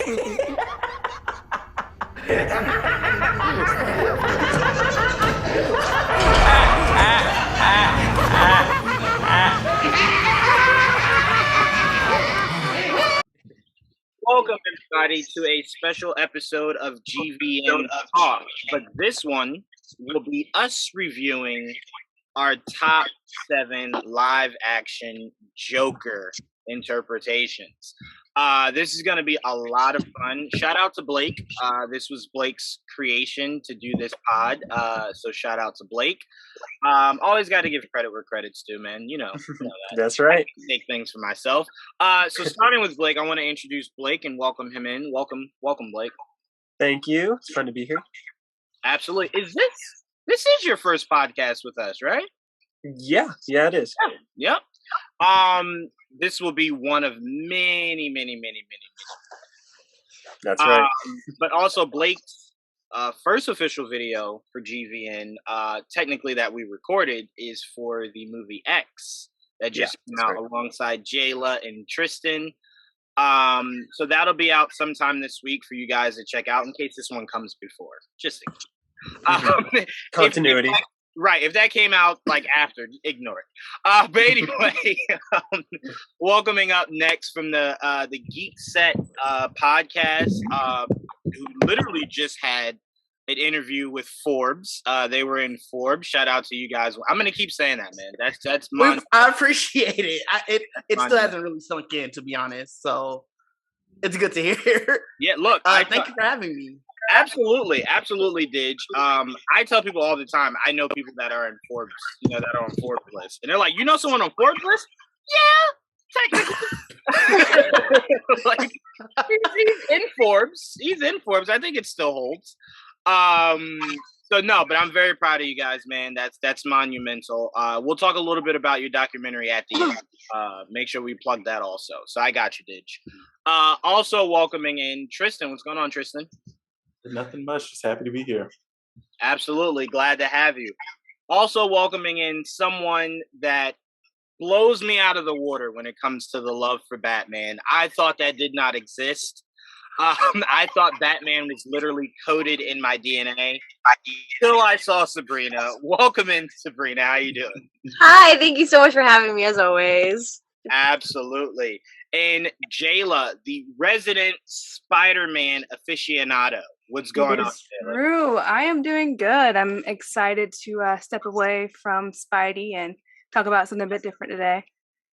Welcome, everybody, to a special episode of GVN Talk. But this one will be us reviewing our top 7 live-action Joker interpretations. This is going to be a lot of fun. Shout out to Blake. This was Blake's creation to do this pod. So shout out to Blake. Always got to give credit where credit's due, man. You know that. That's right. I take things for myself. So starting with Blake, I want to introduce Blake and welcome him in. Welcome, Blake. Thank you. It's fun to be here. Absolutely. This is your first podcast with us, right? Yeah, it is. Yep. This will be one of many. That's right. But also Blake's first official video for GVN, technically that we recorded, is for the movie X that just came out alongside Jayla and Tristian. So that'll be out sometime this week for you guys to check out in case this one comes before. Just in case. Continuity. If that came out like after, ignore it. But anyway, welcoming up next from the Geek Set podcast, who literally just had an interview with Forbes. They were in Forbes. Shout out to you guys. I'm gonna keep saying that, man. That's my. I appreciate it. It still hasn't really sunk in, to be honest. So it's good to hear. Yeah, look. Thank you for having me. Absolutely, Didge. I tell people all the time, I know people that are in Forbes, that are on Forbes list, and they're like, "You know someone on Forbes list?" Yeah, technically. Like he's in Forbes. He's in Forbes. I think it still holds. So no, but I'm very proud of you guys, man. That's monumental. We'll talk a little bit about your documentary at the end. Make sure we plug that also. So I got you, Didge. Also welcoming in Tristian. What's going on, Tristian? Nothing much. Just happy to be here. Absolutely. Glad to have you. Also welcoming in someone that blows me out of the water when it comes to the love for Batman. I thought that did not exist. I thought Batman was literally coded in my DNA until I saw Sabrina. Welcome in, Sabrina. How you doing? Hi. Thank you so much for having me, as always. Absolutely. And Jayla, the resident Spider-Man aficionado. What's going on? True. I am doing good. I'm excited to step away from Spidey and talk about something a bit different today.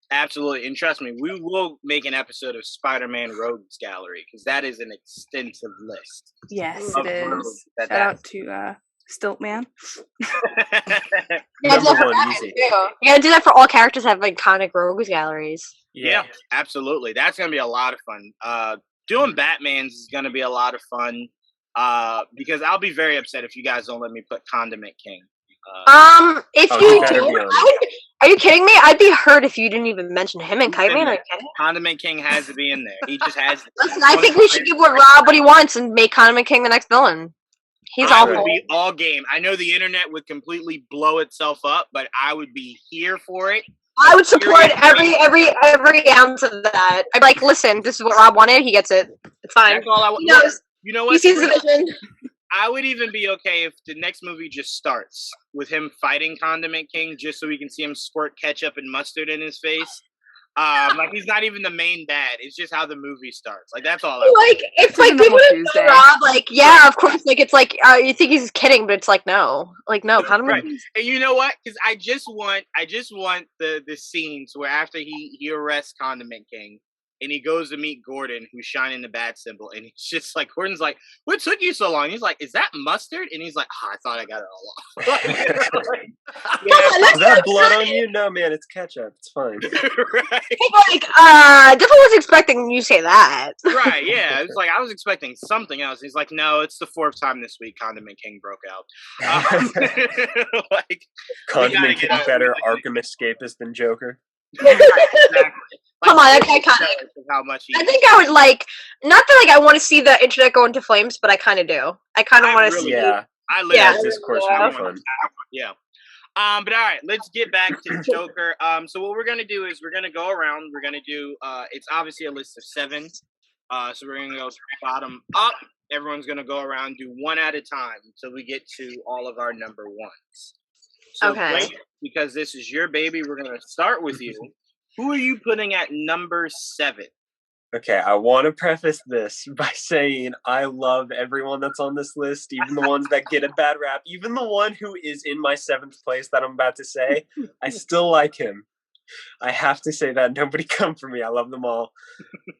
Absolutely. And trust me, we will make an episode of Spider-Man Rogues Gallery because that is an extensive list. Yes, it is. Shout out to Stiltman. You gotta do that for all characters that have iconic rogues galleries. Yeah, absolutely. That's gonna be a lot of fun. Doing Batman's is gonna be a lot of fun. Because I'll be very upset if you guys don't let me put Condiment King. If you do, are you kidding me? I'd be hurt if you didn't even mention him in Kite Man. Are you kidding? Condiment King has to be in there. He just has to. Listen, I think we should give Rob what he wants and make Condiment King the next villain. He's I awful. would be all game. I know the internet would completely blow itself up, but I would be here for it. I would support every ounce of that. I'd be like, listen, this is what Rob wanted. He gets it. It's fine. That's all I want. You know what? He sees the vision. I would even be okay if the next movie just starts with him fighting Condiment King, just so we can see him squirt ketchup and mustard in his face. Like he's not even the main bad. It's just how the movie starts. Like that's all. It's like people don't know Rob. Like, yeah, of course. Like it's like you think he's kidding, but it's like no, Condiment. Right. And you know what? Because I just want the scenes where after he arrests Condiment King. And he goes to meet Gordon, who's shining the bat symbol, and he's just like, Gordon's like, "What took you so long?" He's like, "Is that mustard?" And he's like, "Oh, I thought I got it all off." Is that blood on you? No, man, it's ketchup. It's fine. Right. Definitely was expecting you to say that. Right? Yeah, it's like I was expecting something else. He's like, "No, it's the 4th time this week Condiment King broke out." Condiment King better Arkham escapist than Joker. Exactly. Come on, that guy kind of. How much? I think I would like. Not that I want to see the internet go into flames, but I kind of do. I kind of want to see. Yeah, I live. Yeah, discourse would be fun. Yeah. But all right, let's get back to Joker. So what we're gonna do is we're gonna go around. We're gonna do. It's obviously a list of 7 So we're gonna go bottom up. Everyone's gonna go around, do one at a time until we get to all of our number ones. So Okay. Blake, because this is your baby, we're gonna start with you. Who are you putting at number 7? Okay, I want to preface this by saying I love everyone that's on this list, even the ones that get a bad rap, even the one who is in my 7th place that I'm about to say. I still like him. I have to say that. Nobody come for me. I love them all.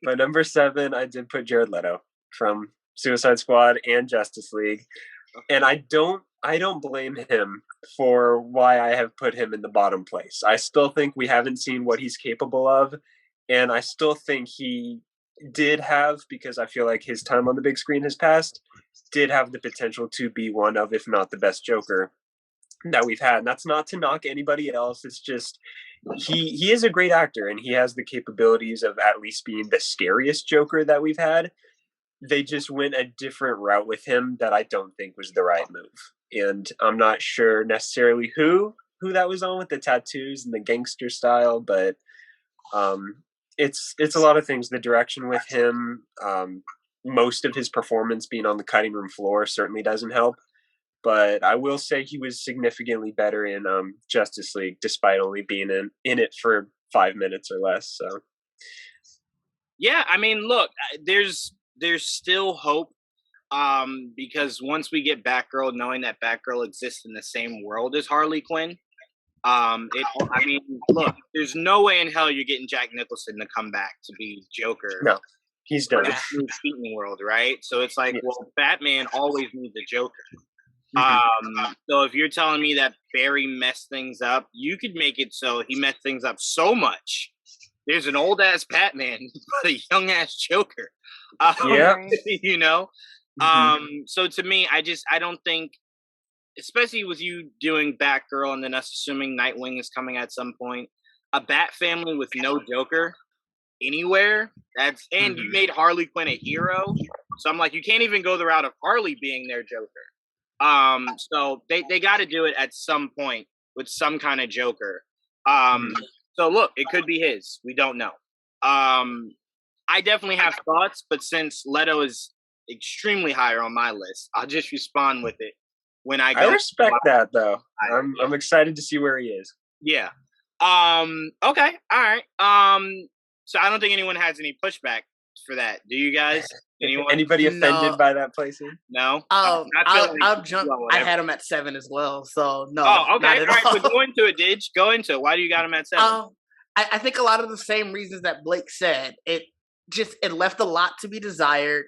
But number 7, I did put Jared Leto from Suicide Squad and Justice League. And I don't blame him for why I have put him in the bottom place. I still think we haven't seen what he's capable of. And I still think he did have, because I feel like his time on the big screen has passed, did have the potential to be one of, if not the best Joker that we've had. And that's not to knock anybody else. It's just he is a great actor, and he has the capabilities of at least being the scariest Joker that we've had. They just went a different route with him that I don't think was the right move. And I'm not sure necessarily who that was on with the tattoos and the gangster style, but it's a lot of things. The direction with him, most of his performance being on the cutting room floor certainly doesn't help. But I will say he was significantly better in Justice League, despite only being in it for 5 minutes or less. So, yeah, I mean, look, there's still hope, because once we get Batgirl, knowing that Batgirl exists in the same world as Harley Quinn, I mean, look, there's no way in hell you're getting Jack Nicholson to come back to be Joker. No, he's done. In the world, right? So it's like, well, Batman always needs a Joker. So if you're telling me that Barry messed things up, you could make it so he messed things up so much. There's an old ass Batman, but a young ass Joker. You know. So to me, I don't think, especially with you doing Batgirl and then us assuming Nightwing is coming at some point, a Bat family with no Joker anywhere. And you made Harley Quinn a hero. So I'm like, you can't even go the route of Harley being their Joker. So they got to do it at some point with some kind of Joker. So look, it could be his. We don't know. I definitely have thoughts, but since Leto is extremely higher on my list, I'll just respond with it when I go. I respect that, though. I'm excited to see where he is. Yeah. Okay. All right. So I don't think anyone has any pushback for that. Do you guys? Anyone? Anybody offended by that placing? No. I'll jump. I had him at 7 as well. So no. Oh, okay. All right. So go into it, Didge. Go into it. Why do you got him at 7? I think a lot of the same reasons that Blake said. It left a lot to be desired.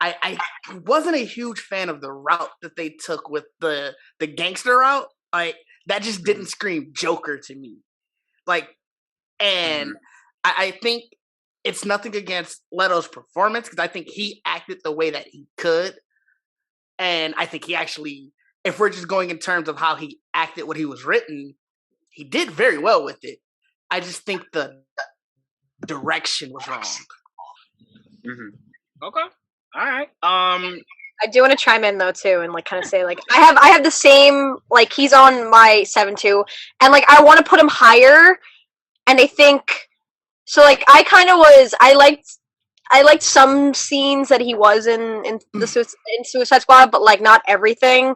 I wasn't a huge fan of the route that they took with the gangster route. That just didn't scream Joker to me. I think it's nothing against Leto's performance, because I think he acted the way that he could. And I think he actually, if we're just going in terms of how he acted what he was written, he did very well with it. I just think the direction was wrong. Okay. All right. I do want to chime in though too, and kind of say I have the same, he's on my 7 too, and I want to put him higher, and I think so. I kind of was. I liked some scenes that he was in Suicide Squad, but not everything.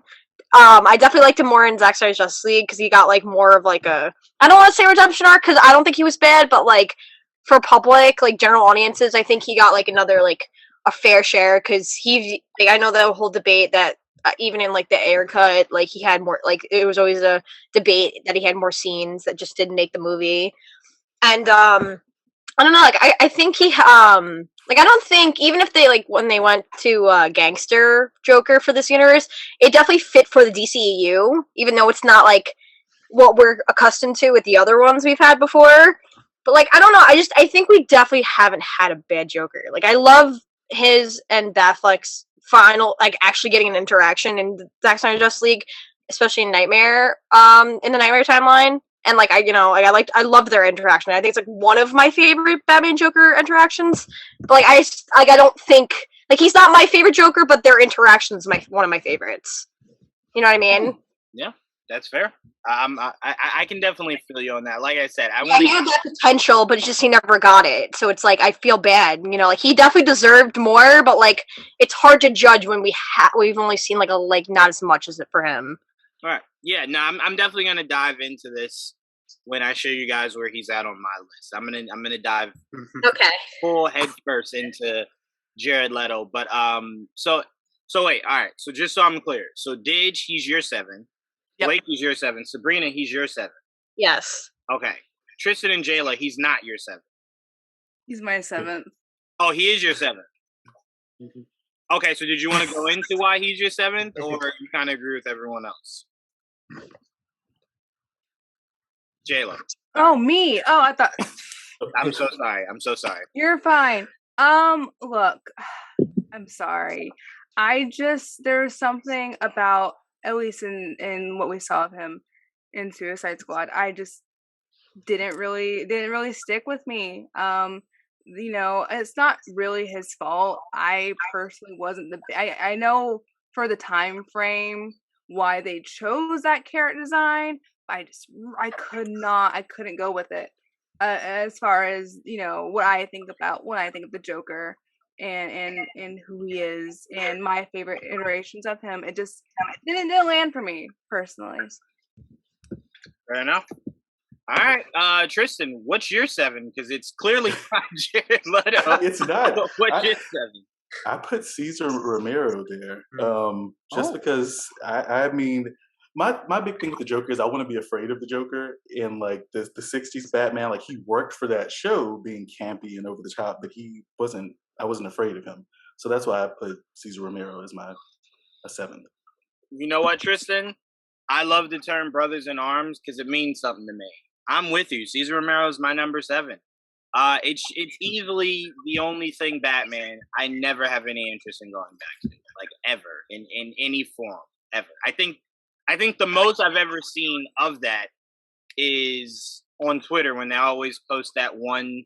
I definitely liked him more in Zack Snyder's Justice League, because he got more of a, I don't want to say redemption arc, because I don't think he was bad, but for public, general audiences, I think he got another a fair share, because he I know the whole debate that even in the Ayer cut, he had more, it was always a debate that he had more scenes that just didn't make the movie. And I don't know, I think he I don't think, even if they when they went to gangster Joker for this universe, it definitely fit for the DCEU, even though it's not what we're accustomed to with the other ones we've had before. But I don't know, I think we definitely haven't had a bad Joker. I love his and Batfleck's final, actually getting an interaction in Zack Snyder's Justice League, especially in Nightmare, in the Nightmare timeline. And I love their interaction. I think it's one of my favorite Batman Joker interactions. But I don't think he's not my favorite Joker, but their interaction's one of my favorites. You know what I mean? Yeah. That's fair. I can definitely feel you on that. Like I said, I Yeah, want he had that potential, but it's just he never got it. So it's like I feel bad. You know, like he definitely deserved more, but like it's hard to judge when we've only seen like not as much as it for him. All right. Yeah. No, I'm definitely gonna dive into this when I show you guys where he's at on my list. I'm gonna dive Okay. full head first into Jared Leto. But so wait. All right. So just so I'm clear, so Didge, he's your 7. Yep. Blake, he's your 7. Sabrina, he's your 7. Yes. Okay. Tristian and Jayla, he's not your 7. He's my 7th. Oh, he is your 7. Okay, so did you want to go into why he's your 7th, or you kind of agree with everyone else? Jayla. Oh, me. Oh, I thought I'm so sorry. I'm so sorry. you're fine. Look, I'm sorry. There's something about, at least in what we saw of him in Suicide Squad, I just didn't really stick with me. You know, it's not really his fault. I personally wasn't I know for the time frame why they chose that character design. I couldn't go with it. As far as, you know, what I think about when I think of the Joker and who he is and my favorite iterations of him, it just didn't land for me personally. Fair enough. All right, Tristian, what's your 7? Because it's clearly not Jared Leto. It's not. What's your 7? I put Cesar Romero there, just because I mean, my big thing with the Joker is I want to be afraid of the Joker. In like the '60s Batman, like he worked for that show, being campy and over the top, but I wasn't afraid of him. So that's why I put Cesar Romero as my 7th. You know what, Tristian? I love the term brothers in arms because it means something to me. I'm with you. Cesar Romero is my number 7. It's easily the only thing Batman I never have any interest in going back to, like ever in any form ever. I think the most I've ever seen of that is on Twitter when they always post that one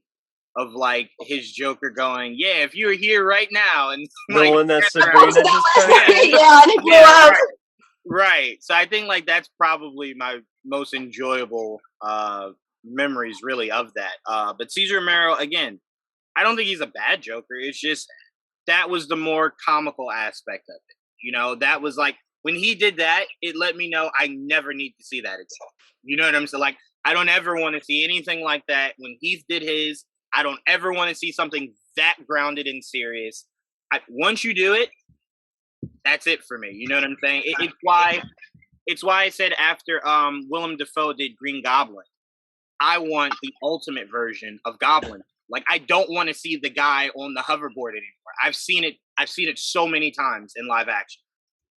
of like his Joker going, "Yeah, if you were here right now," and The like, one that Sabrina just posted? Yeah, and it blew up. Right. So I think like that's probably my most enjoyable memories really of that. But Cesar Romero, again, I don't think he's a bad Joker. It's just that was the more comical aspect of it. You know, that was like when he did that, it let me know I never need to see that again. You know what I'm saying? Like I don't ever want to see anything like that. When Heath did his, I don't ever want to see something that grounded and serious. Once you do it, that's it for me. You know what I'm saying? It's why I said after Willem Dafoe did Green Goblin, I want the ultimate version of Goblin. Like I don't want to see the guy on the hoverboard anymore. I've seen it so many times in live action.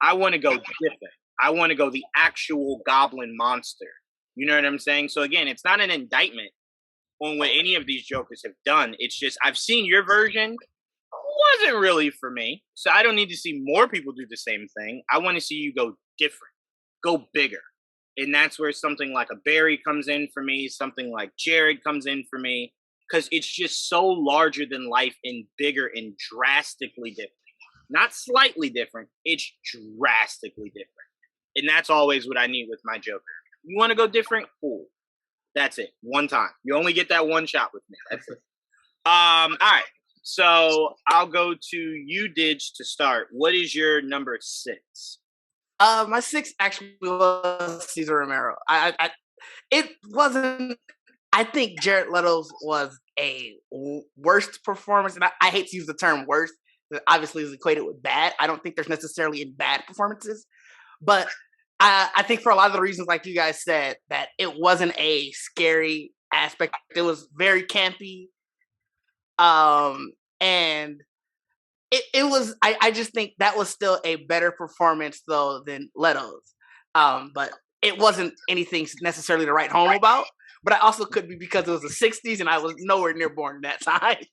I want to go different. I want to go the actual Goblin monster. You know what I'm saying? So again, it's not an indictment on what any of these Jokers have done. It's just I've seen your version. Wasn't really for me. So I don't need to see more people do the same thing. I want to see you go different, go bigger. And that's where something like a Barry comes in for me, something like Jared comes in for me, because it's just so larger than life and bigger and drastically different. Not slightly different, it's drastically different. And that's always what I need with my Joker. You want to go different? Cool. That's it. One time. You only get that one shot with me. That's it. All right. So I'll go to you, Didge, to start. What is your number 6? My 6 actually was Cesar Romero. It wasn't. I think Jared Leto's was a worst performance, and I hate to use the term worst. That obviously is equated with bad. I don't think there's necessarily in bad performances, but I think for a lot of the reasons, like you guys said, that it wasn't a scary aspect. It was very campy. And it was, I just think that was still a better performance though than Leto's. But it wasn't anything necessarily to write home about, but I also could be because it was the 60s and I was nowhere near born that time.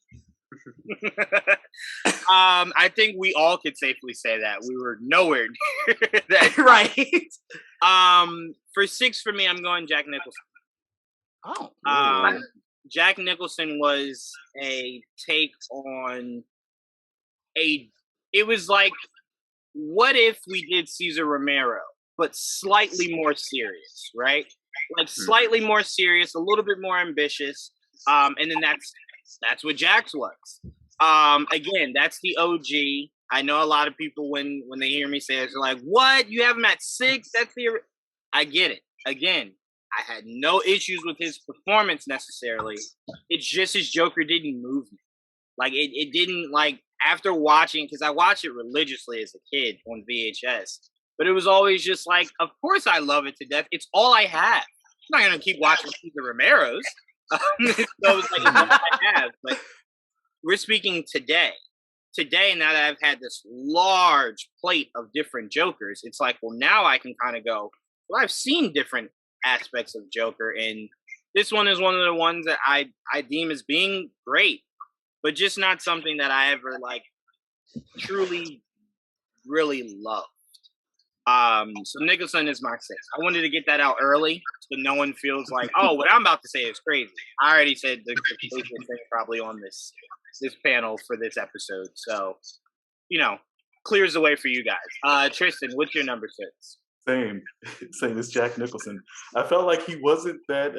I think we all could safely say that we were nowhere near that. Right. For 6 for me, I'm going Jack Nicholson. Oh. Jack Nicholson was a take on it was like, what if we did Cesar Romero, but slightly more serious, right? Like slightly more serious, a little bit more ambitious. And then that's what Jax was. Again, that's the OG. I know a lot of people when they hear me say it, they're like, "What? You have him at 6? That's the." I get it. Again, I had no issues with his performance necessarily. It's just his Joker didn't move me. Like it didn't like after watching because I watched it religiously as a kid on VHS. But it was always just like, of course I love it to death. It's all I have. I'm not gonna keep watching Cesar Romero's. So it's like it's all I have. But we're speaking today. Today, now that I've had this large plate of different Jokers, it's like, well, now I can kind of go, well, I've seen different aspects of Joker, and this one is one of the ones that I deem as being great, but just not something that I ever like truly really loved. So Nicholson is my 6. I wanted to get that out early so no one feels like, oh, what I'm about to say is crazy. I already said the completely thing probably on this panel for this episode, so clears the way for you guys. Tristian, what's your number 6? Same as Jack Nicholson. I felt like he wasn't that.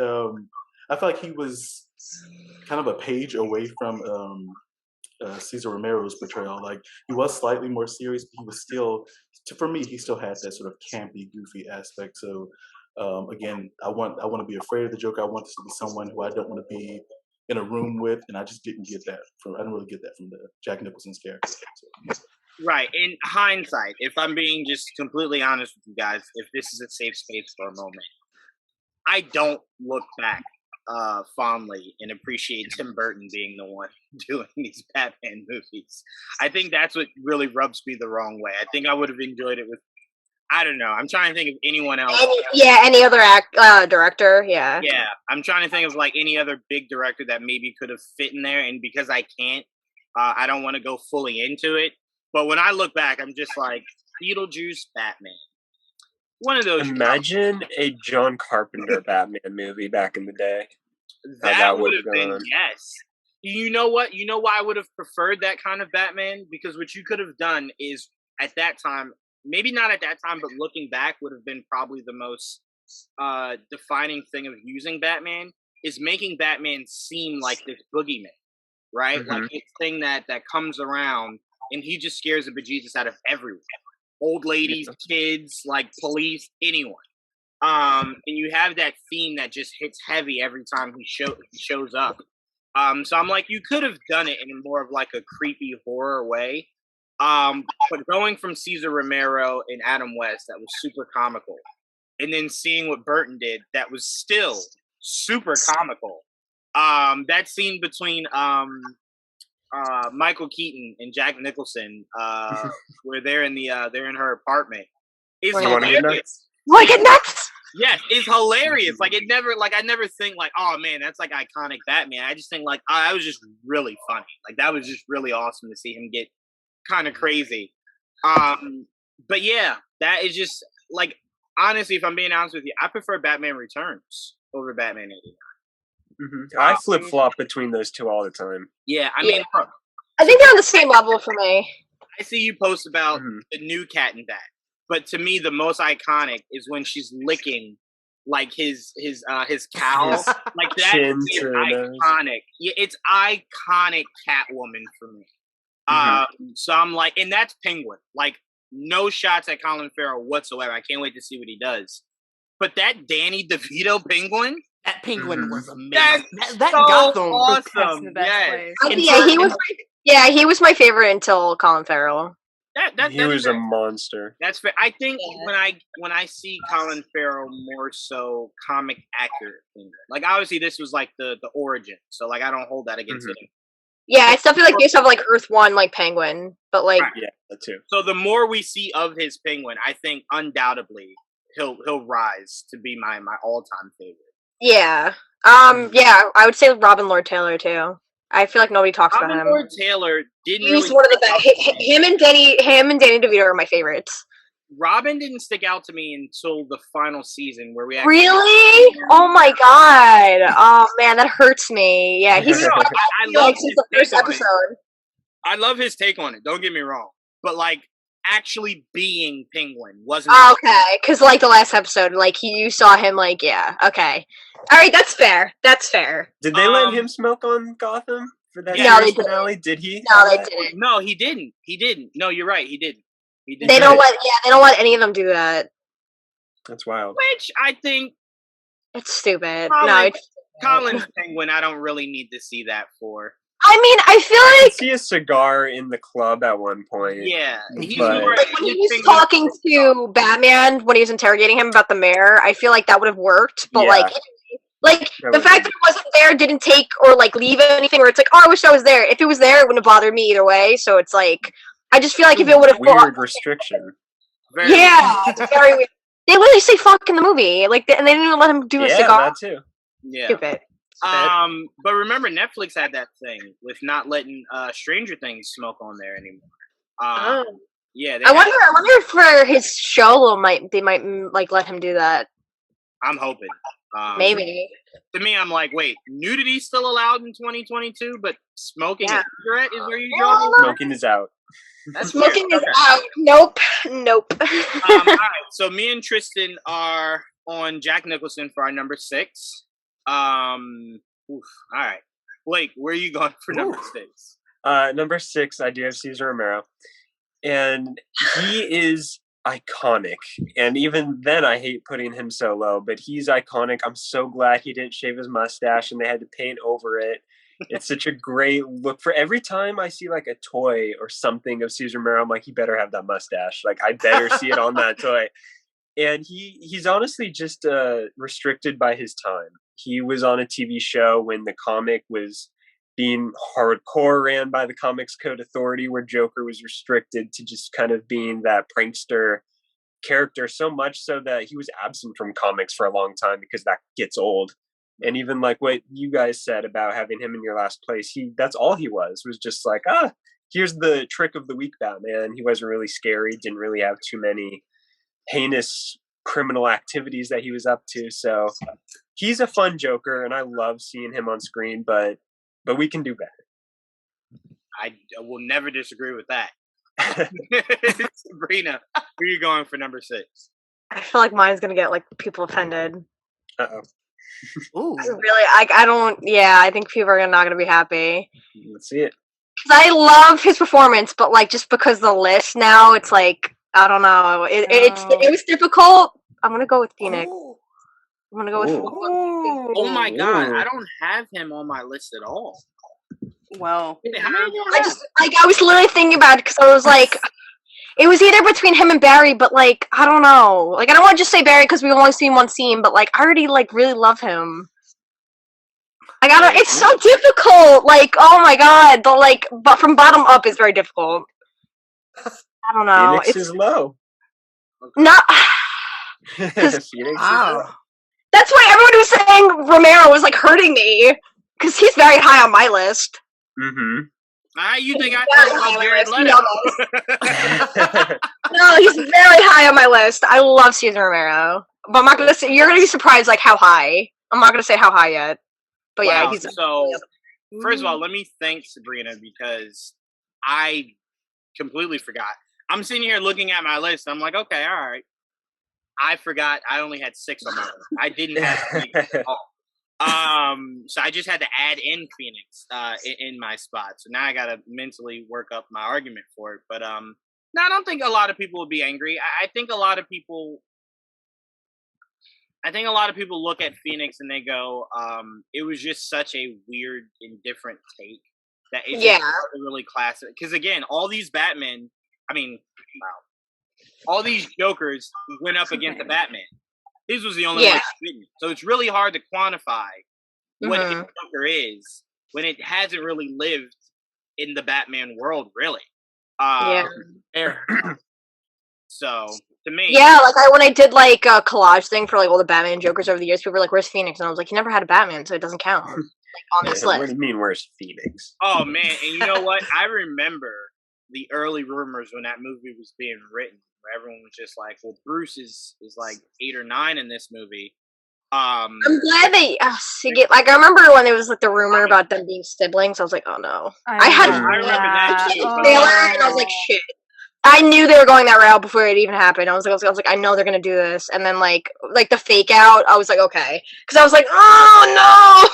I felt like he was kind of a page away from Cesar Romero's portrayal. Like he was slightly more serious, but he was still, for me, he still had that sort of campy, goofy aspect. So again, I want to be afraid of the Joker. I want this to be someone who I don't want to be in a room with, and I just didn't get that I didn't really get that from the Jack Nicholson's character. So. Right. In hindsight, if I'm being just completely honest with you guys, if this is a safe space for a moment, I don't look back fondly and appreciate Tim Burton being the one doing these Batman movies. I think that's what really rubs me the wrong way. I think I would have enjoyed it with, I don't know. I'm trying to think of anyone else. Any other director. Yeah. Yeah. I'm trying to think of like any other big director that maybe could have fit in there. And because I can't, I don't want to go fully into it. But when I look back, I'm just like, Beetlejuice, Batman. One of those. Imagine a John Carpenter Batman movie back in the day. That would have been, yes. You know what? You know why I would have preferred that kind of Batman? Because what you could have done is, at that time, maybe not at that time, but looking back would have been probably the most defining thing of using Batman, is making Batman seem like this boogeyman, right? Mm-hmm. Like this thing that comes around, and he just scares the bejesus out of everyone. Old ladies, kids, like police, anyone. And you have that theme that just hits heavy every time he shows up. So I'm like, you could have done it in more of like a creepy horror way. But going from Cesar Romero and Adam West, that was super comical. And then seeing what Burton did, that was still super comical. That scene between Michael Keaton and Jack Nicholson, where they're in her apartment, is hilarious. Like it nuts. Yes, it's hilarious. Like I never think like, oh man, that's like iconic Batman. I just think like, oh, that was just really funny. Like that was just really awesome to see him get kind of crazy. But yeah, that is just like, honestly, if I'm being honest with you, I prefer Batman Returns over Batman 89. Mm-hmm. I flip-flop between those two all the time. Yeah, I mean, I think they're on the same level for me. I see you post about the new Cat and Bat, but to me, the most iconic is when she's licking like his cowl, like that is iconic. Yeah, it's iconic Catwoman for me. So I'm like, and that's Penguin. Like, no shots at Colin Farrell whatsoever. I can't wait to see what he does. But that Danny DeVito Penguin. That Penguin was amazing. That so Gotham, awesome. Yes. He was my favorite until Colin Farrell. He was a monster. That's fair. I think when I see Colin Farrell more so comic accurate, like obviously this was like the origin, so like I don't hold that against him. Yeah, I still feel like based off like Earth 1, like Penguin, but like yeah, that too. So the more we see of his Penguin, I think undoubtedly he'll rise to be my all-time favorite. Yeah. I would say Robin Lord Taylor too. I feel like nobody talks about him. Robin Lord Taylor didn't. He's one of the best. Him and Danny DeVito are my favorites. Robin didn't stick out to me until the final season where we actually really. Oh my god! Oh man, that hurts me. Yeah, he's. I love since the first episode. I love his take on it. Don't get me wrong, but like actually being Penguin. Wasn't Okay, because like the last episode, like you saw him, like okay, all right, that's fair. That's fair. Did they let him smoke on Gotham for that No, they series didn't. finale? Did he? No, they didn't. No, he didn't. He didn't. No, you're right. He didn't. He didn't. They don't let any of them do that. That's wild. Which I think It's stupid. Colin's Penguin, I don't really need to see that for. I mean, I feel I like see a cigar in the club at one point. Yeah, he's But- more, like when he was talking to Batman when he was interrogating him about the mayor, I feel like that would have worked. But Yeah. like That the would fact that it wasn't there didn't take or like leave anything where it's like, oh, I wish I was there. If it was there, it wouldn't have bothered me either way. So it's like, I just feel like if it would have Weird restriction. yeah, it's very weird. They literally say "fuck" in the movie, like, and they didn't even let him do a Yeah, cigar. that too. Yeah. Stupid. But remember, Netflix had that thing with not letting Stranger Things smoke on there anymore. Yeah, I wonder if for his show they might like let him do that. I'm hoping. Maybe. To me, I'm like, wait, nudity's still allowed in 2022, but smoking a cigarette is where you draw. Smoking is out. That's Smoking weird. is out. Nope. Nope. All right, so me and Tristian are on Jack Nicholson for our number 6. All right, Blake, where are you going for number 6? Number 6, I do have Cesar Romero, and he is iconic. And even then, I hate putting him so low, but he's iconic. I'm so glad he didn't shave his mustache and they had to paint over it. It's such a great look. For every time I see like a toy or something of Cesar Romero, I'm like, he better have that mustache. Like, I better see it on that toy. And he's honestly just restricted by his time. He was on a TV show when the comic was being hardcore ran by the Comics Code Authority, where Joker was restricted to just kind of being that prankster character, so much so that he was absent from comics for a long time because that gets old. And even like what you guys said about having him in your last place, that's all he was just like, here's the trick of the week Batman. He wasn't really scary, didn't really have too many heinous criminal activities that he was up to. So he's a fun Joker, and I love seeing him on screen, but we can do better. I will never disagree with that. Sabrina, where are you going for number 6? I feel like mine's gonna get like people offended. Uh-oh. Ooh. Really, I don't. Yeah, I think people are not gonna be happy. Let's see it. Cause I love his performance, but like just because the list now, it's like I don't know. It was difficult. I'm gonna go with Phoenix. I'm gonna go with. Oh my god, I don't have him on my list at all. Well, I was literally thinking about it because I was like, it was either between him and Barry, but like I don't know. Like I don't want to just say Barry because we've only seen one scene, but like I already like really love him. I gotta. It's so difficult. Like oh my god, but from bottom up is very difficult. I don't know. Phoenix is low. Not. Phoenix is low. That's why everyone who's saying Romero was like hurting me because he's very high on my list. Mm-hmm. You think I talk about Jared Leto? No, he's very high on my list. I love Cesar Romero, but I'm not gonna say. You're gonna be surprised, like how high. I'm not gonna say how high yet. But yeah, he's so. First of all, let me thank Sabrina because I completely forgot. I'm sitting here looking at my list. I'm like, okay, all right. I forgot. I only had 6 on my list. I didn't have Phoenix at all. So I just had to add in Phoenix in my spot. So now I gotta mentally work up my argument for it. But no, I don't think a lot of people will be angry. I think a lot of people look at Phoenix and they go, it was just such a weird and different take that it's just really classic. Because again, all these Batmen, all these Jokers went up against the Batman. His was the only one that didn't. So it's really hard to quantify what his Joker is when it hasn't really lived in the Batman world, really. So to me, like when I did like a collage thing for like all the Batman Jokers over the years, people were like, "Where's Phoenix?" And I was like, "He never had a Batman, so it doesn't count." Like on this list. What do you mean, where's Phoenix? Oh man, and you know what? I remember the early rumors when that movie was being written, where everyone was just like, "Well, Bruce is like 8 or 9 in this movie." I'm glad they like. I remember when there was like the rumor about them being siblings. I was like, "Oh no!" I remember that. and I was like, "Shit." I knew they were going that route before it even happened. I was like, I know they're gonna do this, and then like the fake out, I was like, okay, because I was like, oh no,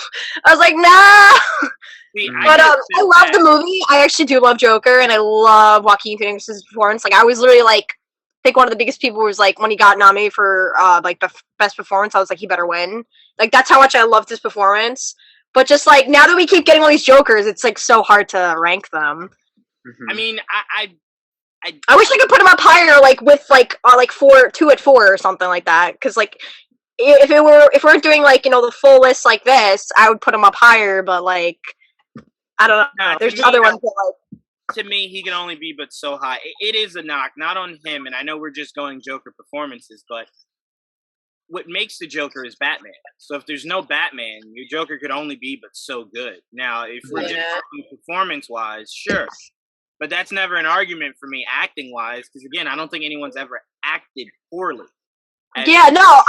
I was like, nah. See, But I love the movie. I actually do love Joker, and I love Joaquin Phoenix's performance. Like, I was literally like, I think one of the biggest people was like when he got nominated for like the best performance. I was like, he better win. Like, that's how much I loved his performance. But just like now that we keep getting all these Jokers, it's like so hard to rank them. I mean, I wish I could put him up higher, like with like 2 at 4 or something like that. Because like if we're doing like the full list like this, I would put him up higher. But like I don't know. There's just other ones that like. To me, he can only be but so high. It is a knock, not on him. And I know we're just going Joker performances, but what makes the Joker is Batman. So if there's no Batman, your Joker could only be but so good. Now, if we're just talking performance-wise, sure. But that's never an argument for me acting-wise, because again, I don't think anyone's ever acted poorly. Yeah, no,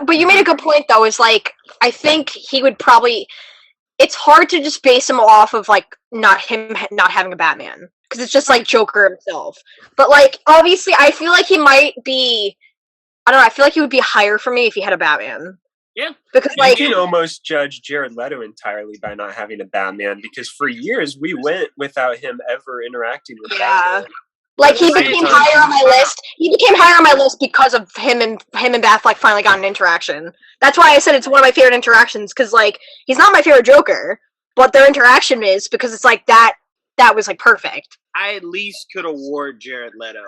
but you made a good point though. Is like I think he would probably. It's hard to just base him off of like not having a Batman because it's just like Joker himself. But like obviously, I feel like he might be. I don't know. I feel like he would be higher for me if he had a Batman. Yeah, because you can almost judge Jared Leto entirely by not having a Batman because for years we went without him ever interacting with Batman. Like he became higher on my list. He became higher on my list because of him and Batfleck finally got an interaction. That's why I said it's one of my favorite interactions because like he's not my favorite Joker, but their interaction is because it's like that was like perfect. I at least could award Jared Leto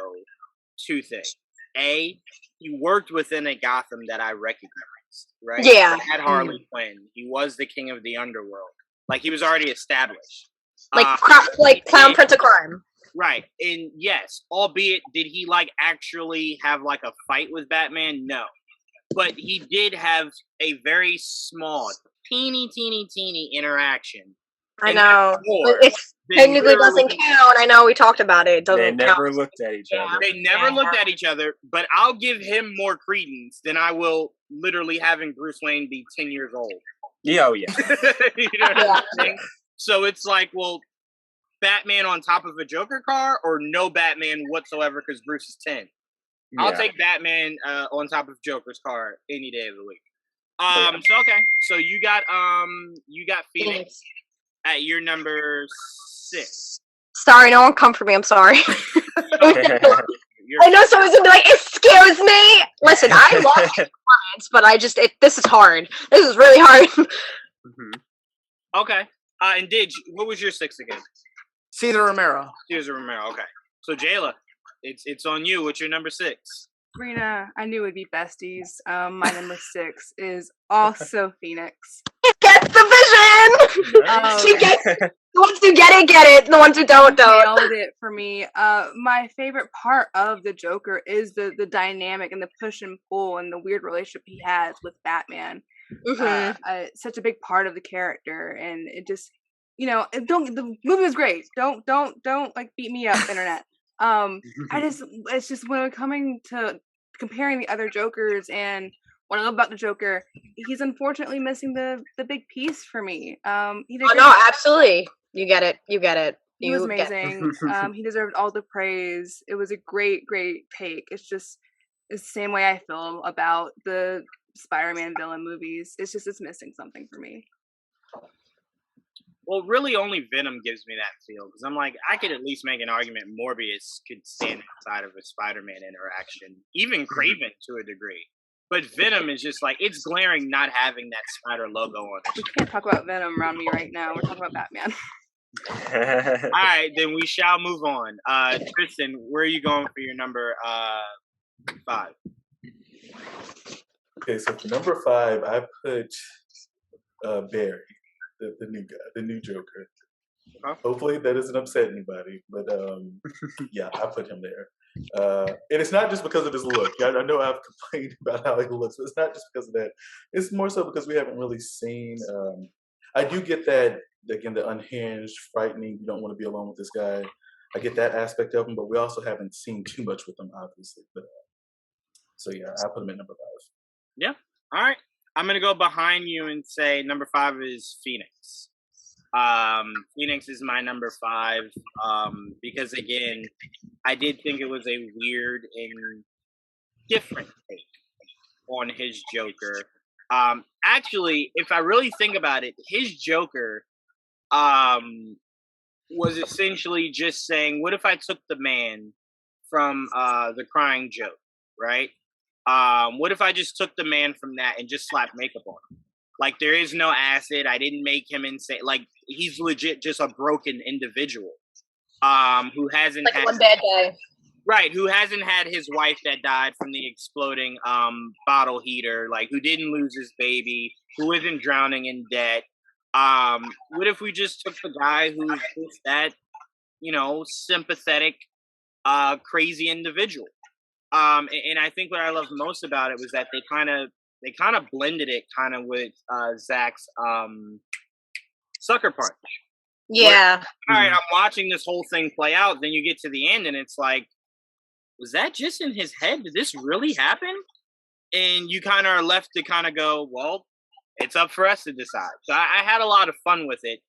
2 things. A, he worked within a Gotham that I recognized, right? Yeah. He had Harley Quinn. He was the king of the underworld. Like he was already established. Like Clown Prince of Crime. Right. And yes, albeit did he like actually have like a fight with Batman? No. But he did have a very small, teeny interaction. I know. It technically doesn't count. I know we talked about it. It doesn't They never count. looked at each other. They never looked at each other, but I'll give him more credence than I will literally having Bruce Wayne be 10 years old. Yeah, oh yeah. You know what I'm saying? So it's like, well, Batman on top of a Joker car or no Batman whatsoever because Bruce is 10. I'll take Batman on top of Joker's car any day of the week. So okay. So you got Phoenix at your number 6. Sorry, no one come for me. I'm sorry. I know someone's gonna be like, "Excuse me." Listen, I love clients, but this is hard. This is really hard. Okay. And Didge, what was your 6 again? Cesar Romero. Cesar Romero. Okay. So Jayla, it's on you. What's your number 6? Sabrina, I knew it'd be besties. My number 6 is also Phoenix. Gets the vision. She gets the ones who get it. The ones who don't. Nailed it for me. My favorite part of the Joker is the dynamic and the push and pull and the weird relationship he has with Batman. Such a big part of the character, and it just the movie was great. Don't like beat me up, internet. It's just when we're coming to comparing the other Jokers and what I love about the Joker, he's unfortunately missing the big piece for me. No, absolutely. You get it. He was amazing. He deserved all the praise. It was a great take. It's the same way I feel about the Spider-Man villain movies. It's missing something for me. Well, really, only Venom gives me that feel because I'm like, I could at least make an argument Morbius could stand outside of a Spider-Man interaction, even Craven to a degree. But Venom is just like, it's glaring not having that spider logo on it. We can't talk about Venom around me right now. We're talking about Batman. All right, then we shall move on. Tristian, where are you going for your number 5? Okay, so for number 5, I put Barry, the new guy, the new Joker. Hopefully that doesn't upset anybody, but yeah, I put him there. And it's not just because of his look. I know I've complained about how he looks, but it's not just because of that. It's more so because we haven't really seen. I do get that, again, the unhinged, frightening, you don't want to be alone with this guy. I get that aspect of him, but we also haven't seen too much with him, obviously. But so yeah, I put him at number 5. Yeah. All right. I'm gonna go behind you and say number 5 is Phoenix. Phoenix is my number 5 because again, I did think it was a weird and different take on his Joker. Actually, if I really think about it, his Joker was essentially just saying, what if I took the man from the crying joke, right? What if I just took the man from that and just slapped makeup on him? Like, there is no acid. I didn't make him insane. Like, he's legit just a broken individual who hasn't Like had one bad day. Right, who hasn't had his wife that died from the exploding bottle heater, like who didn't lose his baby, who isn't drowning in debt. What if we just took the guy who's just that, sympathetic, crazy individual? And I think what I loved most about it was that they kind of blended it kind of with Zach's Sucker Punch. Yeah. Where, all right, I'm watching this whole thing play out. Then you get to the end, and it's like, was that just in his head? Did this really happen? And you kind of are left to kind of go, well, it's up for us to decide. So I had a lot of fun with it.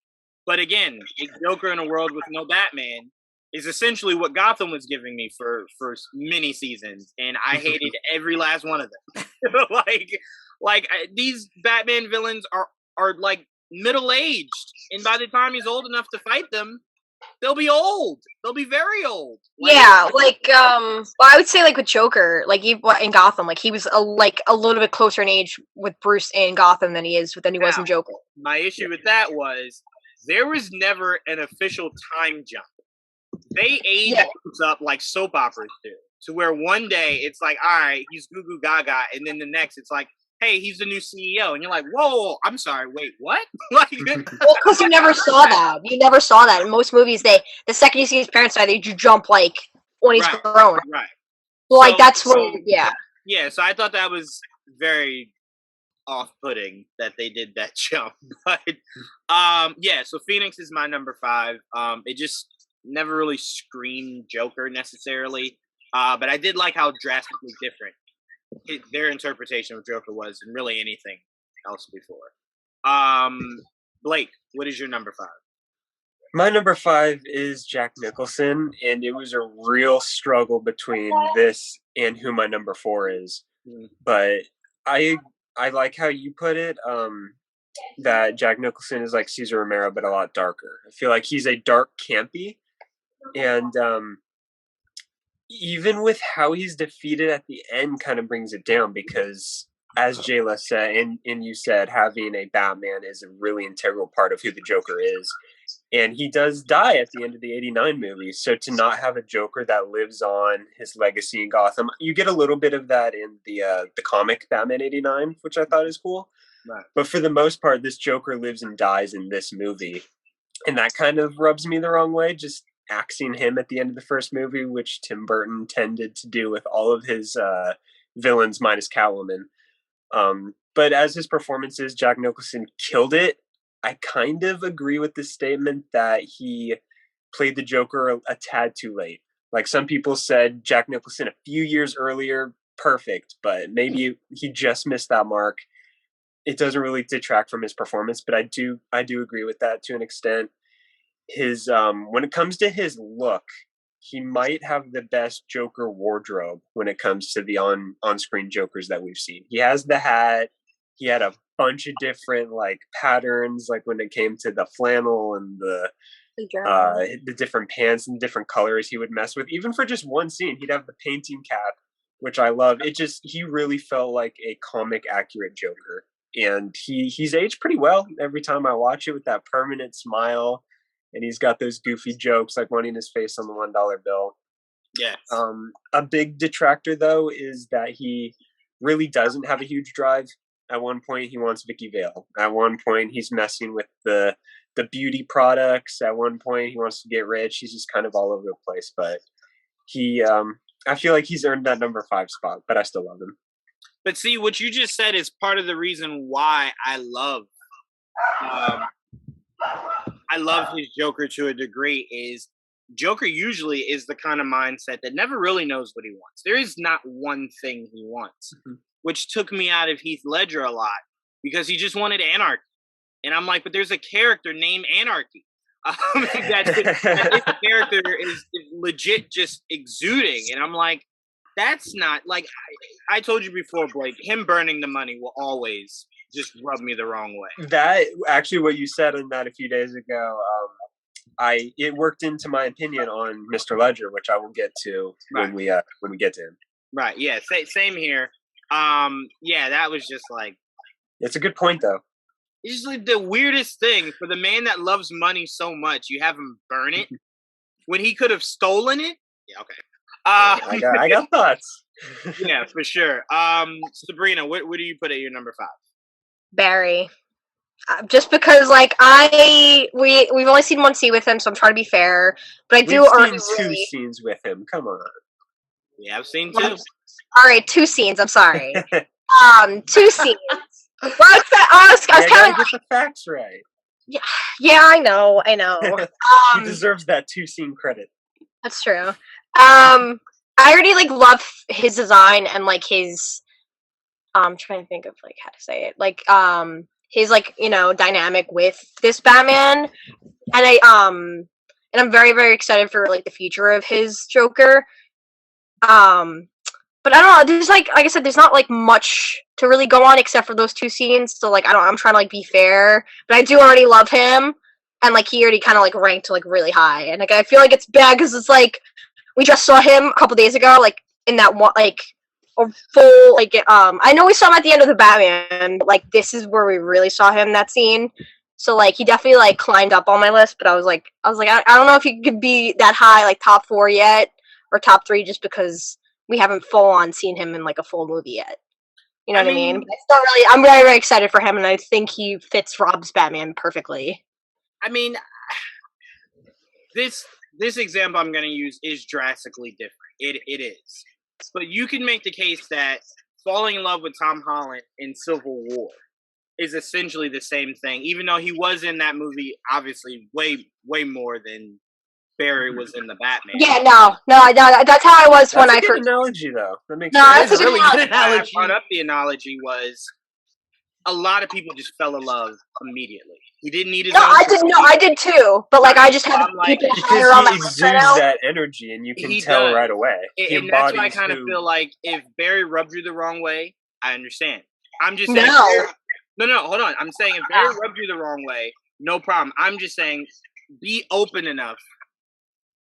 But again, a Joker in a world with no Batman is essentially what Gotham was giving me for many seasons. And I hated every last one of them. like these Batman villains are like middle-aged. And by the time he's old enough to fight them, they'll be old. They'll be very old. Yeah, well, I would say like with Joker, like in Gotham, like he was a little bit closer in age with Bruce in Gotham than he is with was in Joker. My issue with that was there was never an official time jump. They age up like soap operas do, to where one day it's like, all right, he's goo goo gaga, and then the next it's like, hey, he's the new CEO, and you're like, whoa, I'm sorry, wait, what? Well, because you never saw that. You never saw that in most movies. The second you see his parents die, they jump like when he's grown. Right. So, like that's what. Yeah. Yeah. So I thought that was very off-putting that they did that jump, but yeah. So Phoenix is my number 5. It just never really screamed Joker necessarily, but I did like how drastically different their interpretation of Joker was than really anything else before. Blake, what is your number 5? My number 5 is Jack Nicholson, and it was a real struggle between this and who my number 4 is. But I like how you put it, that Jack Nicholson is like Cesar Romero, but a lot darker. I feel like he's a dark campy, and even with how he's defeated at the end kind of brings it down, because as Jayla said, and you said, having a Batman is a really integral part of who the Joker is. And he does die at the end of the 89 movie. So to not have a Joker that lives on his legacy in Gotham, you get a little bit of that in the comic Batman 89, which I thought is cool. Right. But for the most part, this Joker lives and dies in this movie. And that kind of rubs me the wrong way, just axing him at the end of the first movie, which Tim Burton tended to do with all of his villains minus Catwoman. But as his performances, Jack Nicholson killed it. I kind of agree with the statement that he played the Joker a tad too late. Like some people said, Jack Nicholson a few years earlier, perfect, but maybe he just missed that mark. It doesn't really detract from his performance, but I do agree with that to an extent. His when it comes to his look, he might have the best Joker wardrobe when it comes to the on-screen Jokers that we've seen. He has the hat. He had a bunch of different like patterns, like when it came to the flannel and the different pants and different colors he would mess with. Even for just one scene, he'd have the painting cap, which I love. He really felt like a comic accurate Joker. And he's aged pretty well every time I watch it, with that permanent smile. And he's got those goofy jokes like wanting his face on the $1 bill. Yeah. A big detractor, though, is that he really doesn't have a huge drive. At one point, he wants Vicky Vale. At one point, he's messing with the beauty products. At one point, he wants to get rich. He's just kind of all over the place. But I feel like he's earned that number 5 spot, but I still love him. But see, what you just said is part of the reason why I love his Joker to a degree. Is Joker usually is the kind of mindset that never really knows what he wants. There is not one thing he wants, which took me out of Heath Ledger a lot, because he just wanted anarchy. And I'm like, but there's a character named Anarchy. That this character is legit just exuding. And I'm like, that's not, like, I told you before, Blake, him burning the money will always just rub me the wrong way. That, actually, what you said on that a few days ago, it worked into my opinion on Mr. Ledger, which I will get to when we get to him. Right. Yeah. Same here. Yeah, that was just like. It's a good point, though. It's just like the weirdest thing for the man that loves money so much. You have him burn it when he could have stolen it. Yeah. Okay. I got thoughts. Yeah, for sure. Sabrina, what do you put at your number 5? Barry. Just because, like, we've only seen one scene with him, so I'm trying to be fair. But I do already seen 2 scenes with him. Come on. Yeah, I've seen 2. All right, 2 scenes. I'm sorry. 2 scenes. Well, I was kind of get the facts right. Yeah, I know. He deserves that 2-scene credit. That's true. I already like love his design and like his. I'm trying to think of like how to say it. Like his like dynamic with this Batman, and I'm very very excited for like the future of his Joker. But I don't know. There's like I said, there's not like much to really go on except for those 2 scenes. So like I'm trying to like be fair, but I do already love him, and like he already kind of like ranked like really high, and like I feel like it's bad because it's like we just saw him a couple days ago, like in that one like a full like I know we saw him at the end of the Batman, but like this is where we really saw him, that scene. So like he definitely like climbed up on my list, but I was like I don't know if he could be that high, like top 4 yet or top 3, just because we haven't full on seen him in like a full movie yet. You know what I mean? But it's not really. I'm very very excited for him, and I think he fits Rob's Batman perfectly. I mean, this example I'm going to use is drastically different. It is, but you can make the case that falling in love with Tom Holland in Civil War is essentially the same thing, even though he was in that movie obviously way more than Barry was in the Batman. Yeah, no, that's how I was when I first. That's a good analogy, though. That makes sense. That's a really good analogy. I brought up the analogy was a lot of people just fell in love immediately. He didn't need his. I did too. But like, I just had people higher on that list. He exudes that energy, and you can tell right away. And that's why I kind of feel like if Barry rubbed you the wrong way, I understand. I'm just saying. No, hold on. I'm saying if Barry rubbed you the wrong way, no problem. I'm just saying be open enough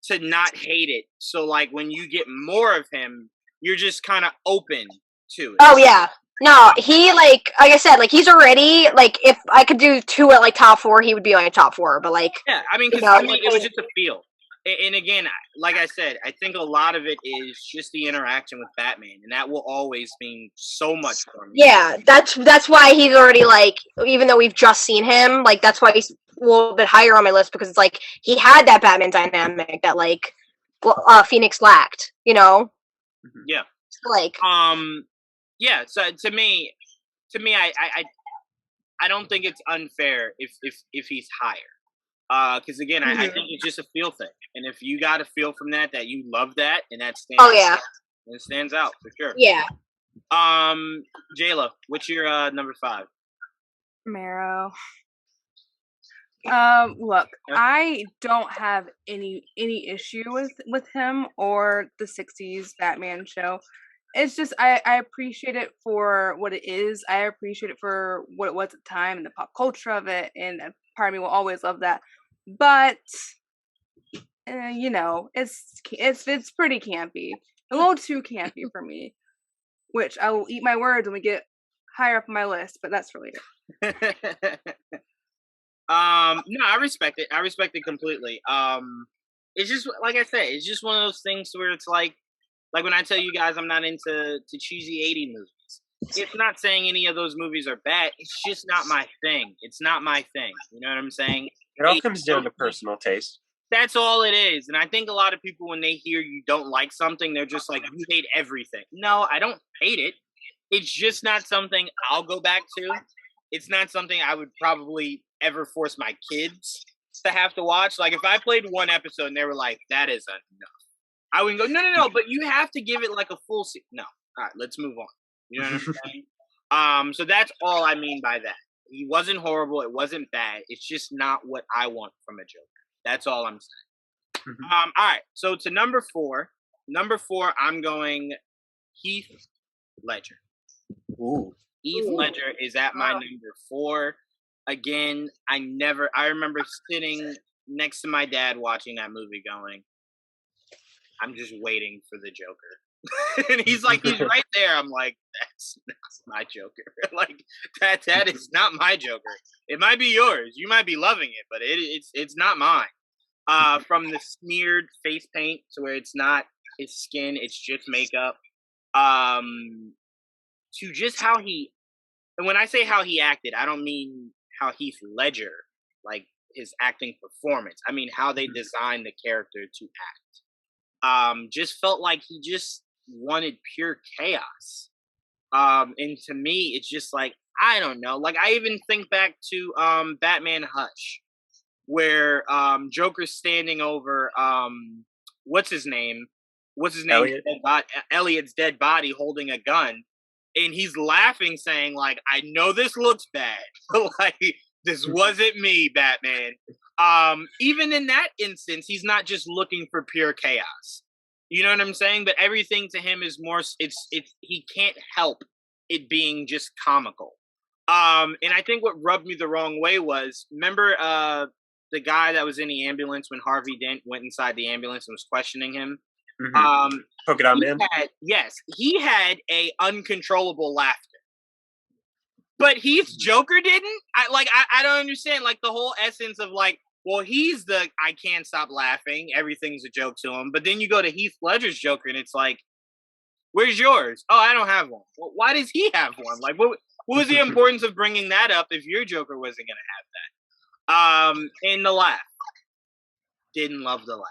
to not hate it. So like when you get more of him, you're just kind of open to it. Oh yeah. No, he like I said, like he's already like if I could do 2 at like top 4, he would be like top 4. But like yeah, I mean, it was just a feel. And again, like I said, I think a lot of it is just the interaction with Batman, and that will always mean so much for me. Yeah, that's why he's already like, even though we've just seen him, like that's why he's a little bit higher on my list, because it's like he had that Batman dynamic that like Phoenix lacked, you know? Yeah. So, like yeah. So to me, I don't think it's unfair if he's higher. Because again, I think it's just a feel thing, and if you got a feel from that you love that, and that stands. Oh yeah. It stands out for sure. Yeah. Jayla, what's your number 5? Romero. Look, I don't have any issue with him or the 60s Batman show. It's just I appreciate it for what it is. I appreciate it for what it was at the time and the pop culture of it, and part of me will always love that. But you know, it's pretty campy, a little too campy for me. Which I will eat my words when we get higher up on my list, but that's for later. No, I respect it. I respect it completely. It's just like I said, it's just one of those things where it's like when I tell you guys I'm not into cheesy 80 movies. It's not saying any of those movies are bad. It's just not my thing. It's not my thing. You know what I'm saying? It all comes down to personal taste. That's all it is. And I think a lot of people, when they hear you don't like something, they're just like, you hate everything. No, I don't hate it. It's just not something I'll go back to. It's not something I would probably ever force my kids to have to watch. Like if I played one episode and they were like, that is enough, I wouldn't go, no, but you have to give it like a full no. All right, let's move on. You know what I'm saying? So that's all I mean by that. He wasn't horrible. It wasn't bad. It's just not what I want from a Joker. That's all I'm saying. Mhm. All right. So to number 4. Number 4, I'm going Heath Ledger. Ooh. Heath Ledger is at my number 4. Again, I remember sitting next to my dad watching that movie going, I'm just waiting for the Joker. And he's like, he's right there. I'm like, that's not my Joker. Like that is not my Joker. It might be yours. You might be loving it, but it's not mine. From the smeared face paint to where it's not his skin, it's just makeup. To just how he, and when I say how he acted, I don't mean how Heath Ledger, like his acting performance. I mean how they designed the character to act. Just felt like he just wanted pure chaos. And to me, it's just like, I don't know. Like I even think back to Batman Hush, where Joker's standing over what's his name? Elliot? Elliot's dead body holding a gun. And he's laughing, saying, like, I know this looks bad. Like, this wasn't me, Batman. Even in that instance, he's not just looking for pure chaos. You know what I'm saying? But everything to him is more, it's he can't help it being just comical. And I think what rubbed me the wrong way was, remember the guy that was in the ambulance when Harvey Dent went inside the ambulance and was questioning him? Mm-hmm. Polka Dot Man? He had a uncontrollable laughter. But Heath's Joker didn't? I don't understand, like, the whole essence of, like, well, he's the I can't stop laughing, everything's a joke to him. But then you go to Heath Ledger's Joker and it's like, where's yours? Oh, I don't have one. Well, why does he have one? Like, what was the importance of bringing that up if your Joker wasn't going to have that? And the laugh. Didn't love the laugh.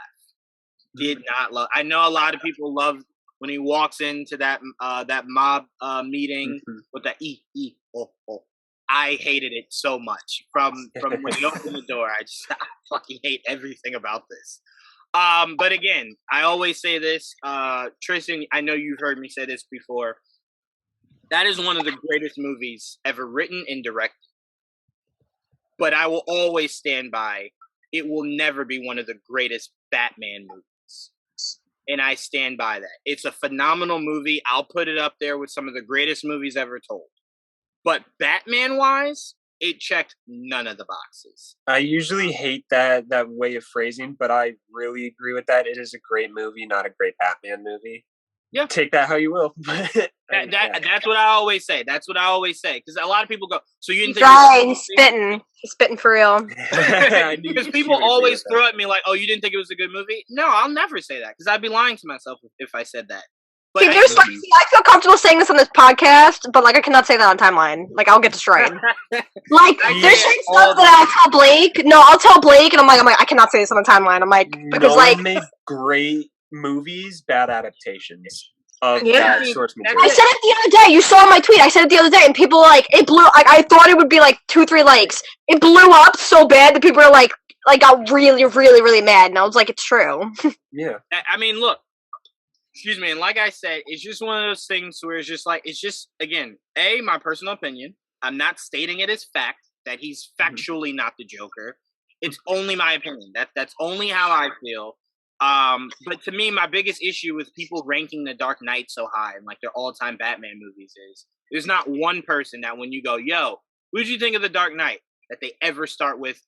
Did not love. I know a lot of people love when he walks into that mob meeting with the oh. I hated it so much from when he opened the door. I fucking hate everything about this. But again, I always say this, Tristian. I know you've heard me say this before. That is one of the greatest movies ever written and directed. But I will always stand by. It will never be one of the greatest Batman movies. And I stand by that. It's a phenomenal movie. I'll put it up there with some of the greatest movies ever told. But Batman-wise, it checked none of the boxes. I usually hate that way of phrasing, but I really agree with that. It is a great movie, not a great Batman movie. Yeah. Take that how you will. That's what I always say. That's what I always say. Because a lot of people go, so you didn't think... Right, he's spitting. He's spitting for real. Because people always throw at me like, oh, you didn't think it was a good movie? No, I'll never say that. Because I'd be lying to myself if I said that. But see, there's I feel comfortable saying this on this podcast, but like I cannot say that on timeline. Like I'll get destroyed. Like there's certain stuff that I'll tell Blake. No, I'll tell Blake, and I'm like I cannot say this on the timeline. I'm like because like made great movies, bad adaptations of that source material. I said it the other day. You saw my tweet. I said it the other day, and people like it blew. Like I thought it would be like 2-3 likes. It blew up so bad that people are like got really, really, really mad, and I was like, it's true. Yeah. I mean, look. Excuse me, and like I said, it's just one of those things where it's just, again, my personal opinion. I'm not stating it as fact that he's factually not the Joker. It's only my opinion. That's only how I feel. But to me, my biggest issue with people ranking The Dark Knight so high and like their all-time Batman movies is there's not one person that when you go, yo, what did you think of The Dark Knight? That they ever start with,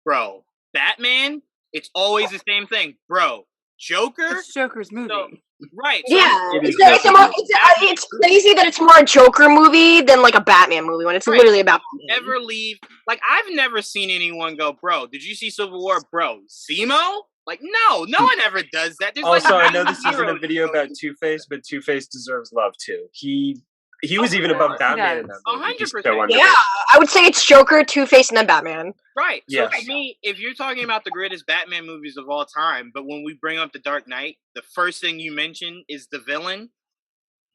bro, Batman? It's always the same thing, bro. Joker? It's Joker's movie. So, right. So yeah, it's crazy that it's more a Joker movie than like a Batman movie when it's literally about. Never leave. Like I've never seen anyone go, bro. Did you see Civil War, bro? Zemo? Like no one ever does that. There's also, I know this isn't a video about Two-Face, but Two-Face deserves love too. He was even above Batman in that movie. 100%. Yeah, I would say it's Joker, Two-Face, and then Batman. Right. So yes. for me, if you're talking about the greatest Batman movies of all time, but when we bring up The Dark Knight, the first thing you mention is the villain.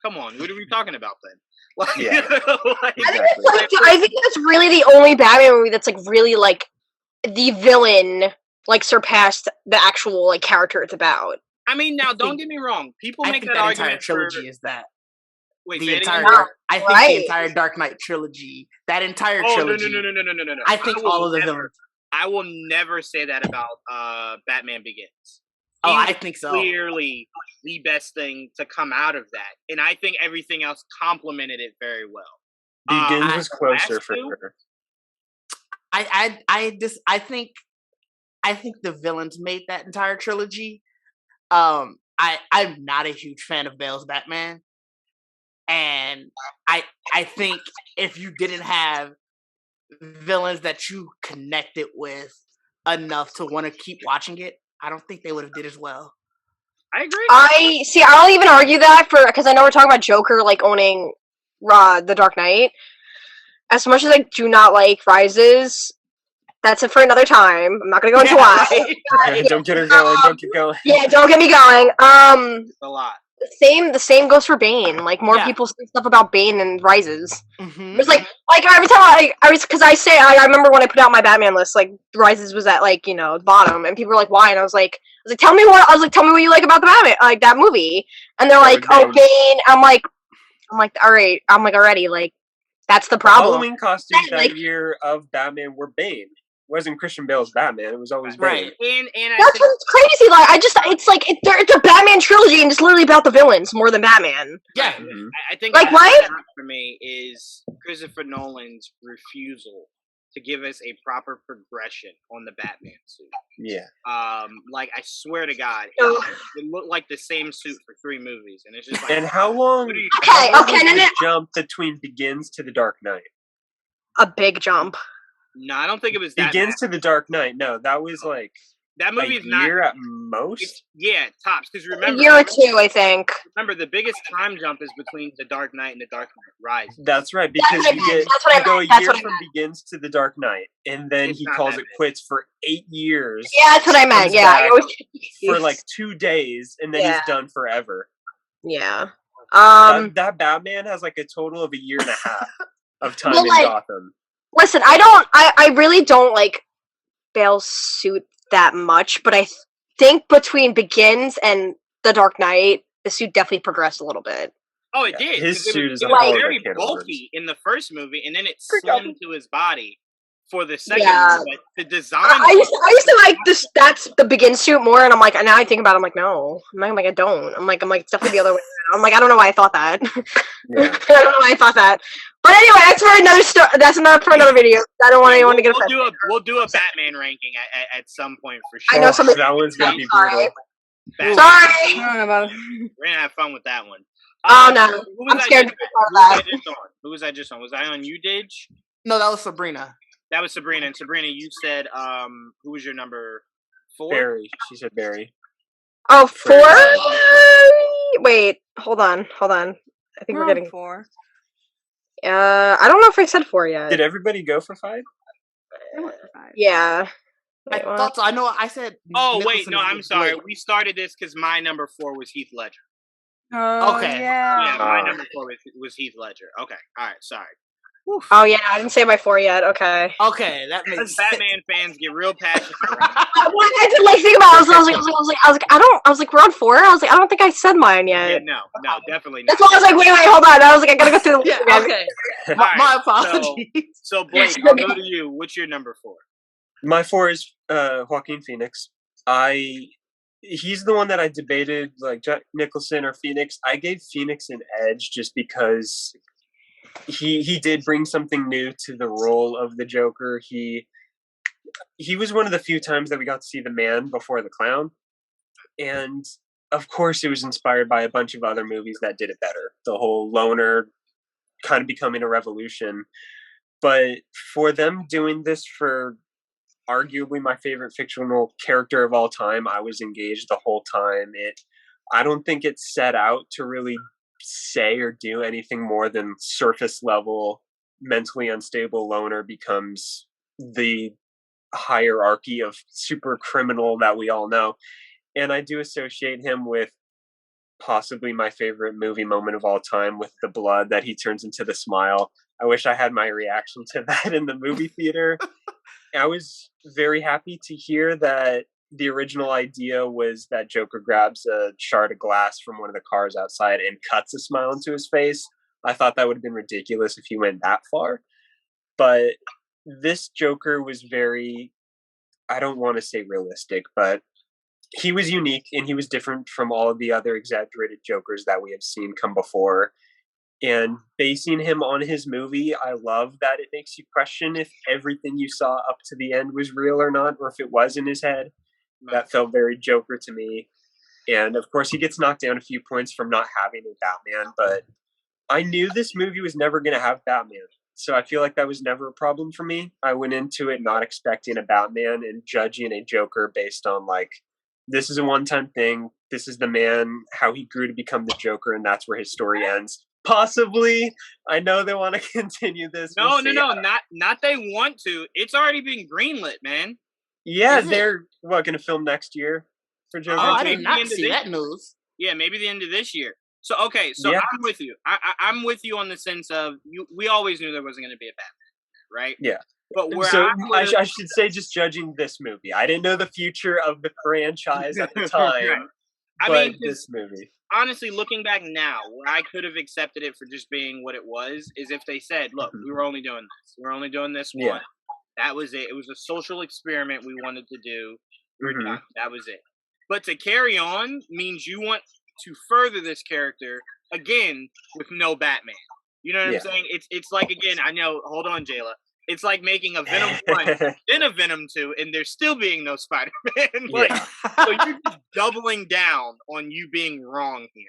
Come on, what are we talking about then? Like, yeah. I think that's really the only Batman movie that's like really like the villain like surpassed the actual like character it's about. I mean, now don't get me wrong. People make that argument. Entire trilogy is that. Wait, the say it again? entire. I think the Right. entire Dark Knight trilogy. That entire Oh, trilogy. no. I think all of the villains. I will never say that about Batman Begins. Oh, He I was think so. Clearly, the best thing to come out of that, and I think everything else complemented it very well. Begins was closer last for two? sure. I think the villains made that entire trilogy. I'm not a huge fan of Bale's Batman, and I think if you didn't have villains that you connected with enough to want to keep watching it, I don't think they would have did as well. I agree. I see. I don't even argue that because I know we're talking about Joker like owning the Dark Knight. As much as I do not like Rises, that's it for another time. I'm not gonna go into why. Don't get her going. Don't get going. Yeah, don't get me going. A lot. The same goes for Bane. Like more people say stuff about Bane than Rises. Mm-hmm. It's like every time I was because I remember when I put out my Batman list, like Rises was at like the bottom, and people were like, "Why?" And I was like, "Tell me what you like about the Batman, like that movie." And they're like, "Oh, Bane." I'm like, all right. I'm like already like that's the problem. Halloween costumes that year of Batman were Bane. It wasn't Christian Bale's Batman. It was always Bane. Right. And That's what's crazy. Like it's like it's a Batman trilogy, and it's literally about the villains more than Batman. Yeah. Mm-hmm. I think like what for me is Christopher Nolan's refusal to give us a proper progression on the Batman suit. Yeah. Like I swear to God, it looked like the same suit for 3 movies, and it's just like. And how long? Okay, was no. the jump between Begins to the Dark Knight? A big jump. No, I don't think it was that. Begins to the Dark Knight. No, that was like that movie is a year not, at most. Yeah, tops. Because remember, a year or 2, I think. Remember, the biggest time jump is between the Dark Knight and the Dark Knight Rises. That's right, because you go a year from Begins to the Dark Knight, and then he calls it quits for 8 years. Yeah, that's what I meant. Yeah, for like 2 days, and then he's done forever. Yeah. That Batman has like a total of a year and a half of time in Gotham. Listen, I really don't like Bale's suit that much, but I think between Begins and The Dark Knight, the suit definitely progressed a little bit. Oh, it did. His suit is very bulky in the first movie, and then it slimmed to his body for the second movie. But the design. I used to like this. That's the Begin suit more, and I'm like, now I think about it, I'm like, no, I'm like, I don't. I'm like, it's definitely the other way around. I'm like, I don't know why I thought that. Yeah. I don't know why I thought that. But anyway, that's for another That's not for another video. I don't want anyone to get offended. We'll do a Batman ranking at some point for sure. I know somebody. That one's gonna be brutal. Sorry. I don't know about it. We're gonna have fun with that one. Oh no, I'm scared to be part of that. Who was I just on? Was I on you, Didge? No, that was Sabrina. That was Sabrina. And Sabrina, you said who was your number 4? Barry. She said Barry. Oh, 4? Wait, hold on. I think we're getting 4. I don't know if I said 4 yet. Did everybody go for 5? I went for 5. Yeah. I thought so. I know. I said. Oh Nicholson wait, no, I'm was sorry. great. We started this because my number 4 was Heath Ledger. Oh, Okay. Yeah. Yeah, my number 4 was Heath Ledger. Okay, all right, sorry. Oh yeah, I didn't say my 4 yet. Okay. Okay, that makes sense. Batman fans get real passionate. I did like think about it. I was like, we're on 4. I was like, I don't think I said mine yet. Yeah, no, definitely not. That's why I was like, wait, hold on. I was like, I gotta go through the list Yeah, again. okay. My apologies. So Blake, I'll go to you. What's your number 4? My 4 is Joaquin Phoenix. He's the one that I debated, like Nicholson or Phoenix. I gave Phoenix an edge just because he did bring something new to the role of the Joker. He was one of the few times that we got to see the man before the clown. And of course it was inspired by a bunch of other movies that did it better. The whole loner kind of becoming a revolution. But for them doing this for arguably my favorite fictional character of all time, I was engaged the whole time. I don't think it set out to really say or do anything more than surface level mentally unstable loner becomes the hierarchy of super criminal that we all know. And I do associate him with possibly my favorite movie moment of all time, with the blood that he turns into the smile. I wish I had my reaction to that in the movie theater. I was very happy to hear that the original idea was that Joker grabs a shard of glass from one of the cars outside and cuts a smile into his face. I thought that would have been ridiculous if he went that far. But this Joker was very, I don't want to say realistic, but he was unique and he was different from all of the other exaggerated Jokers that we have seen come before. And basing him on his movie, I love that it makes you question if everything you saw up to the end was real or not, or if it was in his head. That felt very Joker to me. And of course, he gets knocked down a few points from not having a Batman, but I knew this movie was never going to have Batman. So I feel like that was never a problem for me. I went into it not expecting a Batman and judging a Joker based on like, this is a one-time thing. This is the man, how he grew to become the Joker, and that's where his story ends. Possibly. I know they want to continue this. No, not they want to. It's already been greenlit, man. Yeah, they're going to film next year for Joker. Oh, I did not see that news. Yeah, maybe the end of this year. So okay, so yeah. I'm with you. I'm with you on the sense of we always knew there wasn't going to be a Batman, right? Yeah. But I should say, just judging this movie, I didn't know the future of the franchise at the time. Right. I mean, this movie. Honestly, looking back now, where I could have accepted it for just being what it was, is if they said, "Look, we were only doing this. We're only doing this one. Yeah. That was it. It was a social experiment we wanted to do. We're done. That was it." But to carry on means you want to further this character again with no Batman. You know what I'm saying? It's like, again, I know. Hold on, Jayla. It's like making a Venom 1, then a Venom 2, and there still being no Spider-Man. So you're just doubling down on you being wrong here.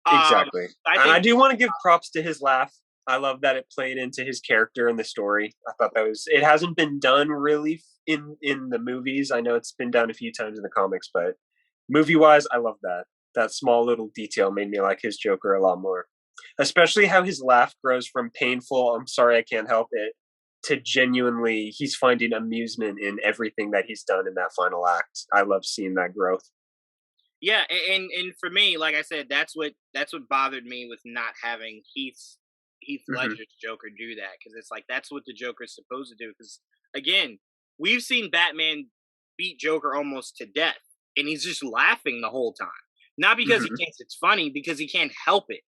Exactly. I do want to give props to his laugh. I love that it played into his character and the story. I thought that was, it hasn't been done really in the movies. I know it's been done a few times in the comics, but movie-wise, I love that. That small little detail made me like his Joker a lot more. Especially how his laugh grows from painful, I'm sorry I can't help it, to genuinely, he's finding amusement in everything that he's done in that final act. I love seeing that growth. Yeah, and for me, like I said, that's what bothered me with not having Heath Ledger's Joker do that, because it's like that's what the Joker's supposed to do. Because again, we've seen Batman beat Joker almost to death, and he's just laughing the whole time, not because he thinks it's funny, because he can't help it.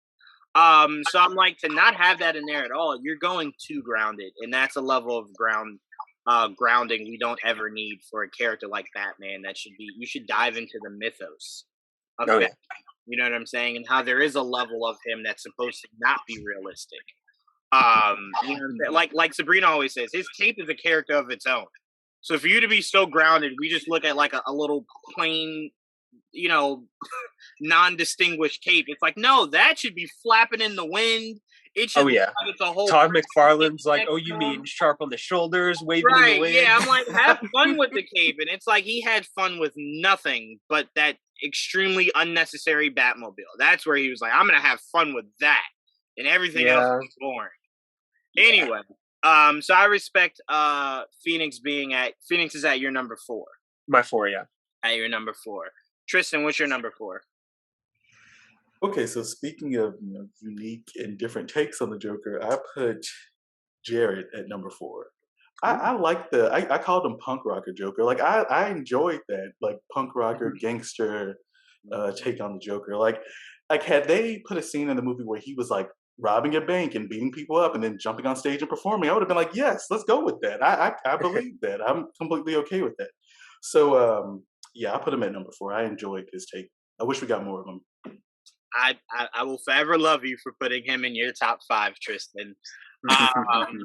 So I'm like, to not have that in there at all, you're going too grounded, and that's a level of grounding we don't ever need for a character like Batman. You should dive into the mythos of Batman. You know what I'm saying? And how there is a level of him that's supposed to not be realistic. You know, like Sabrina always says, his cape is a character of its own. So for you to be so grounded, we just look at like a little plain, you know, non-distinguished cape. It's like, no, that should be flapping in the wind. It should it's a whole Todd McFarlane's like, oh, you mean sharp on the shoulders, waving in the wind? Yeah, I'm like, have fun with the cape. And it's like he had fun with nothing but that extremely unnecessary Batmobile. That's where he was like, I'm gonna have fun with that. And everything else is boring. Anyway, so I respect Phoenix is at your number 4. My 4, yeah. At your number 4. Tristian, what's your number 4? Okay, so speaking of unique and different takes on the Joker, I put Jared at number 4. I like I called him punk rocker Joker. Like I enjoyed that, like punk rocker gangster take on the Joker. Like had they put a scene in the movie where he was like robbing a bank and beating people up and then jumping on stage and performing, I would have been like, yes, let's go with that. I believe that. I'm completely okay with that. So I put him at number 4. I enjoyed his take. I wish we got more of him. I will forever love you for putting him in your top 5, Tristian.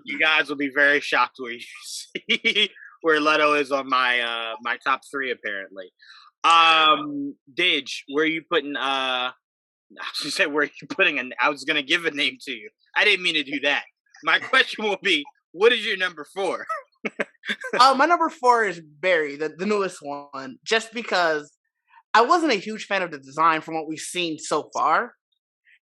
You guys will be very shocked where you see where Leto is on my my top 3 apparently. Didge, where are you putting? I was gonna give a name to you. I didn't mean to do that. My question will be, what is your number 4? My number 4 is Barry, the newest one, just because I wasn't a huge fan of the design from what we've seen so far,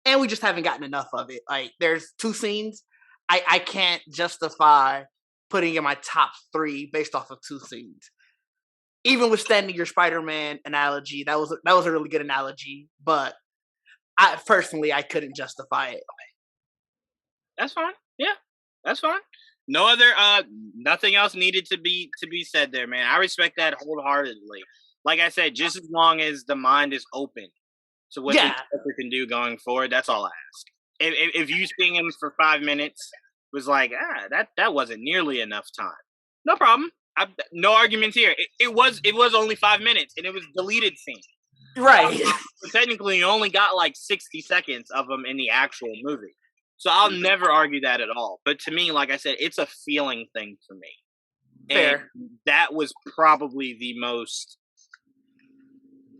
and we just haven't gotten enough of it. Like, there's 2 scenes. I can't justify putting in my top 3 based off of 2 scenes. Even withstanding your Spider-Man analogy, that was a really good analogy, but I couldn't justify it. That's fine. Yeah, that's fine. No other, nothing else needed to be said there, man. I respect that wholeheartedly. Like I said, just as long as the mind is open to what the Joker can do going forward, that's all I ask. if you seeing him for 5 minutes was like, that wasn't nearly enough time. No problem. No arguments here. It was only 5 minutes, and it was deleted scene. Right. So technically, you only got like 60 seconds of him in the actual movie. So I'll never argue that at all. But to me, like I said, it's a feeling thing for me. Fair. And that was probably the most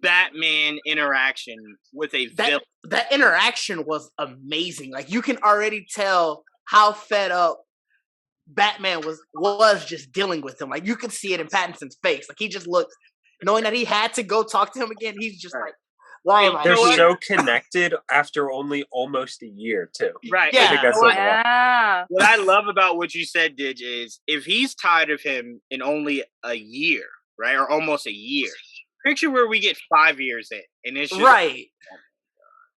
Batman interaction with a villain. That interaction was amazing. Like, you can already tell how fed up Batman was just dealing with him. Like, you could see it in Pattinson's face. Like, he just looked, knowing that he had to go talk to him again, he's just like, why am I They're here? so connected after only almost a year, too. Right. Yeah. I think that's What I love about what you said, Didge, is if he's tired of him in only a year, right, or almost a year, picture where we get 5 years in, and it's just Right.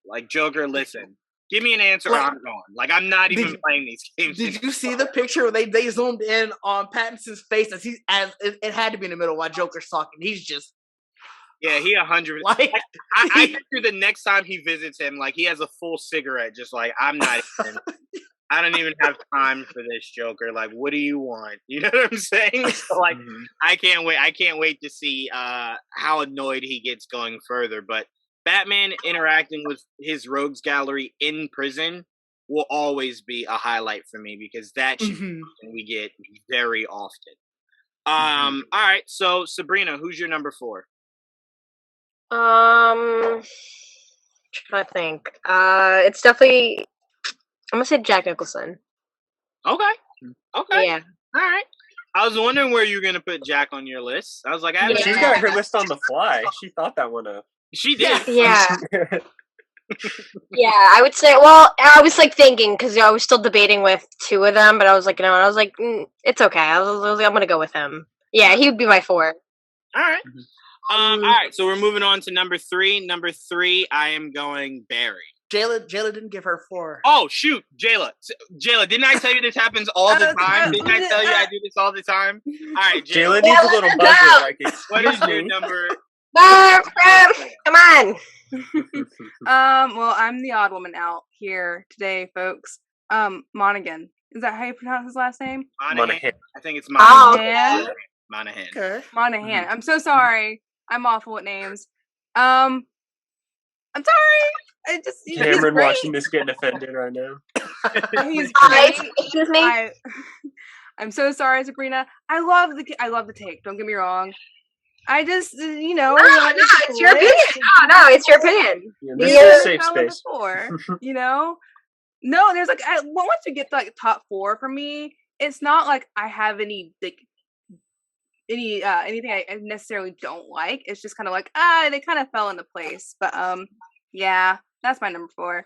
like, Joker, listen, give me an answer, Like, I'm gone. Like, I'm not even playing these games. Did you see the picture where they zoomed in on Pattinson's face as it had to be in the middle while Joker's talking? He's just Yeah, he 100. like, I picture the next time he visits him, like, he has a full cigarette, just like, I'm not even, I don't even have time for this, Joker. Like, what do you want? You know what I'm saying? So, like, I can't wait to see how annoyed he gets going further. But Batman interacting with his rogues gallery in prison will always be a highlight for me, because that shit we get very often. All right, so Sabrina, who's your number 4? Trying to think. It's definitely. I'm gonna say Jack Nicholson. Okay. Yeah. All right. I was wondering where you were gonna put Jack on your list. I was like, She's got her list on the fly. She thought that one up. She did. Yeah. Yeah, I would say. Well, I was like thinking, because I was still debating with 2 of them, but I was like, I was like, it's okay. I was like, I'm gonna go with him. Yeah, he would be my 4. All right. All right. So we're moving on to number 3. Number 3, I am going Barry. Jayla didn't give her 4. Oh shoot, Jayla, didn't I tell you this happens all the time? Didn't I tell you I do this all the time? All right, Jayla needs a little buzzer. Like, what is your number? Come on. Well, I'm the odd woman out here today, folks. Monaghan. Is that how you pronounce his last name? Monahan. I think it's Monahan. Monahan. Okay. Monahan. I'm so sorry. I'm awful at names. I'm sorry. Cameron watching this getting offended right now. He's great. Excuse me. I'm so sorry, Sabrina. I love the take. Don't get me wrong. I just, No, it's your opinion. No, it's your opinion. Yeah, this is a safe space. No, there's like, once you get to like top 4 for me, it's not like I have any like anything I necessarily don't like. It's just kind of like they kind of fell into place. But yeah, that's my number 4.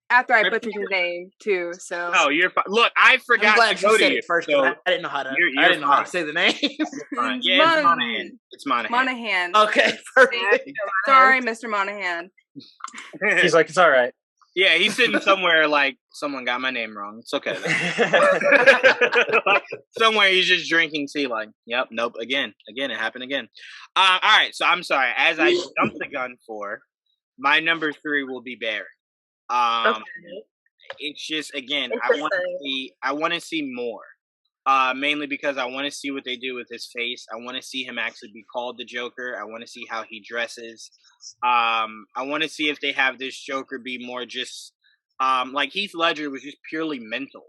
After I butchered his name too, so. Oh, you're fine. Look, I forgot I'm glad to go you said to you it first. so I didn't know how to. you're I didn't know how fine. to say the name. Fine. Yeah, it's Monahan. It's Monahan. Monahan. Okay, perfect. Sorry, Mr. Monahan. He's like, it's all right. Yeah, he's sitting somewhere like someone got my name wrong. It's okay. Like, somewhere he's just drinking tea. Like, yep, nope. Again, it happened again. All right, so I'm sorry. As I jumped the gun for my number 3 will be Barry. Okay. It's just, again, I want to see more. Mainly because I want to see what they do with his face. I want to see him actually be called the Joker. I want to see how he dresses. I want to see if they have this Joker be more just like Heath Ledger was just purely mental,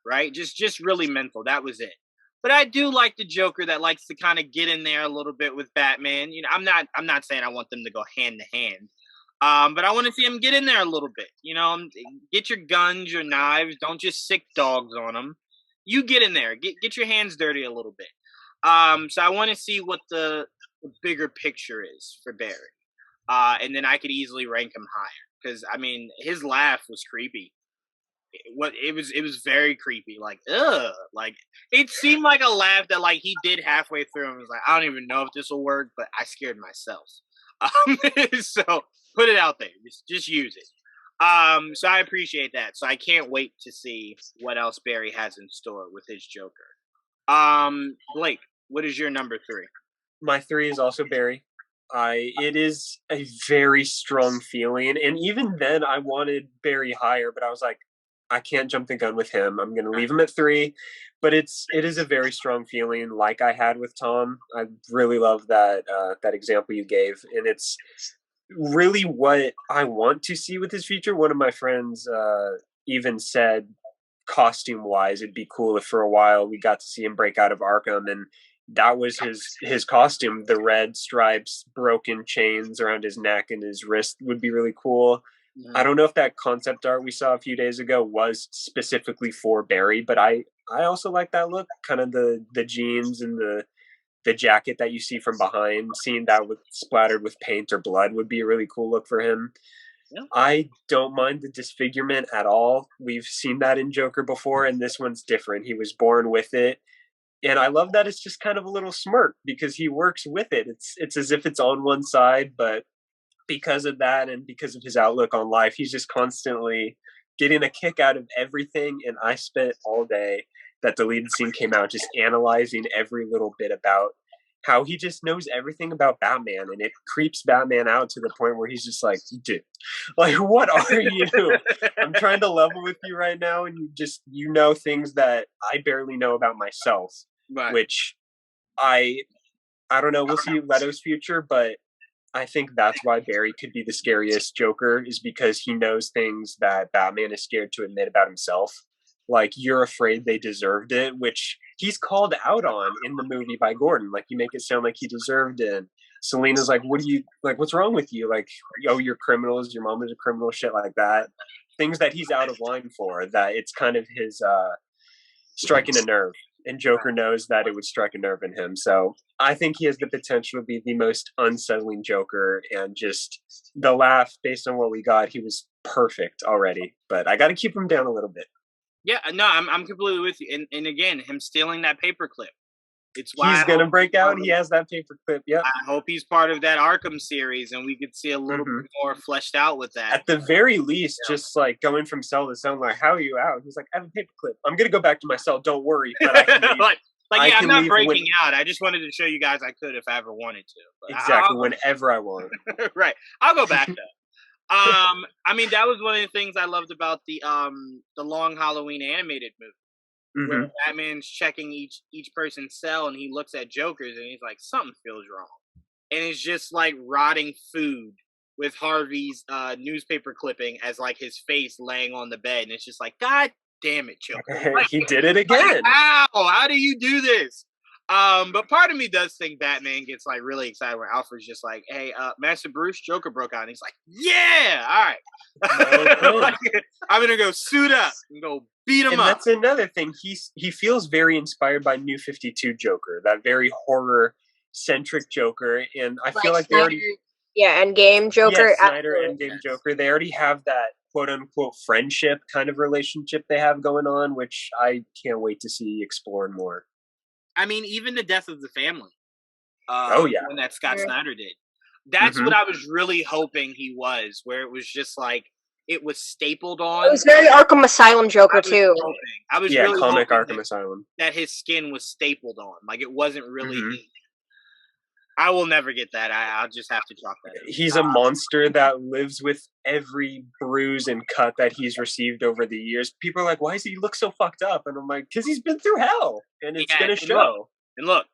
right? Just really mental. That was it. But I do like the Joker that likes to kind of get in there a little bit with Batman. You know, I'm not saying I want them to go hand to hand. But I want to see him get in there a little bit. You know, get your guns, your knives. Don't just sick dogs on them. You get in there. Get your hands dirty a little bit. So I want to see what the bigger picture is for Barry. And then I could easily rank him higher. Because, I mean, his laugh was creepy. It was very creepy. Like, ugh. Like, it seemed like a laugh that, like, he did halfway through and was like, I don't even know if this will work, but I scared myself. So put it out there. Just use it. So I appreciate that. So I can't wait to see what else Barry has in store with his Joker. Blake, what is your number 3? My 3 is also Barry. It is a very strong feeling, and even then, I wanted Barry higher, but I was like, I can't jump the gun with him. I'm going to leave him at 3, but it is a very strong feeling, like I had with Tom. I really love that example you gave, and it's really what I want to see with his future. One of my friends even said, costume wise, it'd be cool if for a while we got to see him break out of Arkham, and that was his costume. The red stripes, broken chains around his neck and his wrist would be really cool. I don't know if that concept art we saw a few days ago was specifically for Barry, but I also like that look, kind of the jeans and the jacket that you see from behind. Seeing that with splattered with paint or blood would be a really cool look for him. Yeah. I don't mind the disfigurement at all. We've seen that in Joker before, and this one's different. He was born with it. And I love that it's just kind of a little smirk because he works with it. It's as if it's on one side, but because of that and because of his outlook on life, he's just constantly getting a kick out of everything. And I spent all day that deleted scene came out just analyzing every little bit about how he just knows everything about Batman, and it creeps Batman out to the point where he's just like, dude, like, what are you? I'm trying to level with you right now, and you know things that I barely know about myself, right. Which I don't know. We'll see Leto's future, but I think that's why Barry could be the scariest Joker, is because he knows things that Batman is scared to admit about himself. Like, you're afraid they deserved it, which he's called out on in the movie by Gordon. Like, you make it sound like he deserved it. Selina's like, what's wrong with you? Like, oh, you're criminals, your mom is a criminal, shit like that. Things that he's out of line for, that it's kind of his striking a nerve. And Joker knows that it would strike a nerve in him. So I think he has the potential to be the most unsettling Joker. And just the laugh, based on what we got, he was perfect already. But I got to keep him down a little bit. Yeah, no, I'm completely with you. And again, him stealing that paperclip. It's why he's gonna break out. He has that paperclip. Yeah. I hope he's part of that Arkham series, and we could see a little bit more fleshed out with that. At the very least, just like going from cell to cell, like, how are you out? He's like, I have a paperclip. I'm gonna go back to my cell. Don't worry. But I can leave. I'm not breaking out. I just wanted to show you guys I could if I ever wanted to. But exactly, whenever I want. Right. I'll go back though. I mean, that was one of the things I loved about the Long Halloween animated movie. Where Batman's checking each person's cell, and he looks at Joker's, and he's like, something feels wrong. And it's just like rotting food with Harvey's newspaper clipping as like his face laying on the bed, and it's just like, God damn it, Joker! Like, he did it again. Like, how do you do this? But part of me does think Batman gets like really excited when Alfred's just like, "Hey, Master Bruce, Joker broke out," and he's like, "Yeah, all right, like, I'm gonna go suit up and go beat him up." That's another thing. He feels very inspired by New 52 Joker, that very horror centric Joker, and I feel like they already Endgame Joker, yeah, Snyder Endgame Joker. They already have that quote unquote friendship kind of relationship they have going on, which I can't wait to see explored more. I mean, even the death of the family. When that Scott Snyder did. That's what I was really hoping he was, where it was just like, it was stapled on. It was very Arkham Asylum Joker, too. I was really comic Arkham Asylum. That his skin was stapled on. Like, it wasn't really... I will never get that. I'll just have to drop that. He's a monster that lives with every bruise and cut that he's received over the years. People are like, why does he look so fucked up? And I'm like, because he's been through hell. And it's going to show. Look,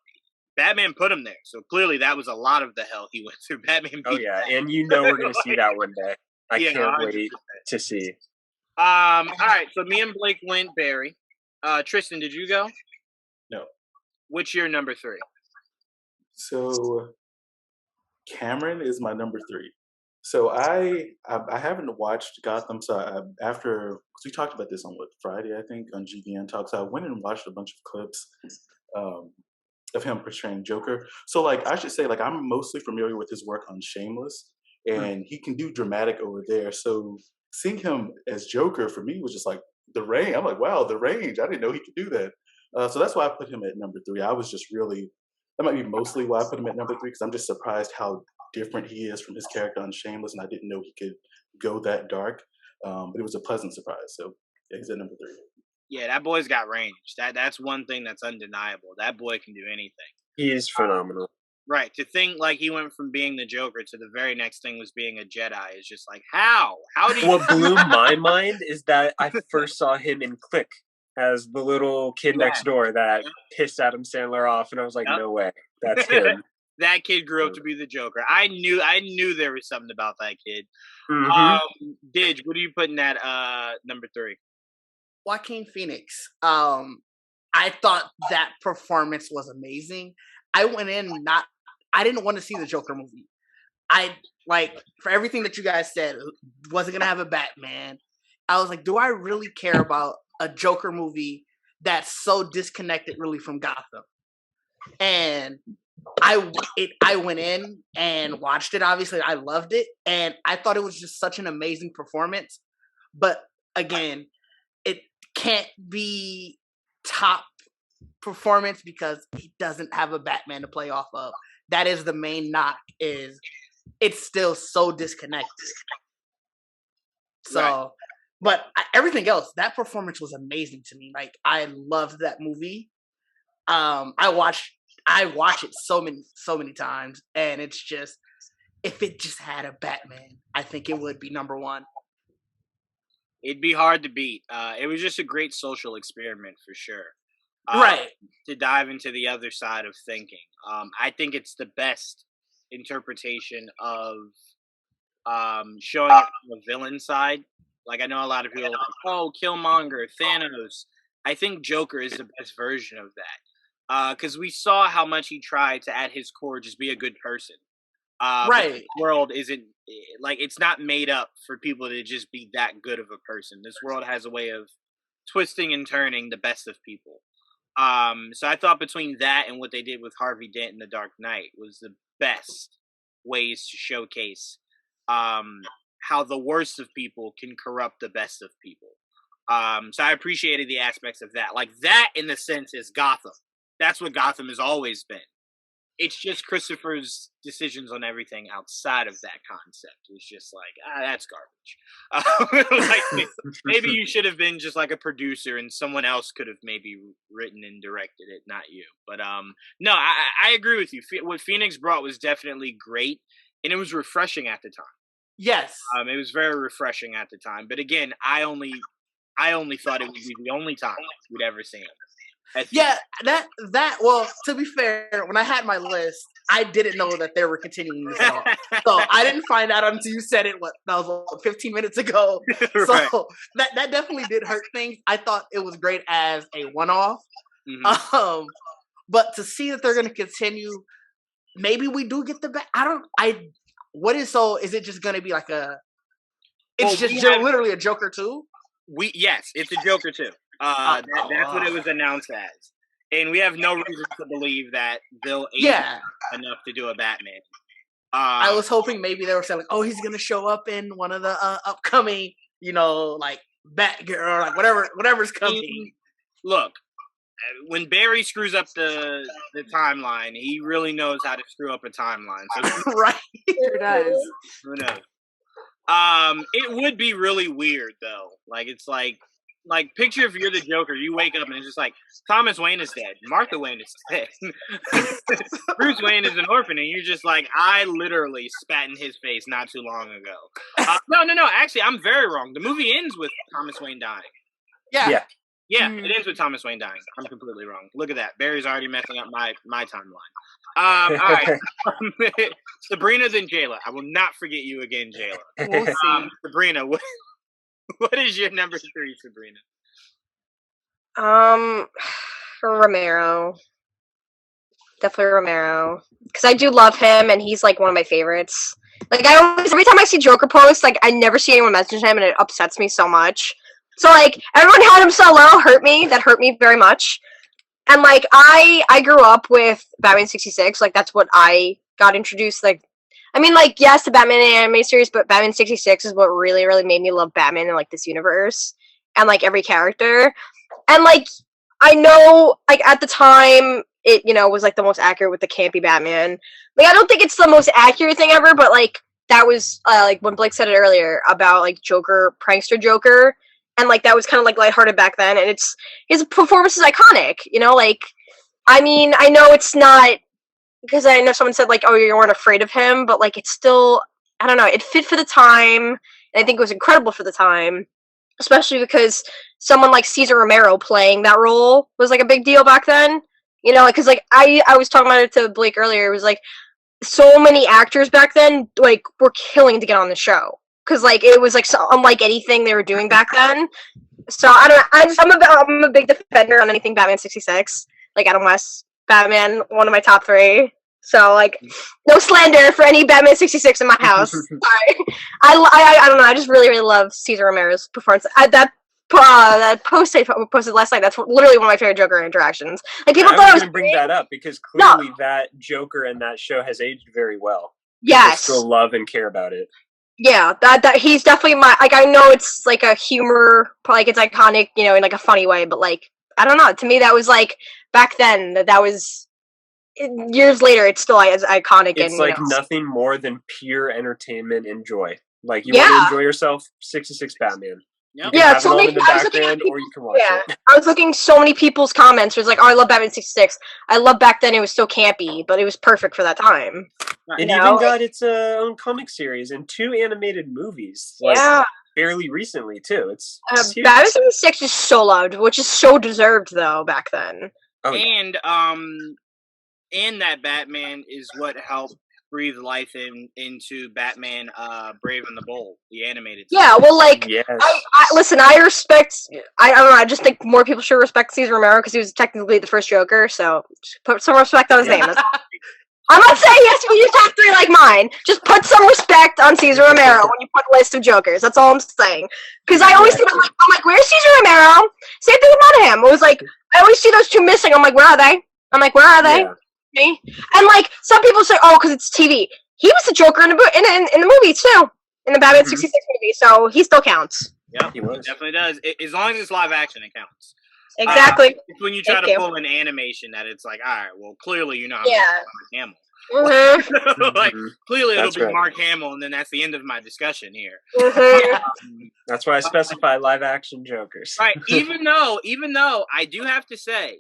Batman put him there. So clearly that was a lot of the hell he went through. Batman beat and you know we're going to see that one day. I can't wait to see. All right, so me and Blake went Barry. Tristian, did you go? No. What's your number 3? So Cameron is my number 3. So I haven't watched Gotham. So because we talked about this on Friday, I think, on GVN Talk. So I went and watched a bunch of clips of him portraying Joker. So like I should say, like, I'm mostly familiar with his work on Shameless, and he can do dramatic over there. So seeing him as Joker for me was just like the range. I'm like, wow, the range. I didn't know he could do that. So that's why I put him at number 3. I was just really. That might be mostly why I put him at number 3, because I'm just surprised how different he is from his character on Shameless, and I didn't know he could go that dark. But it was a pleasant surprise. So yeah, he's at number 3. Yeah, that boy's got range. That's one thing that's undeniable. That boy can do anything. He is phenomenal. Right. To think like he went from being the Joker to the very next thing was being a Jedi is just like, how? How do you? What blew my mind is that I first saw him in Click as the little kid next door that pissed Adam Sandler off, and I was like, no way, that's him. That kid grew up to be the Joker. I knew there was something about that kid. Mm-hmm. Didge, what are you putting at number 3? Joaquin Phoenix. I thought that performance was amazing. I went in I didn't want to see the Joker movie. I for everything that you guys said, wasn't gonna have a Batman. I was like, do I really care about a Joker movie that's so disconnected really from Gotham? And I went in and watched it. Obviously, I loved it, and I thought it was just such an amazing performance. But again, it can't be top performance because he doesn't have a Batman to play off of. That is the main knock. Is it's still so disconnected. So, right. But everything else, that performance was amazing to me. Like, I loved that movie. I watch it so many times, and it's just, if it just had a Batman, I think it would be number 1. It'd be hard to beat. It was just a great social experiment for sure. Right. To dive into the other side of thinking. I think it's the best interpretation of showing it from the villain side. Like, I know a lot of people are like, oh, Killmonger, Thanos. I think Joker is the best version of that. Because we saw how much he tried to, at his core, just be a good person. Right. This world isn't, like, it's not made up for people to just be that good of a person. This world has a way of twisting and turning the best of people. So I thought between that and what they did with Harvey Dent in The Dark Knight was the best ways to showcase how the worst of people can corrupt the best of people. So I appreciated the aspects of that. Like, that, in the sense, is Gotham. That's what Gotham has always been. It's just Christopher's decisions on everything outside of that concept was just like, that's garbage. Like, maybe you should have been just like a producer and someone else could have maybe written and directed it, not you. But no, I agree with you. What Phoenix brought was definitely great, and it was refreshing at the time. Yes. It was very refreshing at the time. But again, I only thought it would be the only time we'd ever see him. Yeah, well, to be fair, when I had my list, I didn't know that they were continuing this on. So I didn't find out until you said it, that was 15 minutes ago. Right. So that definitely did hurt things. I thought it was great as a one-off. Mm-hmm. But to see that they're going to continue, maybe we do get the back. Is it just going to be like literally a Joker 2? Yes, it's a Joker 2. That's what it was announced as. And we have no reason to believe that they'll enough to do a Batman. I was hoping maybe they were saying, like, oh, he's going to show up in one of the upcoming, like, Batgirl, or like whatever's coming. Look, when Barry screws up the timeline, he really knows how to screw up a timeline. So right. Sure does. Who knows? It would be really weird, though. Like, it's like, picture if you're the Joker, you wake up and it's just like, Thomas Wayne is dead, Martha Wayne is dead, Bruce Wayne is an orphan, and you're just like, I literally spat in his face not too long ago. No, actually, I'm very wrong. The movie ends with Thomas Wayne dying. Yeah. It ends with Thomas Wayne dying. I'm completely wrong. Look at that. Barry's already messing up my timeline. All right. Sabrina, then Jayla. I will not forget you again, Jayla. We'll see. Sabrina, what is your number 3, Sabrina? Romero. Definitely Romero. Because I do love him, and he's, like, one of my favorites. Like, every time I see Joker posts, like, I never see anyone message him, and it upsets me so much. So, like, everyone had him so low hurt me. That hurt me very much. And, like, I grew up with Batman 66. Like, that's what I got introduced, like, I mean, like, yes, the Batman anime series, but Batman 66 is what really, really made me love Batman and, like, this universe. And, like, every character. And, like, I know, like, at the time, it, was, like, the most accurate with the campy Batman. Like, I don't think it's the most accurate thing ever, but, like, that was, like, when Blake said it earlier about, like, Joker, prankster Joker. And, like, that was kind of, like, lighthearted back then. And his performance is iconic, like, I mean, I know it's not because I know someone said like, oh, you weren't afraid of him, but like it's still, I don't know, it fit for the time, and I think it was incredible for the time, especially because someone like Cesar Romero playing that role was like a big deal back then. You know, because like I was talking about it to Blake earlier. It was like so many actors back then like were killing to get on the show because like it was like so unlike anything they were doing back then. So I don't. I'm a big defender on anything Batman 66. Like Adam West, Batman, one of my top 3. So like, no slander for any Batman 66 in my house. Sorry. I don't know. I just really love Cesar Romero's performance. That post I posted last night. That's literally one of my favorite Joker interactions. Like people thought I was going to bring that up because clearly that Joker in that show has aged very well. Yes, people still love and care about it. Yeah, that he's definitely my like. I know it's like a humor, like it's iconic, you know, in like a funny way. But like, I don't know. To me, that was like back then. That was years later. It's still as iconic. It's and like nothing more than pure entertainment and joy. Like you want to enjoy yourself. 66 Batman. Yep. Yeah, so many. Or you can watch it. I was looking so many people's comments. It was like, "Oh, I love Batman 66. I love back then. It was so campy, but it was perfect for that time." It even got its own comic series and 2 animated movies. Like, fairly recently too. It's Batman 66 is so loved, which is so deserved though back then. Oh, and that Batman is what helped breathe life into Batman Brave and the Bold, the animated series. Yeah, well, like, listen, I respect, I don't know, I just think more people should respect Cesar Romero because he was technically the first Joker, so just put some respect on his name. I'm not saying yes to your top 3 like mine. Just put some respect on Cesar Romero when you put a list of Jokers. That's all I'm saying. Because I always think, I'm like, where's Cesar Romero? Same thing about him. It was like, I always see those 2 missing. I'm like, where are they? Yeah. Me? And like, some people say, oh, because it's TV. He was the Joker in the movie too, in the Batman 66 movie, so he still counts. Yeah, he definitely does. As long as it's live action, it counts. Exactly. It's when you try to pull an animation that it's like, all right, well, clearly you're not Mark Hamill. Mm-hmm. Like, clearly it'll be Mark Hamill, and then that's the end of my discussion here. Mm-hmm. That's why I specify live action Jokers. Right. Even though I do have to say,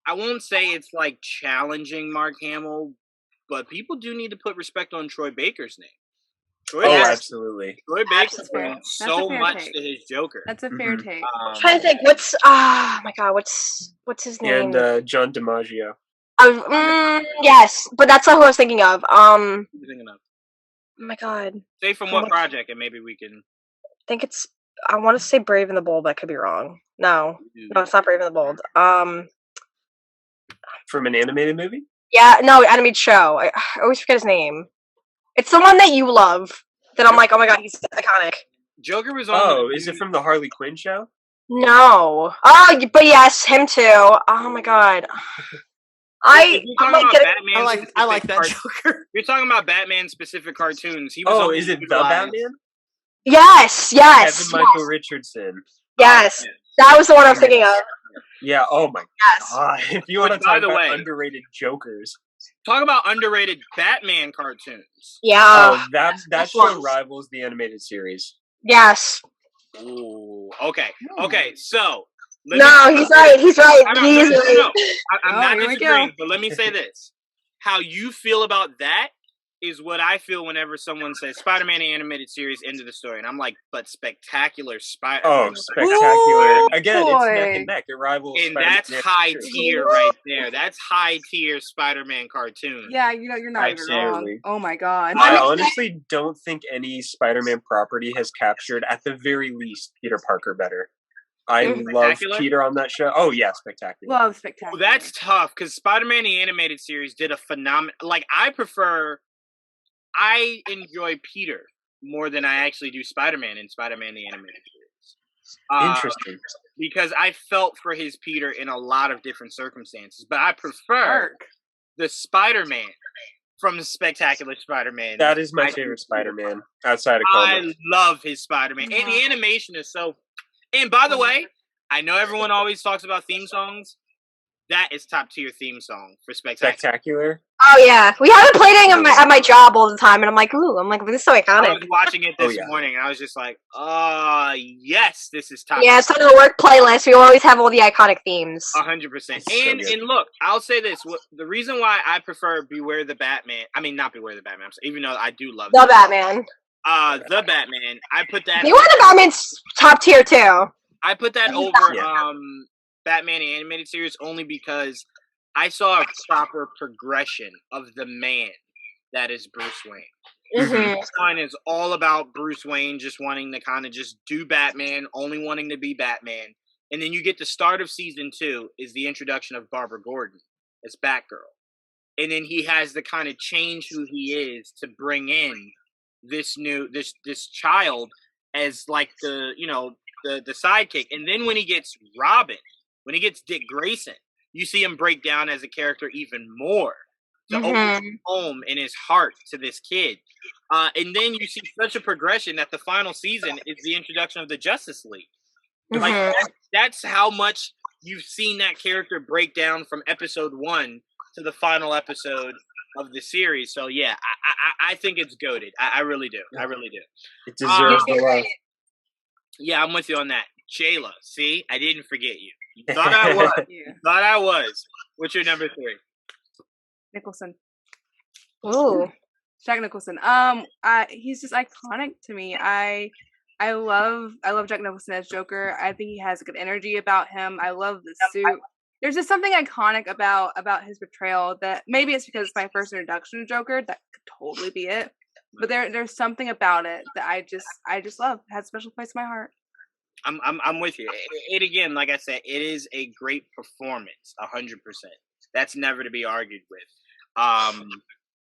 I won't say it's like challenging Mark Hamill, but people do need to put respect on Troy Baker's name. Absolutely. Troy Baker brings so much to his Joker. That's a fair take. I'm trying to think. What's my god? What's his name? And John DiMaggio. Yes, but that's not who I was thinking of. What are you thinking of? Oh my god. Say from what project, and maybe we can. I think it's. I want to say Brave and the Bold. But I could be wrong. No, it's not Brave and the Bold. From an animated movie? Yeah, no, animated show. I always forget his name. It's the one that you love. That I'm like, oh my god, he's iconic. Joker was on. Oh, is it from the Harley Quinn show? No. Oh, but yes, him too. Oh my god. I like that Joker. You're talking about Batman specific cartoons. He was. Is it the Batman? Yes. Evan Michael Richardson. Yes, that was the one I'm thinking of. Yeah. Oh my god. If you want to talk about underrated Jokers, talk about underrated Batman cartoons. Yeah. Oh, that show rivals the animated series. Yes. Ooh. Okay. So. He's right. He's right. He's right. I'm not disagreeing, but let me say this: how you feel about that is what I feel whenever someone says Spider-Man animated series, end of the story, and I'm like, but Spectacular Spider-Man. Oh, Spectacular! Again, it's neck and neck. It rivals. And that's high tier right there. That's high tier Spider-Man cartoon. Yeah, you're not even wrong. Oh my god! I honestly don't think any Spider-Man property has captured, at the very least, Peter Parker better. I love Peter on that show. Oh yeah, Spectacular. Love Spectacular. Well, that's tough because Spider-Man the animated series did a phenomenal. Like I enjoy Peter more than I actually do Spider-Man in Spider-Man the animated series. Interesting. Because I felt for his Peter in a lot of different circumstances, but I prefer the Spider-Man from Spectacular Spider-Man. That is my favorite Spider-Man outside of comics. I love his Spider-Man, and the animation is so. And by the way, I know everyone always talks about theme songs. that is top tier theme song for Spectacular. Spectacular. Oh yeah, we haven't played it at my job all the time, and I'm like, this is so I iconic. was watching it this morning, and I was just like, yes, this is top. Yeah, it's on the work playlist. We always have all the iconic themes. 100%. And look, I'll say this: the reason why I prefer Beware the Batman, I mean not Beware the Batman, even though I do love the Batman. The Batman. I put that. Beware the Batman's top tier too. I put that over Batman the Animated Series only because I saw a proper progression of the man that is Bruce Wayne. Mm-hmm. This one is all about Bruce Wayne just wanting to kind of just do Batman, only wanting to be Batman. And then you get the start of season 2 is the introduction of Barbara Gordon as Batgirl. And then he has to kind of change who he is to bring in this child as like the sidekick. And then when he gets Robin, when he gets Dick Grayson, you see him break down as a character even more to open his home and his heart to this kid. And then you see such a progression that the final season is the introduction of the Justice League. Like that's how much you've seen that character break down from episode 1 to the final episode of the series. So yeah, I think it's goated. I really do. I really do. It deserves the love. Yeah, I'm with you on that. Jayla, see, I didn't forget you. You thought I was. Thought I was. What's your number 3? Nicholson. Ooh. Jack Nicholson. He's just iconic to me. I love Jack Nicholson as Joker. I think he has good energy about him. I love the suit. There's just something iconic about his portrayal that maybe it's because it's my first introduction to Joker. That could totally be it. But there's something about it that I just love. It has a special place in my heart. I'm with you. It again, like I said, it is a great performance, 100%. That's never to be argued with.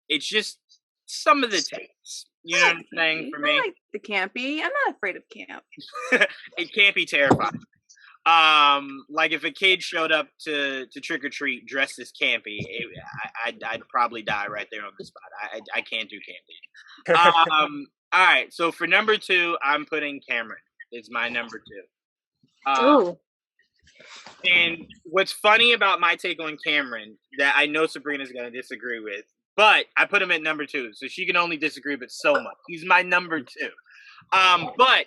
It's just some of the takes. You know what I'm saying? For me, I like the campy. I'm not afraid of camp. It can't be terrifying. Like if a kid showed up to trick or treat dressed as campy, I'd probably die right there on the spot. I can't do campy. All right. So for number 2, I'm putting Cameron. Is my number 2. Ooh. And what's funny about my take on Cameron that I know Sabrina's going to disagree with, but I put him at number 2, so she can only disagree but so much. He's my number 2. But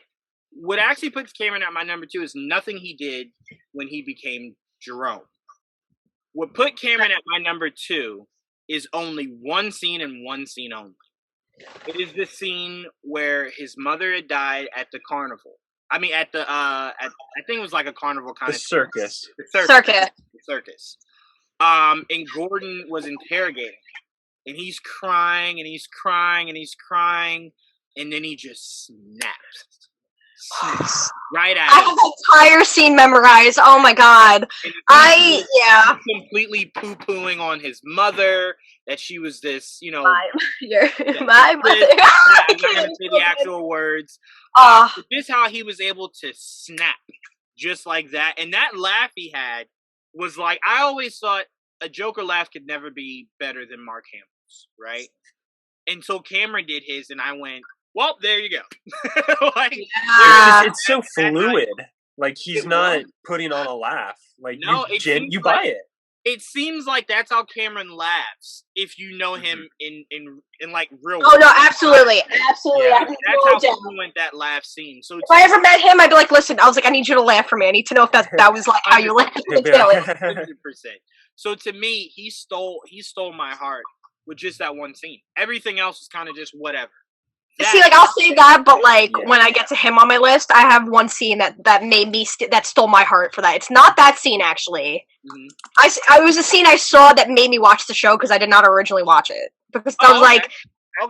what actually puts Cameron at my number 2 is nothing he did when he became Jerome. What put Cameron at my number 2 is only one scene and one scene only. It is the scene where his mother had died at the carnival. I mean, at the I think it was like a carnival kind of circus. Circuit. Circus. And Gordon was interrogating him, and he's crying, and he's crying, and he's crying, and then he just snaps right at him. I have the entire scene memorized. Oh my god. Completely poo-pooing on his mother, that she was this, my mother. I'm not going to say the actual words. Just how he was able to snap just like that. And that laugh he had was like, I always thought a Joker laugh could never be better than Mark Hamill's, right? Until Cameron did his, and I went, well, there you go. It's so fluid. Like he's not putting on a laugh. Like you buy it. It seems like that's how Cameron laughs if you know him in like real. Oh no, absolutely. Yeah, that's how fluent that laugh seems. So if I ever met him, I'd be like, listen, I was like, I need you to laugh for me. I need to know if that was like how you laugh. 100%. So to me, he stole my heart with just that one scene. Everything else is kind of just whatever. See, like, I'll say that, but, like, when I get to him on my list, I have one scene that made me, that stole my heart for that. It's not that scene, actually. Mm-hmm. It was a scene I saw that made me watch the show, because I did not originally watch it. Because I was like,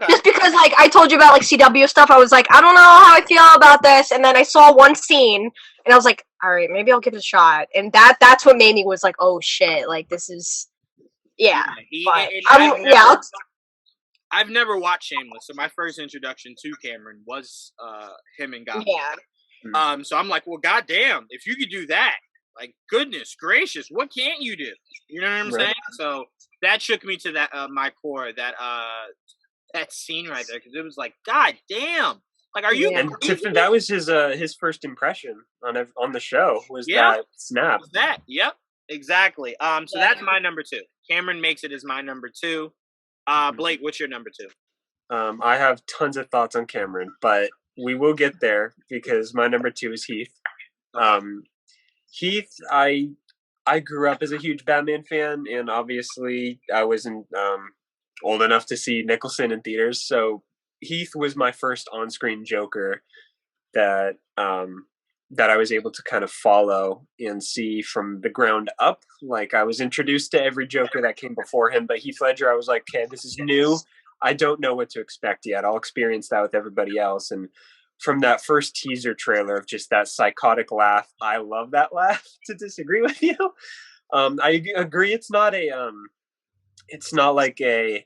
just because, like, I told you about, like, CW stuff, I was like, I don't know how I feel about this, and then I saw one scene, and I was like, alright, maybe I'll give it a shot. And that's what made me was like, oh, shit, like, this is, I've never watched Shameless, so my first introduction to Cameron was him and Gotham. Yeah. So I'm like, well, goddamn, if you could do that, like, goodness gracious, what can't you do? You know what I'm saying? So that shook me to that my core, that scene right there, because it was like, god damn, like, are you? And that was his first impression on the show was that snap. Yep. Exactly. So that's my number 2. Cameron makes it as my number 2. Blake, what's your number 2? I have tons of thoughts on Cameron, but we will get there because my number 2 is Heath. Heath, I grew up as a huge Batman fan, and obviously I wasn't old enough to see Nicholson in theaters, so Heath was my first on-screen Joker that I was able to kind of follow and see from the ground up. Like, I was introduced to every Joker that came before him, but Heath Ledger, I was like, okay, this is new. I don't know what to expect yet. I'll experience that with everybody else. And from that first teaser trailer of just that psychotic laugh, I love that laugh, to disagree with you. I agree it's not like a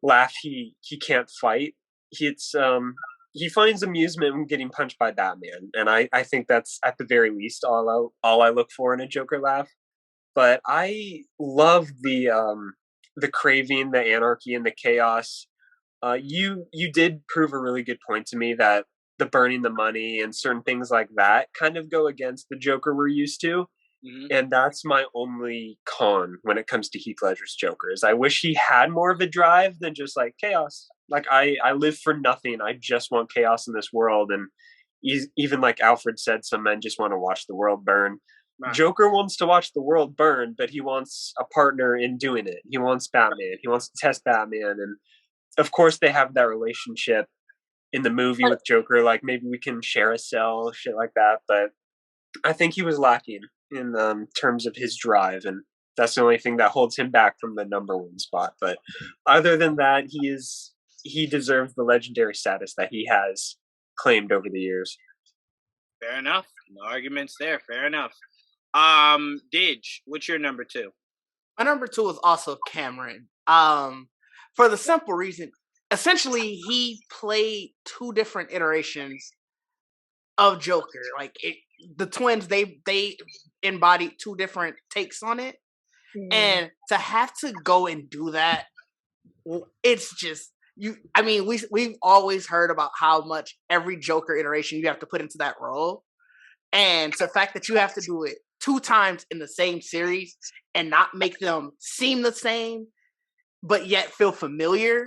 laugh he can't fight. He finds amusement in getting punched by Batman, and I think that's at the very least all I look for in a Joker laugh. But I love the craving, the anarchy, and the chaos. You did prove a really good point to me that the burning the money and certain things like that kind of go against the Joker we're used to. Mm-hmm. And that's my only con when it comes to Heath Ledger's Joker, is I wish he had more of a drive than just like chaos. Like, I live for nothing. I just want chaos in this world. And even like Alfred said, some men just want to watch the world burn. Right. Joker wants to watch the world burn, but he wants a partner in doing it. He wants Batman. He wants to test Batman. And of course they have that relationship in the movie with Joker. Like, maybe we can share a cell, shit like that. But I think he was lacking in terms of his drive. And that's the only thing that holds him back from the number 1 spot. But other than that, he deserves the legendary status that he has claimed over the years. Fair enough. No arguments there. Fair enough. Didge, what's your number 2? My number 2 is also Cameron. For the simple reason, essentially, he played 2 different iterations of Joker. Like, the twins, they embodied 2 different takes on it. Mm-hmm. And to have to go and do that, it's just, we've always heard about how much every Joker iteration you have to put into that role. And the fact that you have to do it 2 times in the same series and not make them seem the same, but yet feel familiar,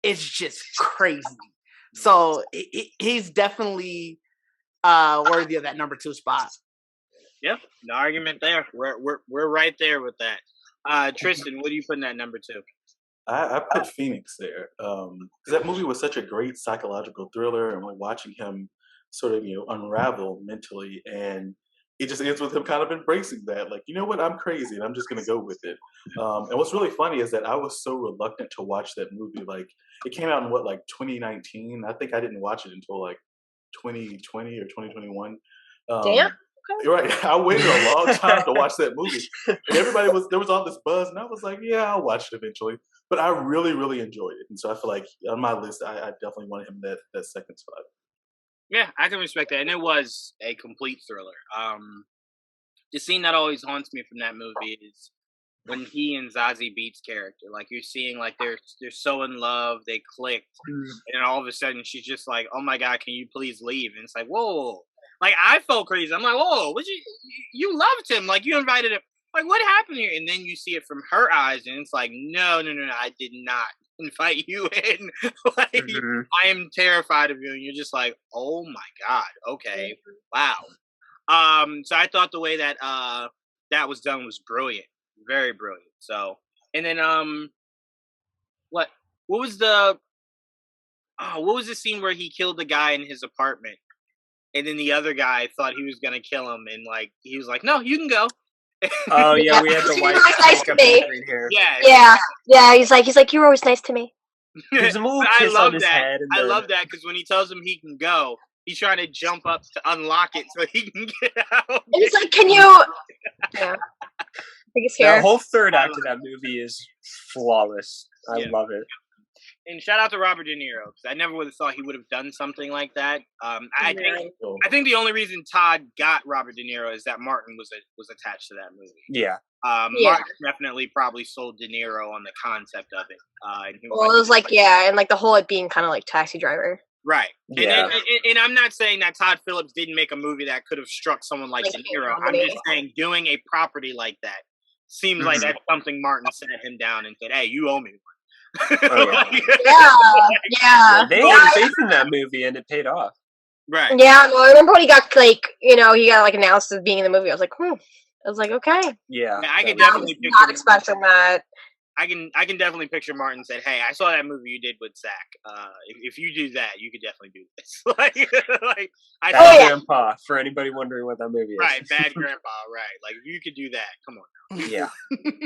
is just crazy. So he's definitely worthy of that number 2 spot. Yep, no argument there. We're right there with that. Tristian, what do you put in that number 2? I put Phoenix there because that movie was such a great psychological thriller, and we're watching him sort of unravel mentally, and it just ends with him kind of embracing that, like, you know what, I'm crazy and I'm just gonna go with it. And what's really funny is that I was so reluctant to watch that movie. Like, it came out in 2019. I think I didn't watch it until like 2020 or 2021. Damn. Right. I waited a long time to watch that movie. And there was all this buzz, and I was like, yeah, I'll watch it eventually. But I really, really enjoyed it. And so I feel like on my list, I definitely wanted him that second spot. Yeah, I can respect that. And it was a complete thriller. The scene that always haunts me from that movie is when he and Zazie Beetz' character, like, you're seeing, like, they're so in love, they clicked, and all of a sudden she's just like, oh my God, can you please leave? And it's like, whoa. Like, I felt crazy. I'm like, whoa, you loved him. Like, you invited him. Like, what happened here? And then you see it from her eyes, and it's like, no, I did not invite you in. Like, I am terrified of you. And you're just like, oh my God, okay, wow. So I thought the way that that was done was brilliant, very brilliant. So, and then what was the scene where he killed the guy in his apartment? And then the other guy thought he was gonna kill him, and like he was like, "No, you can go." Oh yeah, we had the white nice to me. Here. Yeah. He's like, "You're always nice to me." There's a little kiss on his head. I love that because when he tells him he can go, he's trying to jump up to unlock it so he can get out. And he's like, "Can you?" Yeah. The whole third act of that movie is flawless. I love it. And shout out to Robert De Niro, because I never would have thought he would have done something like that. I think the only reason Todd got Robert De Niro is that Martin was attached to that movie. Yeah. Martin definitely probably sold De Niro on the concept of it. And he was it was like, and like the whole it being kind of like Taxi Driver. Right. Yeah. And I'm not saying that Todd Phillips didn't make a movie that could have struck someone like De Niro. I'm just saying doing a property like that seems like that's something Martin sat him down and said, "Hey, you owe me one." Yeah. They had faith in that movie, and it paid off. Right. Yeah. No, I remember when he got he got like announced as being in the movie. I was like, I was like, okay. Yeah. I can I definitely was not expecting that. I can definitely picture Martin said, "Hey, I saw that movie you did with Zach. If you do that, you could definitely do this." Bad Grandpa. For anybody wondering what that movie is, right? Bad Grandpa. Right? Like, if you could do that, come on. Yeah.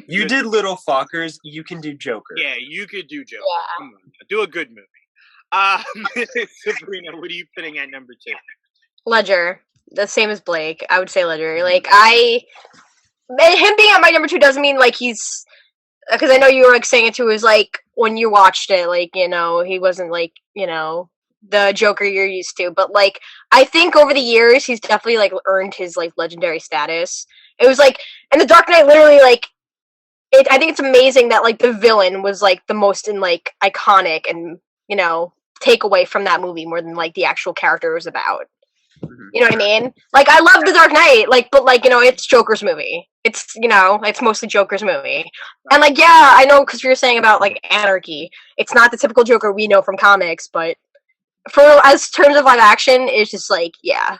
You did Little Fockers. You can do Joker. Yeah, you could do Joker. Yeah. Come on, do a good movie. Sabrina, what are you putting at number 2? Ledger. The same as Blake. I would say Ledger. Like him being at my number 2 doesn't mean like he's. Because I know you were like saying it too, is like when you watched it, like, he wasn't like, the Joker you're used to. But like I think over the years he's definitely like earned his like legendary status. It was like and the Dark Knight literally like I think it's amazing that like the villain was like the most like iconic and, takeaway from that movie more than like the actual character it was about. You know what I mean? Like, I love The Dark Knight, but it's Joker's movie. It's, it's mostly Joker's movie. And yeah, I know because you were saying about like anarchy. It's not the typical Joker we know from comics, but as terms of live action, it's just like, yeah.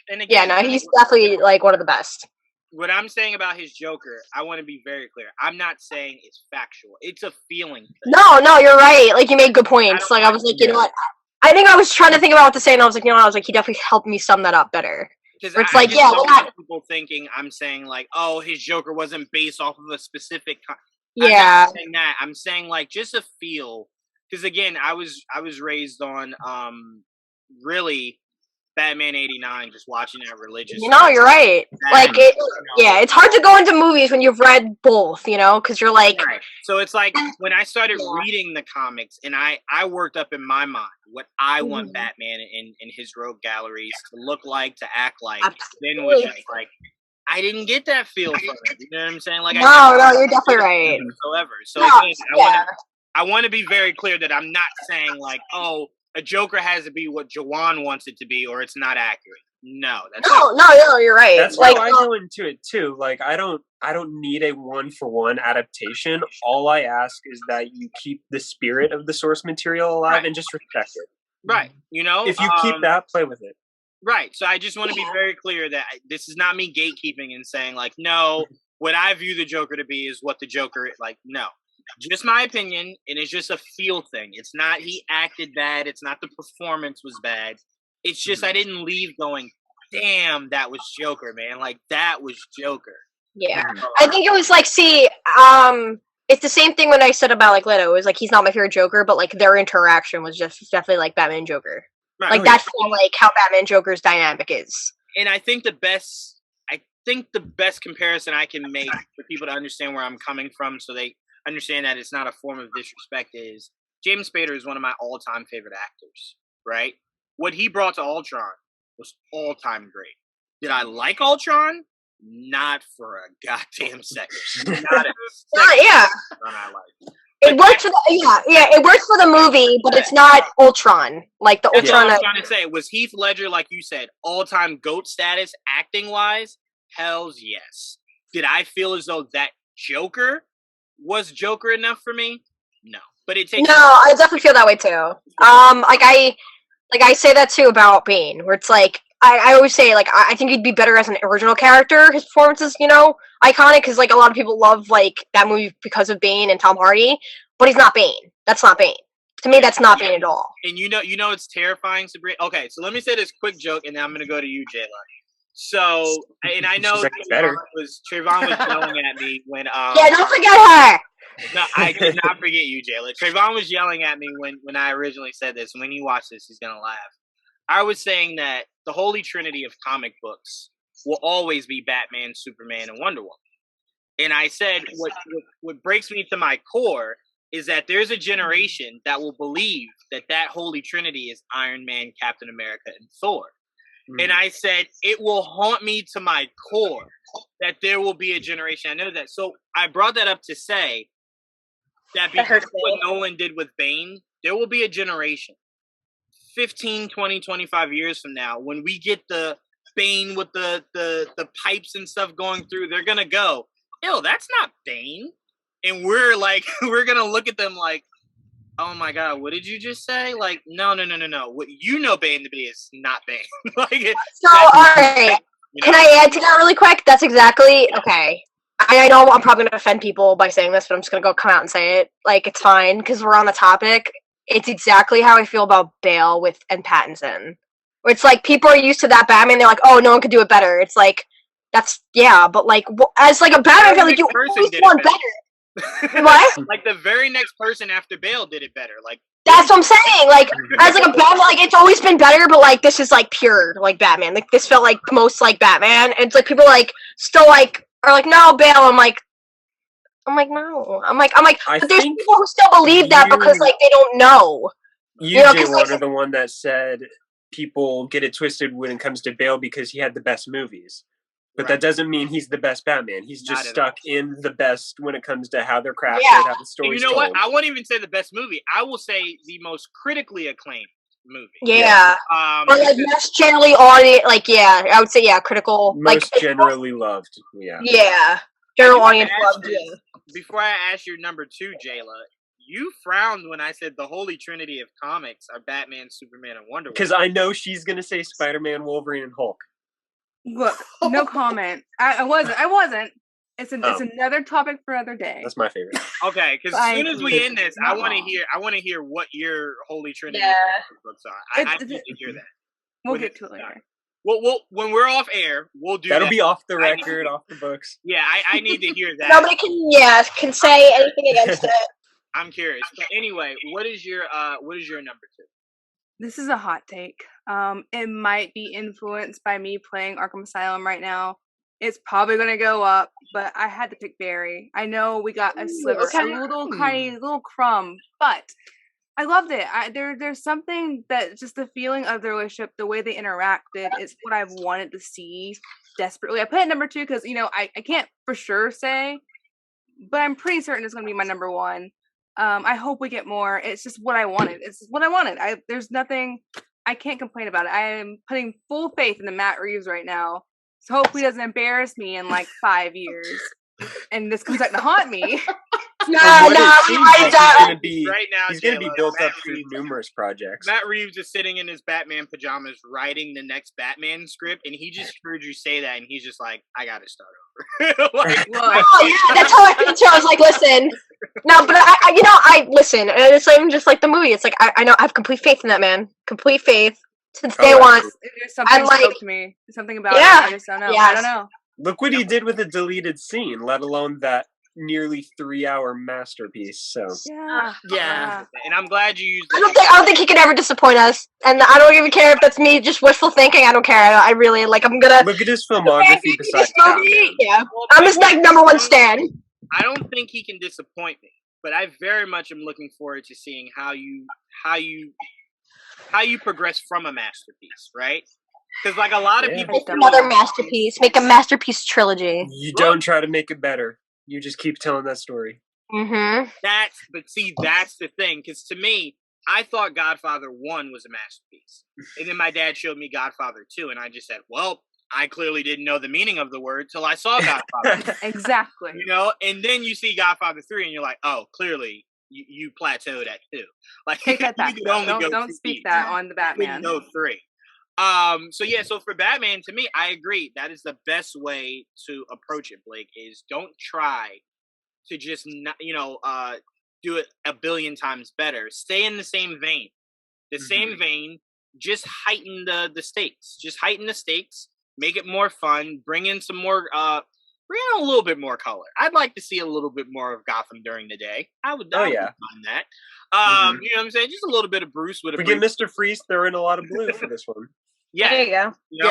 And again, he's definitely like one of the best. What I'm saying about his Joker, I want to be very clear. I'm not saying it's factual. It's a feeling thing. No, you're right. Like, you made good points. I was like, you know what? I think I was trying to think about what to say, and I was like, he definitely helped me sum that up better. It's people thinking I'm saying like, oh, his Joker wasn't based off of a specific. I'm not saying that. I'm saying like just a feel. Because again, I was raised on really Batman '89, just watching that religious. You're right. It's hard to go into movies when you've read both, because you're like. Right. So it's like when I started reading the comics, and I worked up in my mind what I want Batman in his rogue galleries to look like, to act like. Absolutely. Then was just like I didn't get that feel from it. You know what I'm saying? Like no, you're definitely right. Whatsoever. So again, I want to be very clear that I'm not saying like, oh, a Joker has to be what Jawan wants it to be, or it's not accurate. No, you're right. That's how I go into it too. Like, I don't need a 1-for-1 adaptation. All I ask is that you keep the spirit of the source material alive and just respect it. Right. If you keep that, play with it. Right. So I just want to be very clear that this is not me gatekeeping and saying like, no, what I view the Joker to be is what the Joker like. No. Just my opinion, and it's just a feel thing. It's not he acted bad. It's not the performance was bad. It's just I didn't leave going, damn, that was Joker, man. Like, that was Joker. Yeah. I think it was like, it's the same thing when I said about like Leto. It was like he's not my favorite Joker, but like their interaction was just definitely like Batman and Joker. Right. Like that's like how Batman and Joker's dynamic is. And I think the best comparison I can make for people to understand where I'm coming from, so they understand that it's not a form of disrespect, is James Spader is one of my all-time favorite actors, right? What he brought to Ultron was all-time great. Did I like Ultron? Not for a goddamn second. Not a second. I liked. It worked for it worked for the movie, but it's not Ultron. Like the Ultron. What I'm trying to say was Heath Ledger, like you said, all-time GOAT status, acting-wise. Hells yes. Did I feel as though that Joker was Joker enough for me? No, but it takes. No, I definitely feel that way too. I say that too about Bane, where it's like I always say like I think he'd be better as an original character. His performance is iconic because like a lot of people love like that movie because of Bane and Tom Hardy, but he's not Bane. That's not Bane. To me, that's not Bane at all. And it's terrifying, Sabrina. Okay, so let me say this quick joke, and then I'm gonna go to you, Jayla. So, and I know Trayvon was yelling at me when don't forget her. No, I did not forget you, Jayla. Trayvon was yelling at me when I originally said this. When he watched this, he's gonna laugh. I was saying that the holy trinity of comic books will always be Batman, Superman, and Wonder Woman. And I said what breaks me to my core is that there's a generation that will believe that holy trinity is Iron Man, Captain America, and Thor. And I said, it will haunt me to my core that there will be a generation. I know that. So I brought that up to say that because of what Nolan did with Bane, there will be a generation 15, 20, 25 years from now, when we get the Bane with the pipes and stuff going through, they're gonna go, "Ew, that's not Bane," and we're like, we're gonna look at them like, "Oh my god, what did you just say?" Like, no. What you know Bane to be is not Bane. Like, so all right, can I add to that really quick? That's exactly okay. I know I'm probably gonna offend people by saying this, but I'm just gonna come out and say it. Like, it's fine because we're on the topic. It's exactly how I feel about Bale and Pattinson. Where it's like people are used to that Batman. They're like, "Oh, no one could do it better." It's like but like as like a Batman fan, like you always want better. What? Like the very next person after Bale did it better. Like that's what I'm saying. Like as like a Batman, like it's always been better, but like this is like pure like Batman. Like this felt like the most like Batman. And it's like people like still like are like no Bale. I'm like no. I'm like. But there's people who still believe that because like they don't know. You know, Jayla, are the one that said people get it twisted when it comes to Bale because he had the best movies. But that doesn't mean he's the best Batman. He's just stuck in the best when it comes to how they're crafted, how the story's told. You know what? I won't even say the best movie. I will say the most critically acclaimed movie. Yeah. Or like most generally audience, I would say critical. Most generally loved. Yeah. Yeah. General audience loved. Yeah. Before I ask your number 2, Jayla, you frowned when I said the holy trinity of comics are Batman, Superman, and Wonder Woman. Because I know she's gonna say Spider-Man, Wolverine, and Hulk. Look, no comment. I wasn't. It's another topic for another day. That's my favorite. Okay, because as soon as we end this, I want to hear what your holy trinity books are. I need to hear that. We'll get to it later. Well, when we're off air, we'll do that'll be off the record, off the books. Yeah, I need to hear that. Nobody can say anything against it. I'm curious. But anyway, what is your number 2? This is a hot take. It might be influenced by me playing Arkham Asylum right now. It's probably going to go up, but I had to pick Barry. I know we got a sliver, a little tiny little crumb, but I loved it. There's something that just the feeling of the relationship, the way they interacted, is what I've wanted to see desperately. I put it number 2 because I can't for sure say, but I'm pretty certain it's going to be my number 1. I hope we get more. It's just what I wanted. It's what I wanted. There's nothing. I can't complain about it. I am putting full faith in the Matt Reeves right now. So hope he doesn't embarrass me in like 5 years, and this comes back to haunt me. He's going to be built up through numerous projects. Matt Reeves is sitting in his Batman pajamas writing the next Batman script, and he just heard you say that, and he's just like, "I got to start over." That's how I feel too. I was like, "Listen, no," but I listen, and it's not even just like the movie. It's like I know I have complete faith in that man, complete faith since day one. There's something spoke to me. Something about it. I just don't know. I don't know. Look what he did with a deleted scene, let alone that nearly 3-hour masterpiece. So yeah. And I'm glad you used. I don't think he can ever disappoint us, and I don't even care if that's me just wishful thinking. I don't care. I really like. I'm gonna look at his filmography. Besides movie, I'm his number 1 stan. I don't think he can disappoint me, but I very much am looking forward to seeing how you progress from a masterpiece, right? Because like a lot of people, make another masterpiece, make a masterpiece trilogy. You don't try to make it better. You just keep telling that story. Mm-hmm. That's the thing. Because to me, I thought Godfather 1 was a masterpiece. And then my dad showed me Godfather 2, and I just said, well, I clearly didn't know the meaning of the word till I saw Godfather. Exactly. And then you see Godfather 3, and you're like, oh, clearly you plateaued at 2. Like, take that back. Don't speak that on the Batman. No 3. So for Batman, to me, I agree. That is the best way to approach it, Blake, is don't try to just, do it a billion times better. Stay in the same vein. Same vein, just heighten the stakes. Just heighten the stakes, make it more fun, bring in some more, bring in a little bit more color. I'd like to see a little bit more of Gotham during the day. I would mind that. You know what I'm saying? Just a little bit of Bruce with a Forget Mr. Freeze, throw in a lot of blue for this one. Yeah, there you go.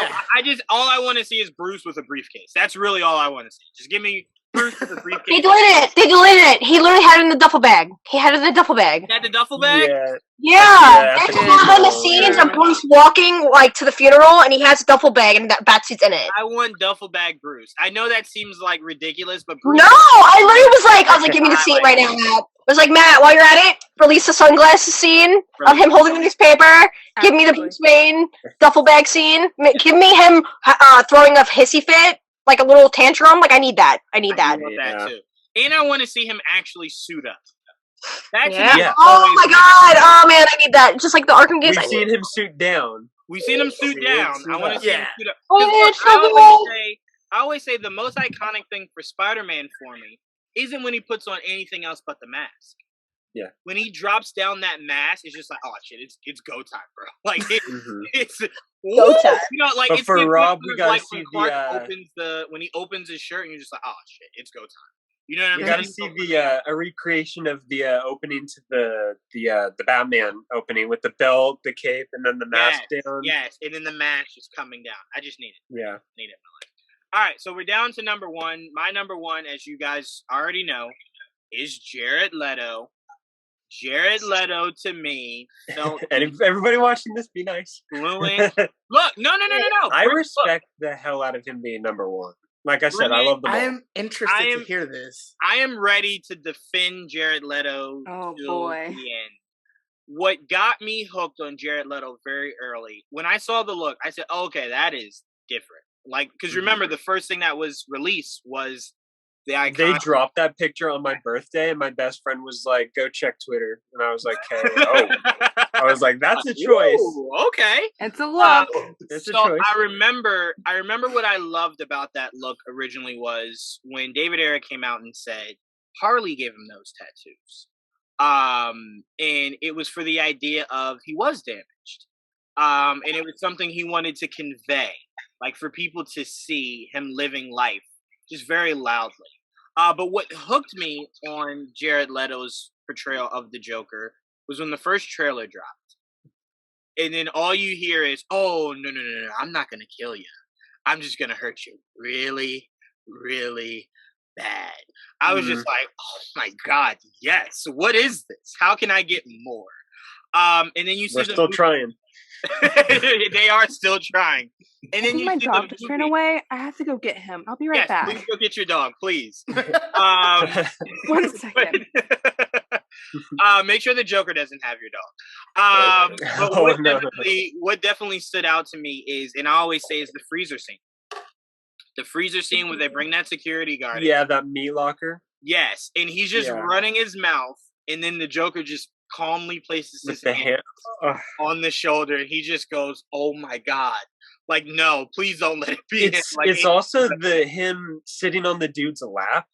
All I want to see is Bruce with a briefcase. That's really all I want to see. Just give me Bruce with a briefcase. They deleted it. He literally had it in the duffel bag. He had the duffel bag. He had the duffel bag? Yeah. There's behind the scenes of Bruce walking like to the funeral, and he has a duffel bag, and that Batsuit's in it. I want duffel bag Bruce. I know that seems like ridiculous, but Bruce. No, I literally was like, give me the scene right now, Matt. was like, Matt, while you're at it, release the sunglasses scene of him holding the newspaper. Give me the Bruce Wayne duffel bag scene. Give me him throwing a hissy fit, like a little tantrum. Like, I need that. I need that. I want that too. And I want to see him actually suit up. That's Oh my god! Oh man, I need that. Just like the Arkham games. We've seen him suit down. We've seen him suit down. I want to see him suit up. Oh, it's so I always say the most iconic thing for Spider-Man for me isn't when he puts on anything else but the mask. Yeah. When he drops down that mask, it's just like, oh shit, it's go time, bro. Like it's go time. You know, like but it's for Rob, we gotta see when he opens his shirt and you're just like, oh shit, it's go time. You know what I mean? We got to see a recreation of the opening to the Batman opening with the belt, the cape, and then the mask down. Yes, and then the mask just coming down. I just need it. Yeah, need it in my life. All right, so we're down to number one. My number one, as you guys already know, is Jared Leto. Jared Leto to me felt and if everybody watching this, be nice. Look, no. I respect the hell out of him being number one. Like I said, I love them all. I am interested to hear this. I am ready to defend Jared Leto to the end. What got me hooked on Jared Leto very early, when I saw the look, I said, oh, okay, that is different. Like, because remember, the first thing that was released was the icon. They dropped that picture on my birthday, and my best friend was like, go check Twitter. And I was like, hey, I was like, that's a choice. Ooh, okay. It's a look. It's a choice. I remember what I loved about that look originally was when David Ayer came out and said Harley gave him those tattoos. And it was for the idea of he was damaged. And it was something he wanted to convey, like for people to see him living life just very loudly. But what hooked me on Jared Leto's portrayal of the Joker was when the first trailer dropped. And then all you hear is, oh, no, I'm not going to kill you. I'm just going to hurt you really, really bad. I was just like, oh my God, yes. What is this? How can I get more? And then you see We're still trying. They are still trying. And then my dog just ran away. I have to go get him. I'll be right back. Please go get your dog, please. 1 second. Make sure the Joker doesn't have your dog. But what definitely stood out to me is, and I always say, is the freezer scene. The freezer scene where they bring that security guard. Yeah, that meat locker. Yes, and he's just running his mouth, and then the Joker just calmly places his hand on the shoulder, and he just goes, "Oh my God!" Like, no, please don't let it be. It's also him sitting on the dude's lap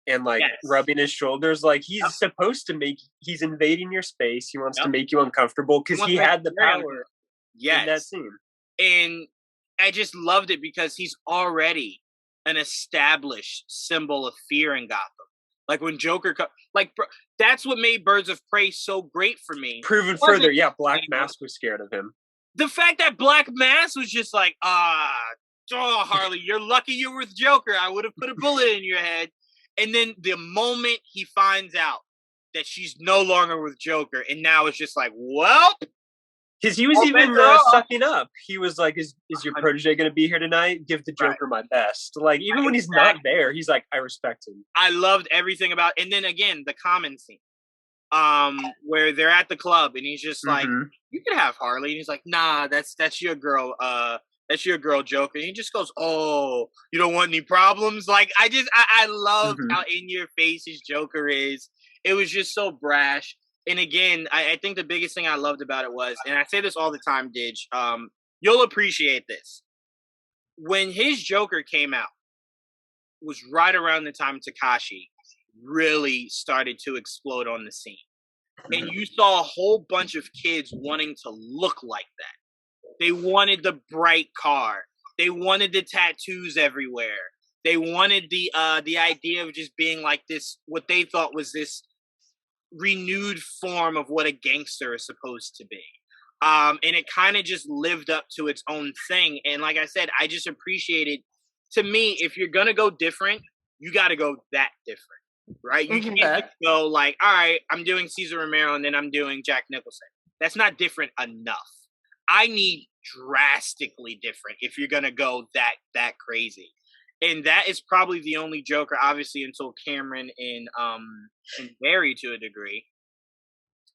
and rubbing his shoulders. Like he's supposed to he's invading your space. He wants to make you uncomfortable because he had the power. In that scene, and I just loved it because he's already an established symbol of fear in Gotham. Like when Joker, that's what made Birds of Prey so great for me. Proven further, Black Mask was scared of him. The fact that Black Mask was just like, Harley, you're lucky you're with Joker. I would have put a bullet in your head. And then the moment he finds out that she's no longer with Joker, and now it's just like, well. Because he was even sucking up. He was like, is your protege going to be here tonight? Give the Joker my best. Like, even when he's not there, he's like, I respect him. I loved everything about it. And then again, the Common scene. Where they're at the club, and he's just like, you can have Harley. And he's like, nah, that's your girl. That's your girl, Joker. And he just goes, oh, you don't want any problems? Like, I love how in your face his Joker is. It was just so brash. And again, I think the biggest thing I loved about it was, and I say this all the time, Didge, you'll appreciate this. When his Joker came out, was right around the time Tekashi really started to explode on the scene. And you saw a whole bunch of kids wanting to look like that. They wanted the bright car. They wanted the tattoos everywhere. They wanted the idea of just being like this, what they thought was this renewed form of what a gangster is supposed to be. And it kind of just lived up to its own thing. And like I said, I just appreciated, to me, if you're going to go different, you got to go that different, right? You can't just go like, all right, I'm doing Cesar Romero and then I'm doing Jack Nicholson. That's not different enough. I need drastically different if you're going to go that crazy. And that is probably the only Joker, obviously, until Cameron and Barry to a degree.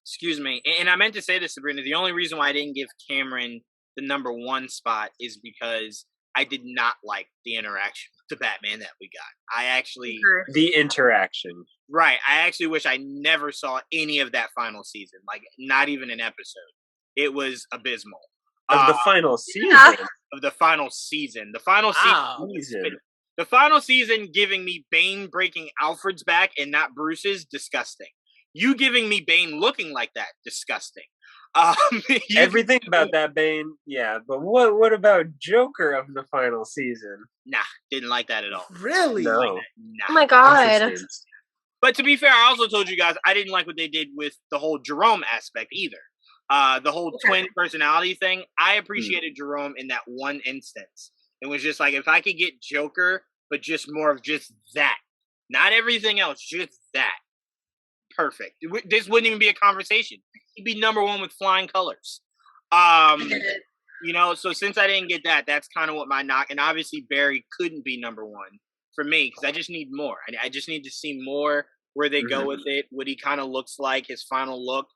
Excuse me. And I meant to say this, Sabrina. The only reason why I didn't give Cameron the number 1 spot is because I did not like the interaction with the Batman that we got. I actually... The interaction. Right. I actually wish I never saw any of that final season. Like, not even an episode. It was abysmal. Of the final season? Of the final season. The final season. The final season giving me Bane breaking Alfred's back and not Bruce's, disgusting. You giving me Bane looking like that, disgusting. Everything about that Bane, yeah. But what about Joker of the final season? Nah, didn't like that at all. Really? No. Nah. Oh my god. But to be fair, I also told you guys I didn't like what they did with the whole Jerome aspect either. The whole twin personality thing. I appreciated Jerome in that one instance. It was just like, if I could get Joker, but just more of just that. Not everything else, just that. Perfect. This wouldn't even be a conversation. He'd be number 1 with flying colors. You know, so since I didn't get that, that's kind of what my knock. And obviously Barry couldn't be number 1 for me because I just need more. I just need to see more where they go with it, what he kind of looks like, his final look.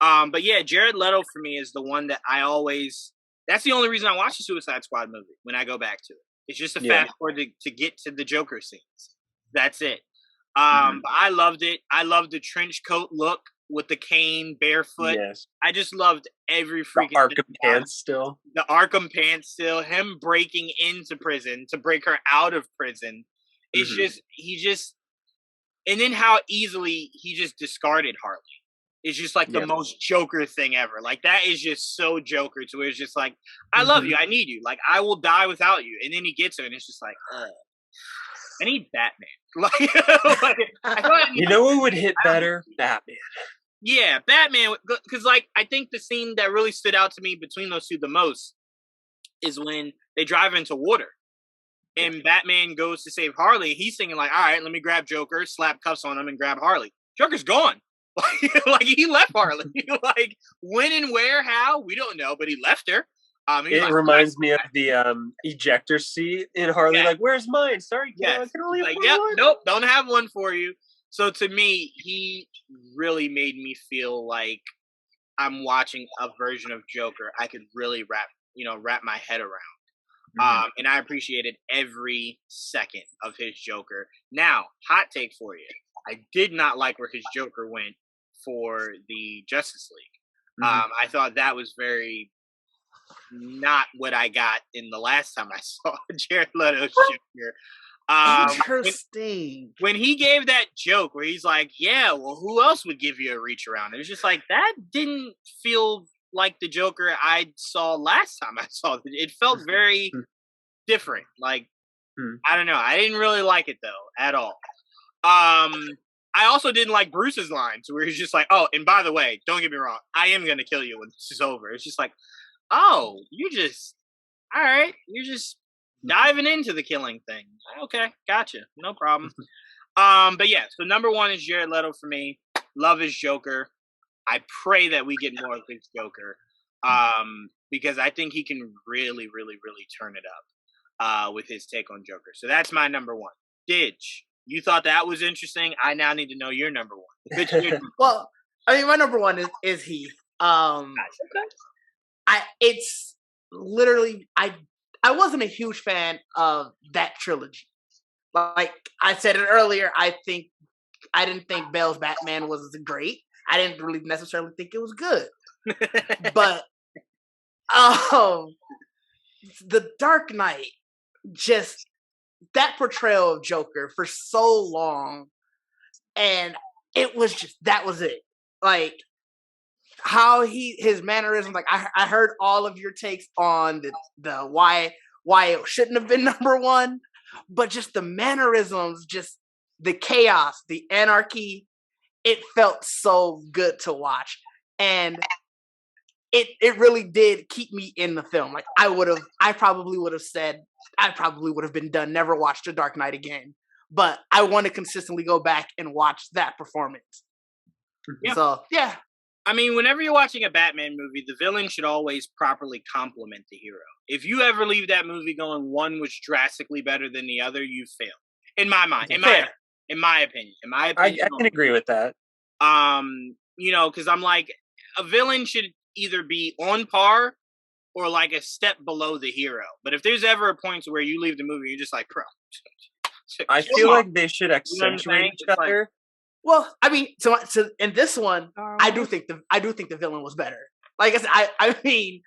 But yeah, Jared Leto for me is the one that I always... That's the only reason I watch the Suicide Squad movie when I go back to it. It's just a fast forward to get to the Joker scenes. That's it. But I loved it. I loved the trench coat look with the cane, barefoot. Yes. I just loved every freaking... The Arkham pants still. The Arkham pants still. Him breaking into prison to break her out of prison. It's just... And then how easily he just discarded Harley. It's just like the most Joker thing ever. Like, that is just so Joker to where it's just like, I love you, I need you. Like, I will die without you. And then he gets her, and it's just like, I need Batman. You know what would hit better? Batman. Yeah, Batman. Because, like, I think the scene that really stood out to me between those two the most is when they drive into water. And Batman goes to save Harley. He's thinking, like, all right, let me grab Joker, slap cuffs on him, and grab Harley. Joker's gone. Like, he left Harley. Like, when and where, how, we don't know, but he left her. It reminds me of the ejector seat in Harley. Like, where's mine? Sorry, I can only have one. Nope, don't have one for you. So to me, he really made me feel like I'm watching a version of Joker I could really wrap my head around. And I appreciated every second of his Joker. Now, hot take for you. I did not like where his Joker went for the Justice League. I thought that was very not what I got in the last time I saw Jared Leto's Joker. Interesting. When he gave that joke where he's like, yeah, well, who else would give you a reach around? It was just like, that didn't feel like the Joker I saw last time I saw it. It felt very different. Like, I don't know. I didn't really like it, though, at all. I also didn't like Bruce's lines where he's just like, oh, and by the way, don't get me wrong, I am going to kill you when this is over. It's just like, oh, all right, you're just diving into the killing thing. Okay, gotcha. No problem. But yeah, so number 1 is Jared Leto for me. Love his Joker. I pray that we get more of his Joker. Because I think he can really, really, really turn it up with his take on Joker. So that's my number 1. Didge. You thought that was interesting. I now need to know your number 1. Well, I mean, my number 1 is Heath. It's literally I wasn't a huge fan of that trilogy. Like I said it earlier, I didn't think Bale's Batman was great. I didn't really necessarily think it was good. But The Dark Knight, just that portrayal of Joker for so long, and it was just, that was it. Like, how his mannerisms, like I heard all of your takes on the why it shouldn't have been number 1, but just the mannerisms, just the chaos, the anarchy, it felt so good to watch. And it really did keep me in the film. Like, I probably would have been done, never watched The Dark Knight again. But I want to consistently go back and watch that performance. Yeah. So, yeah. I mean, whenever you're watching a Batman movie, the villain should always properly complement the hero. If you ever leave that movie going one was drastically better than the other, you failed. In my mind, in my opinion, I can agree with that. Because I'm like, a villain should either be on par or like a step below the hero. But if there's ever a point where you leave the movie, you're just like, bro. I feel like they should accentuate each other. Well, I mean, so in this one, I do think the villain was better. Like I said, I mean,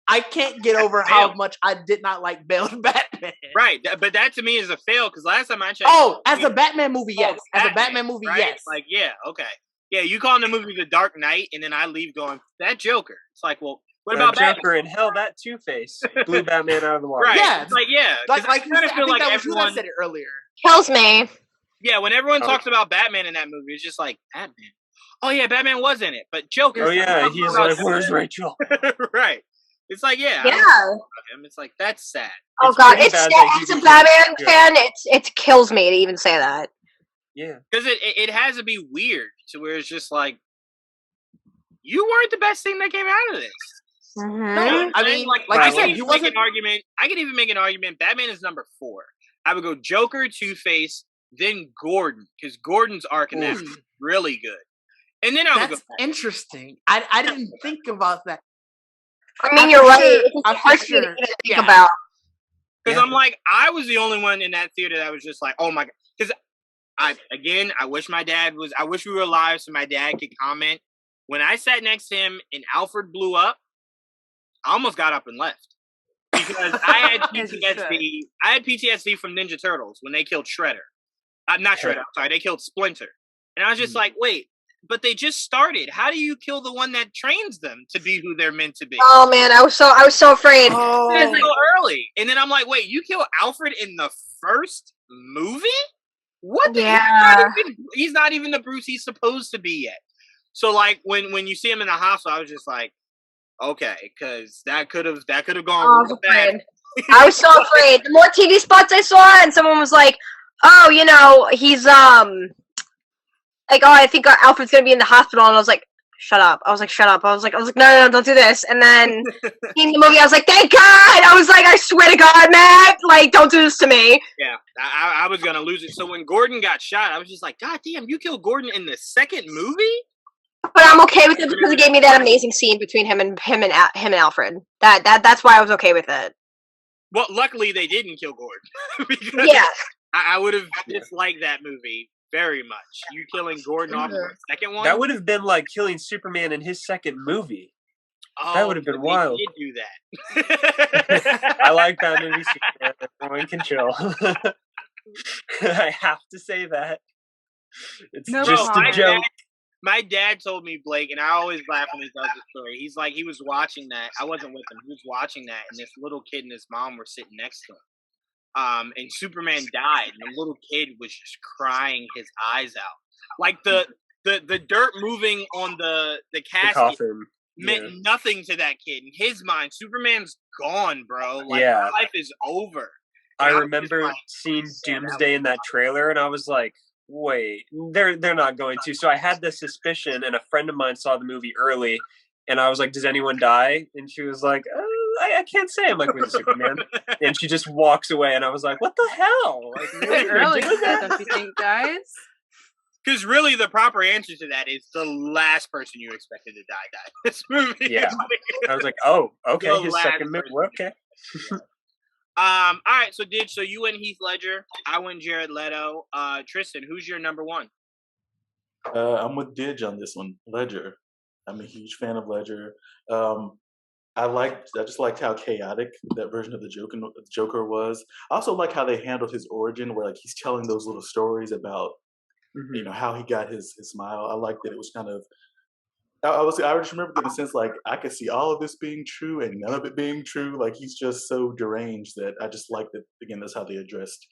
I can't get over how much I did not like Bale's Batman. Right, but that to me is a fail because last time I checked. Oh, as a Batman movie, yes. As a Batman movie, right? yes. Like, yeah, okay, yeah. You calling the movie The Dark Knight, and then I leave going that Joker. It's like, well, what about Joker Batman? and hell, that Two-Face blew Batman out of the water. Right? Yeah, it's like yeah, like I kind of feel like that was everyone you that said it earlier. Kills me. Yeah, when everyone talks about Batman in that movie, it's just like Batman. Oh yeah, Batman was in it, but Joker. Oh yeah, he's like, where's Rachel? Right. It's like yeah. It's like that's sad. Oh god, it's sad. As a Batman fan, it kills me to even say that. Yeah, because it has to be weird to where it's just like you weren't the best thing that came out of this. Mm-hmm. No, I mean, like I said, you make an argument. I could even make an argument. Batman is number 4. I would go Joker, Two-Face, then Gordon, because Gordon's arc in that is really good. And then I would go. Interesting. I didn't think about that. I mean, you're right. It's hard to even think about. Because I'm like, I was the only one in that theater that was just like, oh my god. Because I wish I wish we were alive so my dad could comment. When I sat next to him and Alfred blew up, I almost got up and left. Because I had PTSD. I had PTSD from Ninja Turtles when they killed Shredder. Not Shredder, I'm sorry, they killed Splinter. And I was just like, wait, but they just started. How do you kill the one that trains them to be who they're meant to be? Oh man, I was so afraid. It's so early. And then I'm like, wait, you kill Alfred in the first movie? What the he's not even the Bruce he's supposed to be yet. So like when you see him in the hospital, I was just like, okay, because that could have gone real bad. I was so afraid. The more TV spots I saw, and someone was like, "Oh, he's like, oh, I think Alfred's gonna be in the hospital," and I was like, "Shut up!" I was like, "No, don't do this." And then in the movie, I was like, "Thank God!" I was like, "I swear to God, Matt, like, don't do this to me." Yeah, I was gonna lose it. So when Gordon got shot, I was just like, "God damn, you killed Gordon in the second movie?" But I'm okay with it because it gave me that amazing scene between him and Alfred. That's why I was okay with it. Well, luckily they didn't kill Gordon. Because I would have disliked that movie very much. You killing Gordon off in the second one? That would have been like killing Superman in his second movie. Oh, that would have been wild. They did do that. I like that movie, Superman. Everyone can chill. I have to say that. It's just a joke. My dad told me, Blake, and I always laugh when he tells the story. He's like, he was watching that. I wasn't with him. He was watching that, and this little kid and his mom were sitting next to him. And Superman died, and the little kid was just crying his eyes out. Like the dirt moving on the casket meant nothing to that kid. In his mind, Superman's gone, bro. Like, life is over. I remember seeing Doomsday in that trailer, and I was like, wait, they're not going to. So I had this suspicion, and a friend of mine saw the movie early, and I was like, does anyone die? And she was like, I can't say. I'm like, where's Superman? And she just walks away, and I was like, what the hell? Like, really sad, don't you think, guys? Because really, the proper answer to that is the last person you expected to die died in this movie. Yeah. I was like, oh, okay, his second movie. Okay. All right, so Didge, so you went Heath Ledger, I went Jared Leto. Tristian, who's your number 1? I'm with Didge on this one, Ledger. I'm a huge fan of Ledger. I just liked how chaotic that version of the Joker was. I also like how they handled his origin, where like he's telling those little stories about how he got his smile. I liked that it was kind of. I just remember getting a sense like I could see all of this being true and none of it being true. Like he's just so deranged that I just like that. Again, that's how they addressed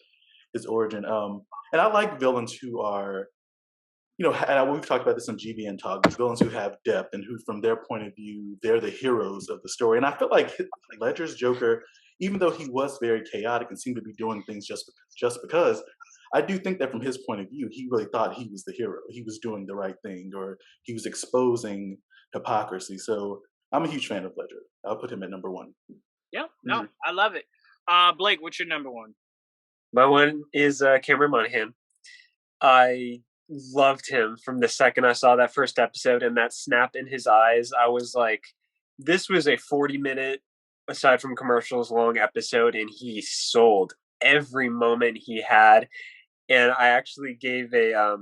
his origin. And I like villains who are, and we've talked about this on GVN Talk. Villains who have depth and who, from their point of view, they're the heroes of the story. And I feel like Ledger's Joker, even though he was very chaotic and seemed to be doing things just because. I do think that from his point of view, he really thought he was the hero. He was doing the right thing, or he was exposing hypocrisy. So I'm a huge fan of Ledger. I'll put him at number 1. Yeah, no, I love it. Blake, what's your number 1? My one is Cameron Monaghan. I loved him from the second I saw that first episode, and that snap in his eyes. I was like, this was a 40-minute, aside from commercials, long episode, and he sold every moment he had. And I actually gave a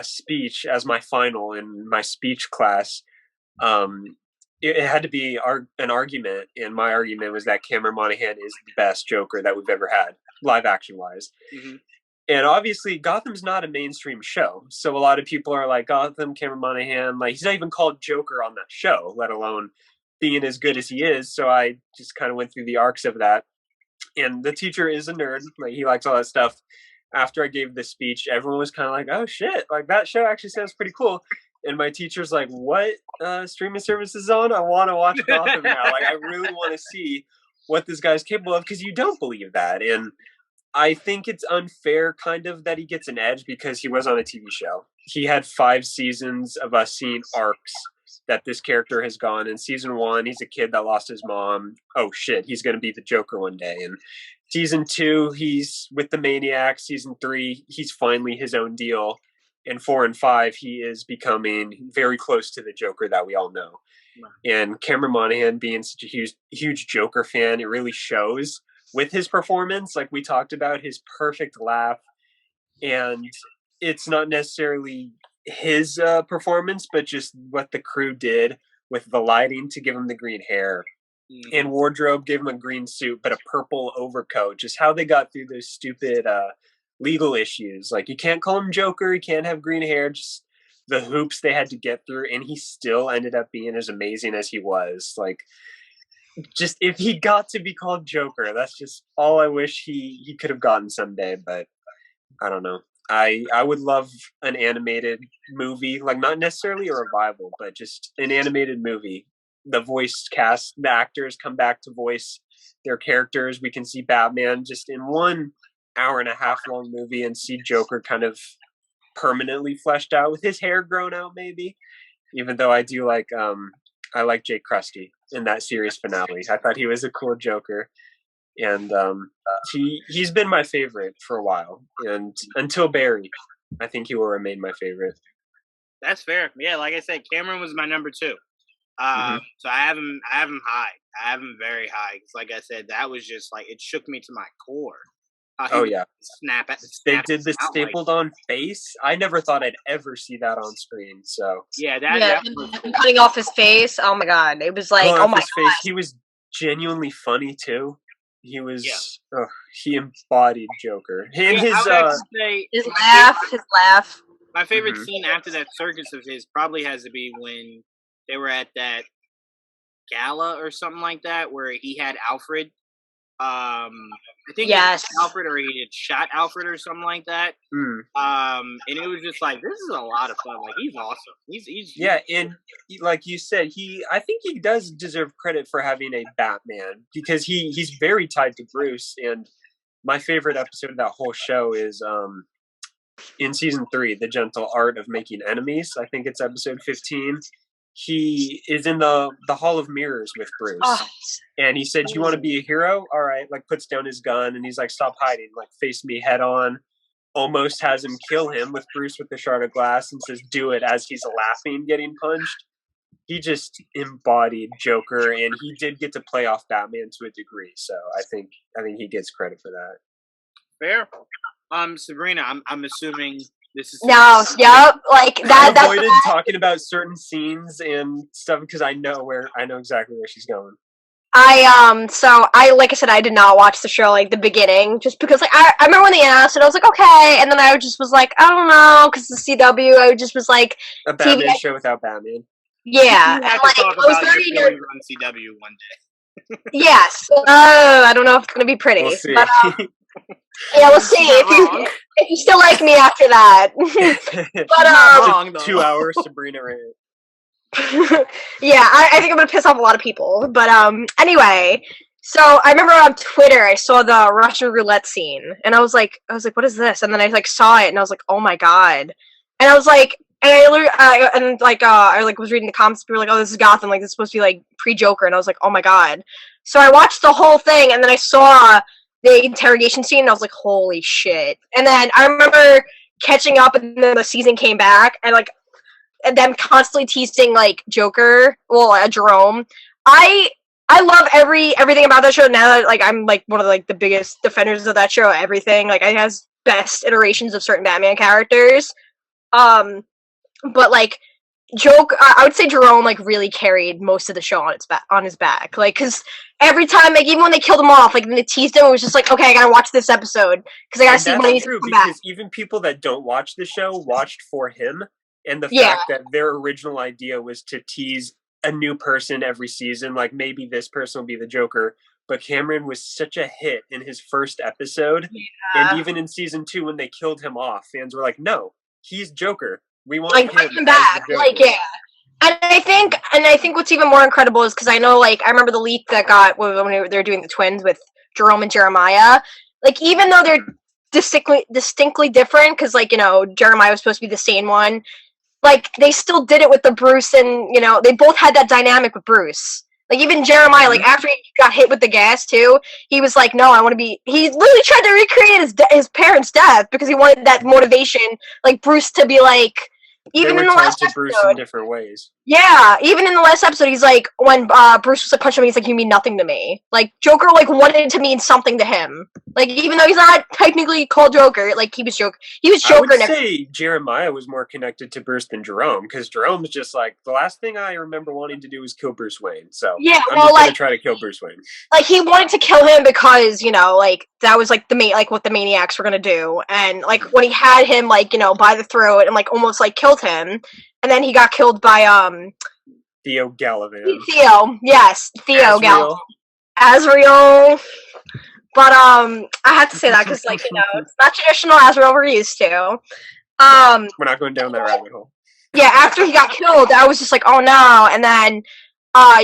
speech as my final in my speech class. It had to be an argument, and my argument was that Cameron Monaghan is the best Joker that we've ever had, live action wise. Mm-hmm. And obviously, Gotham's not a mainstream show, so a lot of people are like, Gotham, Cameron Monaghan, like, he's not even called Joker on that show, let alone being as good as he is. So I just kind of went through the arcs of that. And the teacher is a nerd, like, he likes all that stuff. After I gave this speech, everyone was kind of like, oh shit, like, that show actually sounds pretty cool. And my teacher's like, what streaming service is on? I want to watch Gotham now. Like, I really want to see what this guy's capable of, because you don't believe that. And I think it's unfair kind of that he gets an edge because he was on a TV show. He had 5 seasons of us seeing arcs that this character has gone. In season 1, he's a kid that lost his mom. Oh shit, he's going to be the Joker one day. And season 2, he's with the Maniac. Season 3, he's finally his own deal. And 4 and 5, he is becoming very close to the Joker that we all know. And Cameron Monaghan being such a huge Joker fan, it really shows with his performance. Like we talked about, his perfect laugh. And it's not necessarily his performance, but just what the crew did with the lighting to give him the green hair. And wardrobe gave him a green suit, but a purple overcoat. Just how they got through those stupid legal issues. Like, you can't call him Joker, he can't have green hair, just the hoops they had to get through, and he still ended up being as amazing as he was. Like, just if he got to be called Joker, that's just all I wish he could have gotten someday. But I don't know. I would love an animated movie, like not necessarily a revival, but just an animated movie. The voice cast, the actors come back to voice their characters. We can see Batman just in 1 hour-and-a-half long movie and see Joker kind of permanently fleshed out with his hair grown out, maybe. Even though I do like, I like Jake Krusty in that series finale. I thought he was a cool Joker. And he's been my favorite for a while. And until Barry, I think he will remain my favorite. That's fair. Yeah, like I said, Cameron was my number 2. So I have him high. I have him very high. Because like I said, that was just like, it shook me to my core. Oh yeah, they did the stapled on face. I never thought I'd ever see that on screen. So yeah, that was cutting off his face. Oh my god, it was like, oh my god. Face. He was genuinely funny too. He was, he embodied Joker. And his laugh. My favorite scene after that circus of his probably has to be when they were at that gala or something like that, where he had Alfred. I think Alfred, or he had shot Alfred or something like that. And it was just like, this is a lot of fun. Like, he's awesome. He's and like you said, I think he does deserve credit for having a Batman, because he's very tied to Bruce. And my favorite episode of that whole show is in season 3, The Gentle Art of Making Enemies. I think it's episode 15. He is in the Hall of Mirrors with Bruce. And he said, you want to be a hero? All right. Like, puts down his gun and he's like, stop hiding. Like, face me head on. Almost has him kill him with Bruce with the shard of glass, and says, do it, as he's laughing, getting punched. He just embodied Joker, and he did get to play off Batman to a degree. So I think he gets credit for that. Fair. Sabrina, I'm assuming this is like that. I avoided talking about certain scenes and stuff because I know exactly where she's going. Like I said, I did not watch the show like the beginning, just because like I remember when they announced it, I was like, okay, and then I just was like, I don't know, because the CW, I just was like, a Batman show without Batman. Yeah, and like talk about your feelings on CW one day. Yes, I don't know if it's gonna be pretty, we'll see. But yeah, we'll see if you still like me after that. But 2 hours Sabrina rant. Yeah, I think I'm gonna piss off a lot of people. But anyway, so I remember on Twitter I saw the Russian roulette scene, and I was like, what is this? And then I like saw it, and I was like, oh my god. And I was like, And I was reading the comments. People were like, "Oh, this is Gotham. Like, this is supposed to be like pre-Joker." And I was like, "Oh my god!" So I watched the whole thing, and then I saw the interrogation scene, and I was like, "Holy shit!" And then I remember catching up, and then the season came back, and them constantly teasing like Joker, Jerome. I love everything about that show now that like I'm like one of like the biggest defenders of that show. Everything like it has best iterations of certain Batman characters. But like I would say Jerome like really carried most of the show on his back, like because every time, like even when they killed him off, like when they teased him, it was just like, okay, I gotta watch this episode because I gotta see when he's true come because back. even people that don't watch the show watched for him, and the Yeah. fact that their original idea was to tease a new person every season, like maybe this person will be the Joker. But Cameron was such a hit in his first episode, and even in season 2 when they killed him off, fans were like, "No, he's Joker. We want Like bring him him back." as the Joker." Like yeah. And I think what's even more incredible is because I know, like, I remember the leak that got when they were doing the twins with Jerome and Jeremiah. Like, even though they're distinctly different, because, like, you know, Jeremiah was supposed to be the sane one, like, they still did it with the Bruce, and, you know, they both had that dynamic with Bruce. Like, even Jeremiah, like, after he got hit with the gas, too, he was like, no, I want to be... He literally tried to recreate his parents' death because he wanted that motivation, like, Bruce to be, like... Even in the last episode, Bruce in different ways. Yeah, even in the last episode, he's like, when Bruce was like punching him, he's like, "You mean nothing to me." Like Joker, like wanted to mean something to him. Like even though he's not technically called Joker, like he was Joker. He was Joker. I would say Jeremiah was more connected to Bruce than Jerome, because Jerome's just like, the last thing I remember wanting to do was kill Bruce Wayne. So yeah, I'm just gonna try to kill Bruce Wayne. Like he wanted to kill him because, you know, like that was like what the maniacs were gonna do, and like when he had him like, you know, by the throat and like almost like killed him, and then he got killed by Theo Galavan. Theo Galavan. Azrael. But I have to say that because, like, you know, it's not traditional Azrael we're used to. We're not going down that rabbit hole. Yeah, after he got killed, I was just like, oh no, and then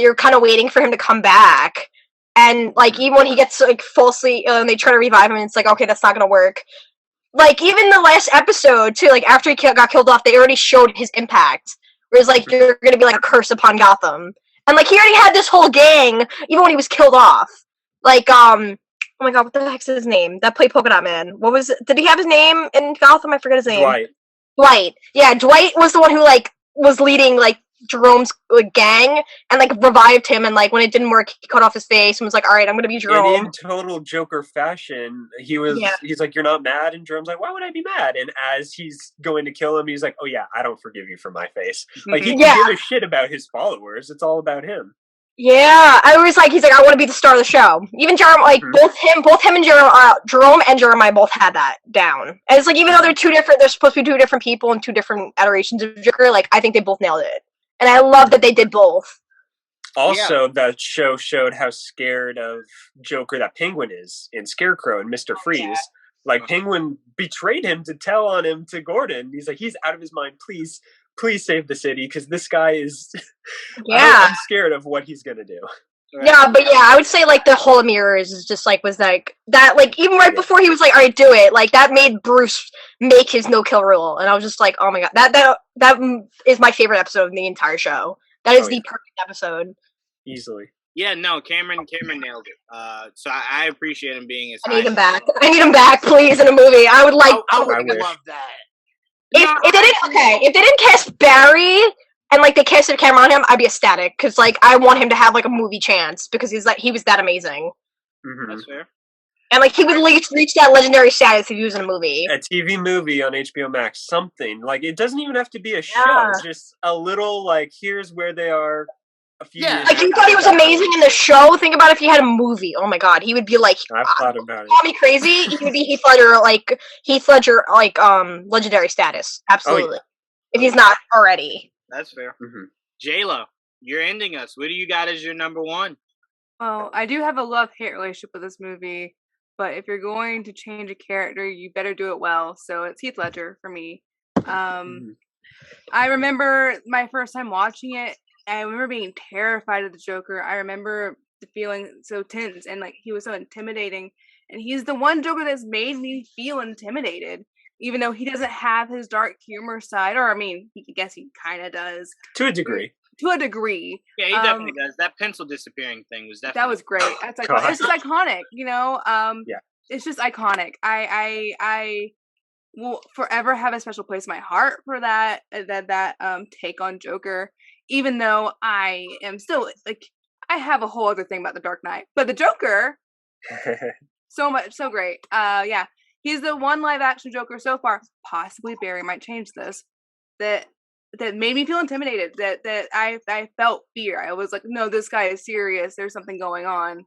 you're kind of waiting for him to come back, and like even when he gets like falsely, and they try to revive him, and it's like, okay, that's not gonna work. Like even the last episode too, like after he got killed off, they already showed his impact. Whereas like you're gonna be like a curse upon Gotham, and like he already had this whole gang even when he was killed off. Like oh my god, what the heck's his name? That played Polka Dot Man. What was? Did he have his name in Gotham? I forget his name. Dwight. Yeah, Dwight was the one who like was leading like Jerome's like, gang and like revived him, and like when it didn't work, he cut off his face and was like, "All right, I'm gonna be Jerome." And in total Joker fashion, he's like, "You're not mad," and Jerome's like, "Why would I be mad?" And as he's going to kill him, he's like, "Oh yeah, I don't forgive you for my face." Like he can give a shit about his followers. It's all about him. Yeah, I was like, he's like, I want to be the star of the show. Even Jerome, like both him and Jerome and Jeremiah both had that down. And it's like, even though they're supposed to be two different people and two different iterations of Joker, like I think they both nailed it, and I love that they did both. Also, that show showed how scared of Joker that Penguin is in Scarecrow and Mr. Freeze. Like Penguin betrayed him to tell on him to Gordon. He's like, he's out of his mind. Please save the city, because this guy is... I'm scared of what he's gonna do. Yeah, but yeah, I would say, like, the whole mirrors is just, like, was, like, that, like, even right before he was like, alright, do it, like, that made Bruce make his no-kill rule, and I was just like, oh my god, that is my favorite episode of the entire show. That is the perfect episode. Easily. Yeah, no, Cameron nailed it. So I appreciate him being as I need him back. I need him back, please, in a movie. I would like... I would love that. If they didn't cast Barry and like they casted Cameron on him, I'd be ecstatic because like I want him to have like a movie chance because he was that amazing. Mm-hmm. That's fair. And like he would reach that legendary status if he was in a movie. A TV movie on HBO Max, something like it doesn't even have to be a show. Just a little like here's where they are. A few years like you thought he was amazing in the show. Think about if he had a movie. Oh my god, he would be like. I've thought about it. Call me crazy. He would be Heath Ledger, legendary status. Absolutely. If he's not already. That's fair. Mm-hmm. Jayla, you're ending us. What do you got as your number one? Well, I do have a love-hate relationship with this movie, but if you're going to change a character, you better do it well. So it's Heath Ledger for me. I remember my first time watching it. I remember being terrified of the Joker. I remember feeling so tense and like he was so intimidating. And he's the one Joker that's made me feel intimidated. even though he doesn't have his dark humor side, or I mean, I guess he kind of does to a degree. To a degree, yeah, he definitely does. That pencil disappearing thing was definitely that was great. That's iconic. It's just iconic, you know. Yeah, it's just iconic. I will forever have a special place in my heart for that take on Joker. Even though I am still like, I have a whole other thing about the Dark Knight, but the Joker, so great. Yeah, he's the one live action Joker so far. Possibly Barry might change this. That made me feel intimidated. That I felt fear. I was like, no, this guy is serious. There's something going on.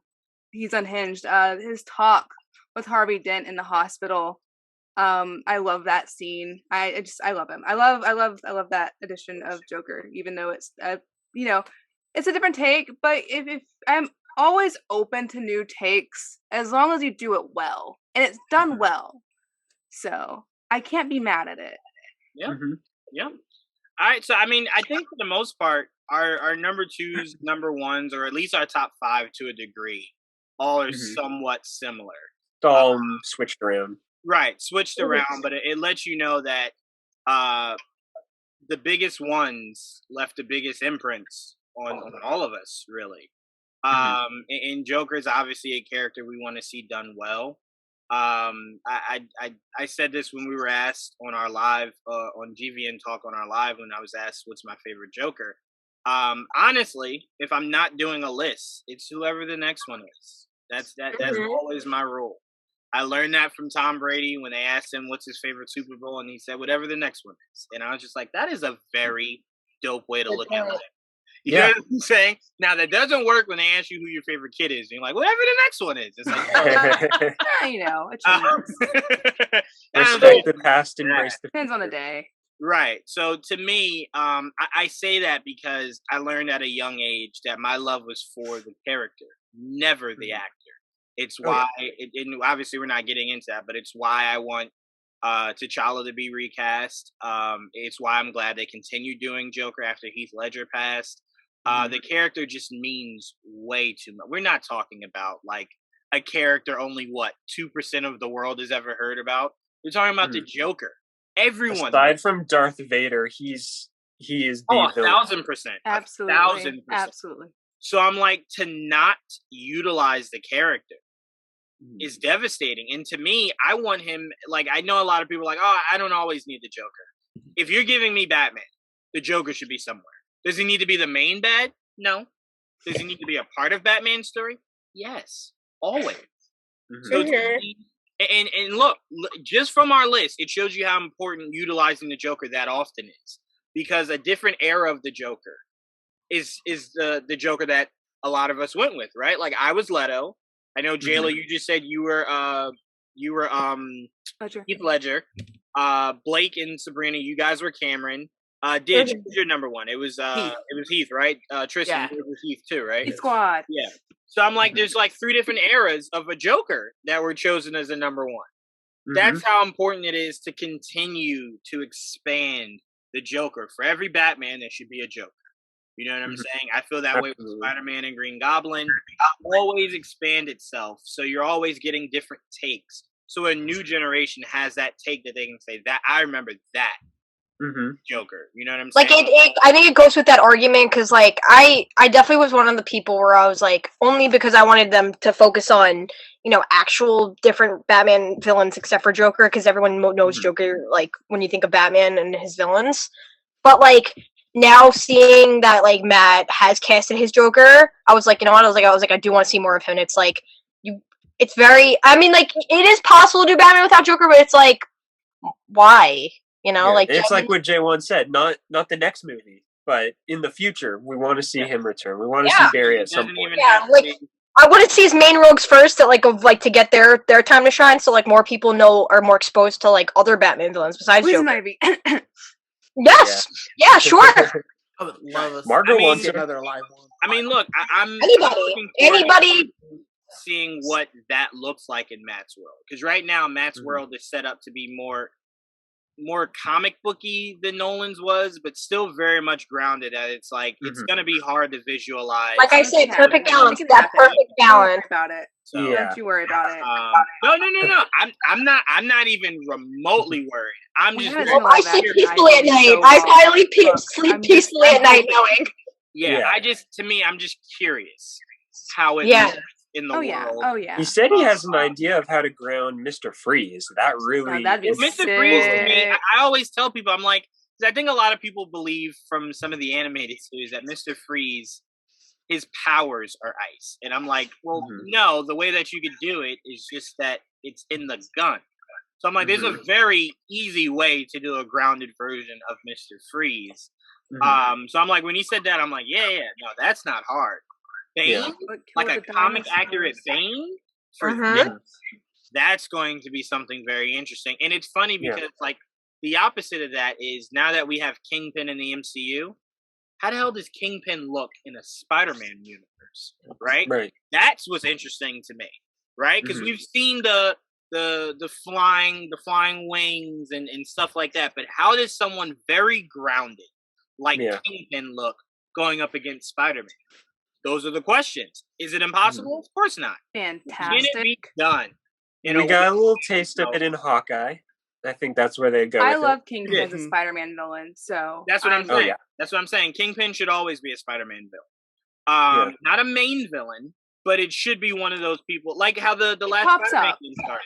He's unhinged. His talk with Harvey Dent in the hospital. I love that scene. I love him. I love that edition of Joker, even though it's it's a different take. But if I'm always open to new takes, as long as you do it well and it's done well, so I can't be mad at it. Yeah, yeah. All right, so I mean, I think for the most part, our number twos, number ones, or at least our top five to a degree, all are somewhat similar. It's all switched around. Right, switched around, but it lets you know that the biggest ones left the biggest imprints on all of us, really. And Joker is obviously a character we want to see done well. I said this when we were asked on our live on GVN Talk on our live when I was asked what's my favorite Joker. Honestly, if I'm not doing a list, it's whoever the next one is. That's always my rule. I learned that from Tom Brady when they asked him what's his favorite Super Bowl, and he said whatever the next one is. And I was just like, that is a very dope way to look at life. You know what I'm saying? Now, that doesn't work when they ask you who your favorite kid is. And you're like, whatever the next one is. It's like, respect the past, embrace the depends on the day. Right. So to me, I say that because I learned at a young age that my love was for the character, never the actor. It's why, and obviously we're not getting into that, but it's why I want T'Challa to be recast. It's why I'm glad they continued doing Joker after Heath Ledger passed. The character just means way too much. We're not talking about like a character only 2% of the world has ever heard about. We're talking about the Joker. Everyone, aside from Darth Vader, he is the 1,000%, absolutely, 1,000%. absolutely. So I'm like, to not utilize the character is devastating. And to me, I want him, like, I know a lot of people are like, oh, I don't always need the Joker. If you're giving me Batman, the Joker should be somewhere. Does he need to be the main bad? No. Does he need to be a part of Batman's story? Yes. Always. So to me, and look, just from our list, it shows you how important utilizing the Joker that often is. Because a different era of the Joker is the Joker that a lot of us went with, right? Like, I was Leto. I know, Jayla, you just said you were Heath Ledger. Blake and Sabrina, you guys were Cameron. Didge was your number one. It was Heath, right? Tristian was Heath too, right? Heath Squad. Yeah. So I'm like, there's like 3 different eras of a Joker that were chosen as a number one. That's how important it is to continue to expand the Joker. For every Batman, there should be a Joker. You know what I'm saying? I feel that way with Spider-Man and Green Goblin. Always expand itself, so you're always getting different takes. So a new generation has that take that they can say, that I remember that Joker. You know what I'm saying? Like, I think it goes with that argument, because, like, I definitely was one of the people where I was like, only because I wanted them to focus on, you know, actual different Batman villains except for Joker, because everyone knows Joker, like, when you think of Batman and his villains. But, like, now seeing that, like, Matt has casted his Joker, I was like, you know what? I was like, I do want to see more of him. And it's like, it's very, I mean, like, it is possible to do Batman without Joker, but it's like, why? You know, like, it's like what J1 said, not the next movie, but in the future, we want to see him return. We want to see Barry at some point. Yeah, like, I want to see his main rogues first, to get their time to shine, so, like, more people are more exposed to, like, other Batman villains besides Joker. Ivy. Yes, yeah, sure. I would love Margot wants another live one. I mean, look, I'm anybody. Seeing what that looks like in Matt's world, because right now Matt's world is set up to be more more comic booky than Nolan's was, but still very much grounded. At it's like it's gonna be hard to visualize. Like I say, perfect balance. That perfect balance. About it. So, Don't you worry about it. No. I'm not even remotely worried. I'm just. I sleep peacefully at night. I finally sleep peacefully at night, knowing. Yeah, I'm just curious how it looks in the world. Oh yeah. He said he has an idea of how to ground Mr. Freeze. That really Mr. Freeze to me. I always tell people, I'm like, because I think a lot of people believe from some of the animated series that Mr. Freeze, his powers are ice, and I'm like, well, no. The way that you could do it is just that it's in the gun. So I'm like, there's a very easy way to do a grounded version of Mr. Freeze. So I'm like, when he said that, I'm like, no, that's not hard. Bane, like a comic accurate Bane for this, that's going to be something very interesting. And it's funny because like the opposite of that is now that we have Kingpin in the MCU, how the hell does Kingpin look in a Spider-Man universe? Right? That's what's interesting to me. Right? Because we've seen the flying wings and stuff like that, but how does someone very grounded like Kingpin look going up against Spider-Man? Those are the questions. Is it impossible? Of course not. Fantastic. Can it be done? We got a little taste of it in Hawkeye. I think that's where they go. I love Kingpin as a Spider-Man villain, so that's what I'm saying. That's what I'm saying. Kingpin should always be a Spider-Man villain. Not a main villain, but it should be one of those people, like how the last Spider-Man game started.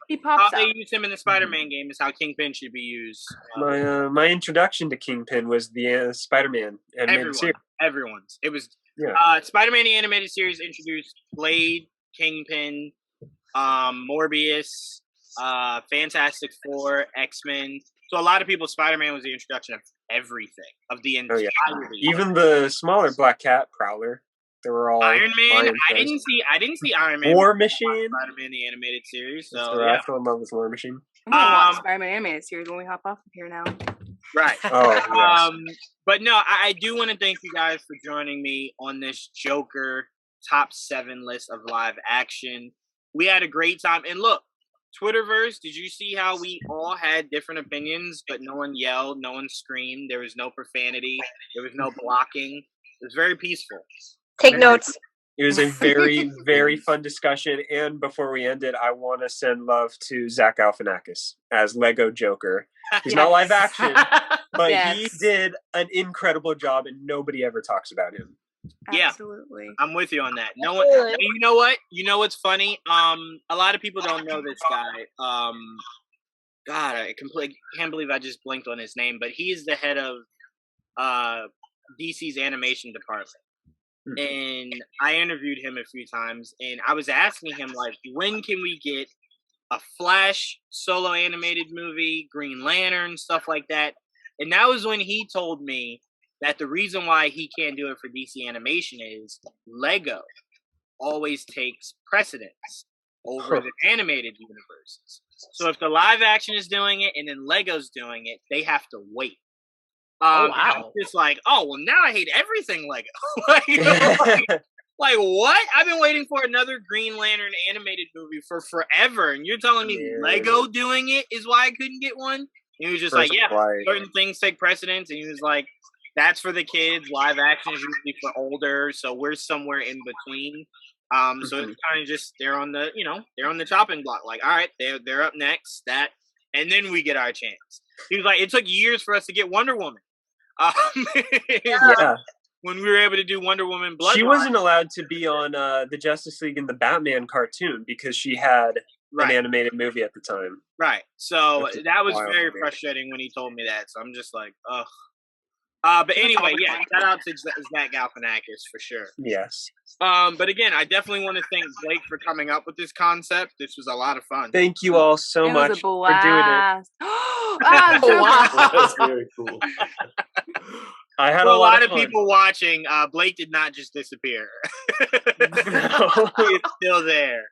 He pops how they use him in the Spider-Man game is how Kingpin should be used. My introduction to Kingpin was the Spider-Man animated series. Everyone's. It was Spider-Man the animated series introduced Blade, Kingpin, Morbius, Fantastic Four, X-Men. So a lot of people, Spider-Man was the introduction of everything, of the entire. Even the smaller Black Cat, Prowler. They were all Iron Man. I didn't see Iron Man. War Machine. Spider-Man the animated series. So I fell in love with War Machine. I'm gonna watch Spider-Man animated series when we hop off of here now. Right. But no, I do want to thank you guys for joining me on this Joker top 7 list of live action. We had a great time, and look, Twitterverse, did you see how we all had different opinions, but no one yelled, no one screamed, there was no profanity, there was no blocking. It was very peaceful. Take notes. It was a very, very fun discussion. And before we end it, I want to send love to Zach Galifianakis as Lego Joker. He's not live action, but he did an incredible job, and nobody ever talks about him. Absolutely. I'm with you on that. No one. You know what? You know what's funny? A lot of people don't know this guy. God, I can't believe I just blinked on his name, but he is the head of DC's animation department. And I interviewed him a few times, and I was asking him, like, when can we get a Flash solo animated movie, Green Lantern, stuff like that? And that was when he told me that the reason why he can't do it for DC animation is Lego always takes precedence over the animated universes. So if the live action is doing it and then Lego's doing it, they have to wait. Wow. It's like, oh, well, now I hate everything Lego. like, what? I've been waiting for another Green Lantern animated movie for forever, and you're telling me Lego doing it is why I couldn't get one? And he was just certain things take precedence, and he was like, that's for the kids. Live action is usually for older, so we're somewhere in between. So it's kind of just they're on the chopping block. Like, all right, they're up next, and then we get our chance. He was like, it took years for us to get Wonder Woman. When we were able to do Wonder Woman Bloodline. She wasn't allowed to be on the Justice League and the Batman cartoon because she had an animated movie at the time. Right. So that was very frustrating when he told me that. So I'm just like, ugh. But anyway, shout out to Zach Galifianakis for sure. Yes. But again, I definitely want to thank Blake for coming up with this concept. This was a lot of fun. Thank you all so much for doing it. Wow. That's very cool. I had a lot of people watching. Blake did not just disappear. It's still there.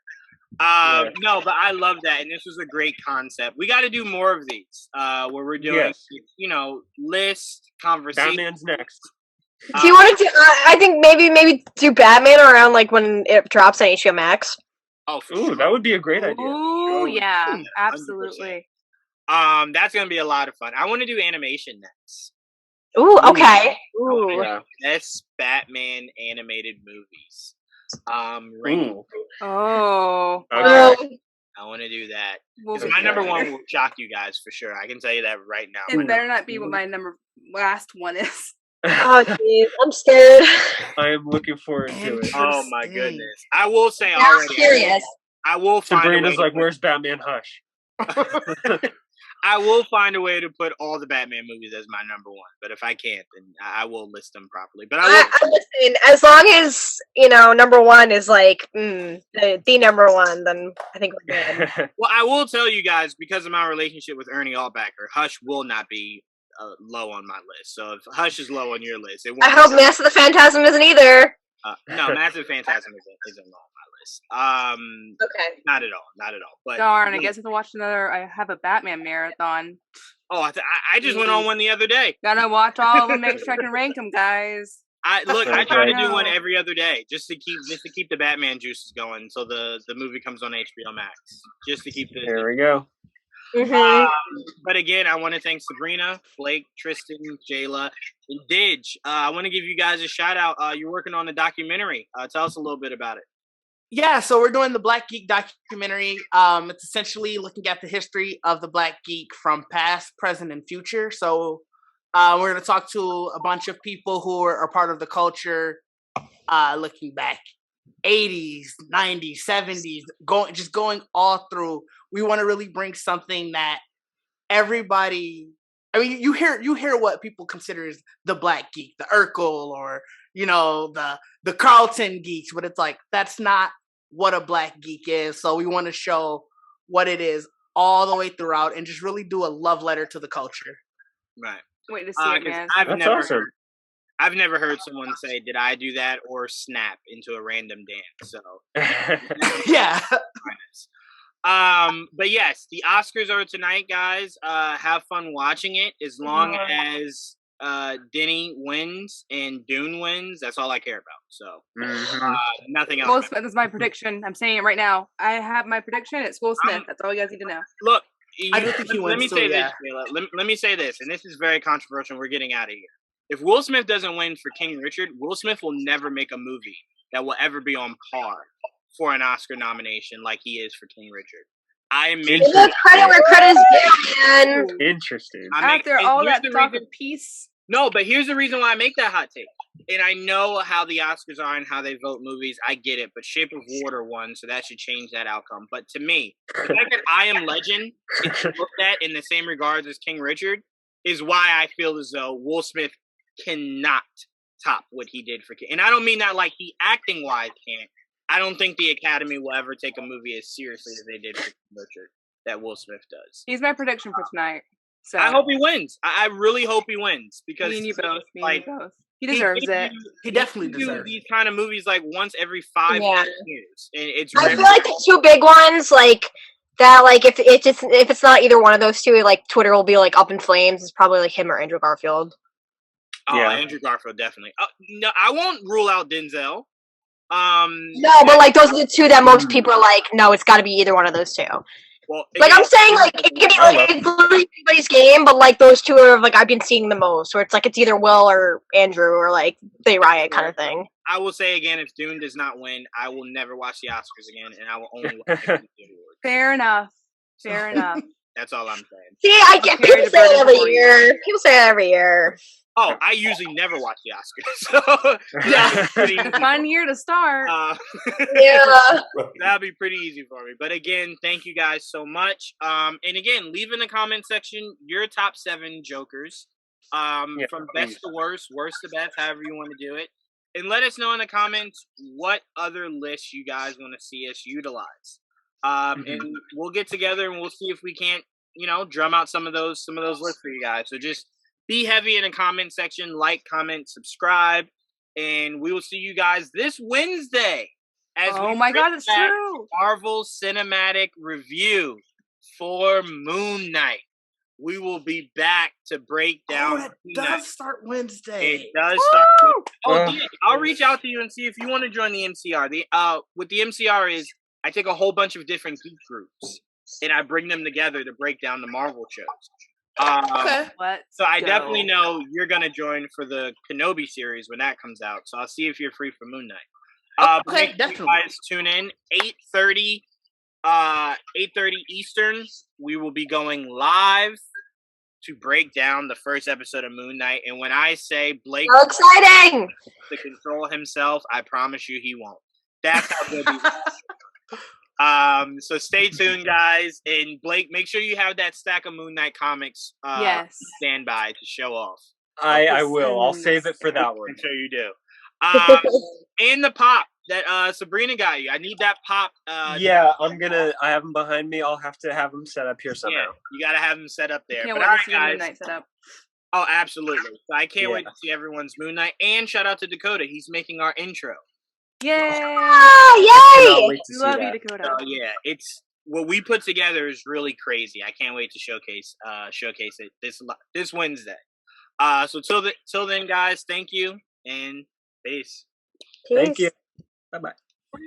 No, but I love that, and this was a great concept. We got to do more of these, where we're doing, list conversations. Batman's next. Do you want to do? I think maybe do Batman around like when it drops on HBO Max. Oh, for sure. That would be a great idea. Oh yeah, absolutely. That's gonna be a lot of fun. I want to do animation next. Ooh, okay. Ooh. Yeah. Best Batman animated movies. Ooh. Oh. Okay. I want to do that. We'll Because be my number there. one will shock you guys for sure. I can tell you that right now. It better not be what my last one is. Oh, jeez, I'm scared. I am looking forward to it. Oh my goodness! I will say I'm already. curious. I will find Sabrina's a way like, "Where's Batman? Hush." I will find a way to put all the Batman movies as my number one. But if I can't, then I will list them properly. But I listen, as long as number one is like the number one, then I think we're good. Well, I will tell you guys, because of my relationship with Ernie Allbacker, Hush will not be low on my list. So if Hush is low on your list, it won't. I hope Master of the Phantasm isn't either. No, Massive Phantasm isn't low on my list. Okay. Not at all. Not at all. But Darn, I guess I have to watch another. I have a Batman marathon. Oh, I just went on one the other day. Gotta watch all of them, make sure I can rank them, guys. I try to do one No. every other day just to keep the Batman juices going until the movie comes on HBO Max. Just to keep the. There we go. But again, I want to thank Sabrina, Blake, Tristian, Jayla, and Didge. I want to give you guys a shout out. You're working on a documentary. Tell us a little bit about it. Yeah, so we're doing the Black Geek documentary. It's essentially looking at the history of the Black Geek from past, present, and future. So we're going to talk to a bunch of people who are part of the culture, looking back 80s, 90s, 70s, going all through. We want to really bring something that everybody. I mean, you hear what people consider as the Black Geek, the Urkel, or the Carlton geeks, but it's like that's not what a Black Geek is. So we want to show what it is all the way throughout and just really do a love letter to the culture. Right. Wait to see it, man. I've never heard someone say, "Did I do that?" or snap into a random dance. So yeah. But yes, the Oscars are tonight, guys. Have fun watching it. As long as Denny wins and Dune wins, that's all I care about. So nothing else. Will Smith is my prediction. I'm saying it right now. I have my prediction. It's Will Smith. That's all you guys need to know. Look, I do think he wins. Let me say this, Jayla. Let me say this, and this is very controversial. We're getting out of here. If Will Smith doesn't win for King Richard, Will Smith will never make a movie that will ever be on par for an Oscar nomination like he is for King Richard. I am making credit where credit is due, man. Interesting. After all that talk of peace. No, but here's the reason why I make that hot take. And I know how the Oscars are and how they vote movies. I get it. But Shape of Water won, so that should change that outcome. But to me, the fact that I Am Legend is looked at in the same regards as King Richard is why I feel as though Will Smith cannot top what he did for King. And I don't mean that like he acting-wise can't. I don't think the Academy will ever take a movie as seriously as they did for King Richard that Will Smith does. He's my prediction for tonight. So I hope he wins. I really hope he wins because me and you both. He deserves it. He definitely deserves these kind of movies like once every 5 years, and it's. I feel like the two big ones, like that, like if it's not either one of those two, like Twitter will be like up in flames. It's probably like him or Andrew Garfield. Oh, yeah. Andrew Garfield definitely. No, I won't rule out Denzel. No, but like those are the two that most people are like, no, it's got to be either one of those two. Well, like I'm saying, like it can be like it's literally anybody's game, but like those two are like I've been seeing the most, where it's like it's either Will or Andrew or like Bay Riot kind of thing. I will say again, if Dune does not win, I will never watch the Oscars again, and I will only watch the awards. Fair enough. Fair enough. That's all I'm saying. See, I get people say it every year. People say it every year. Oh, I usually never watch the Oscars, so yeah, fun year to start. Yeah, that'll be pretty easy for me. But again, thank you guys so much. And again, leave in the comment section your top 7 Jokers, from best to worst, worst to best, however you want to do it, and let us know in the comments what other lists you guys want to see us utilize. And we'll get together and we'll see if we can't, drum out some of those lists for you guys. So just be heavy in the comment section, like, comment, subscribe, and we will see you guys this Wednesday. Oh my God, it's true! Marvel Cinematic Review for Moon Knight. We will be back to break down. Oh, it does start Wednesday. It does start. Oh, I'll reach out to you and see if you want to join the MCR. What the MCR is, I take a whole bunch of different geek groups, and I bring them together to break down the Marvel shows. Okay. So I definitely know you're gonna join for the Kenobi series when that comes out. So I'll see if you're free for Moon Knight. Okay, make definitely. You guys tune in 8:30 Eastern. We will be going live to break down the first episode of Moon Knight. And when I say Blake, So exciting! to control himself, I promise you he won't. That's how good he is. So stay tuned, guys. And Blake, make sure you have that stack of Moon Knight comics Yes. stand by to show off. I will. I'll save it for that one. I'm sure you do. And the pop that Sabrina got you. I need that pop. Yeah, I have them behind me. I'll have to have them set up here somehow. Yeah, you got to have them set up there. Can't But wait all to right, see the Moon guys. Knight set up. Oh, absolutely. So I can't Yeah. wait to see everyone's Moon Knight. And shout out to Dakota. He's making our intro. Yay! Ah, Cannot yay! wait to We see love that. you, Dakota. So yeah, it's what we put together is really crazy. I can't wait to showcase it this Wednesday. So till then, guys, thank you and peace. Thank Peace. you. Bye-bye.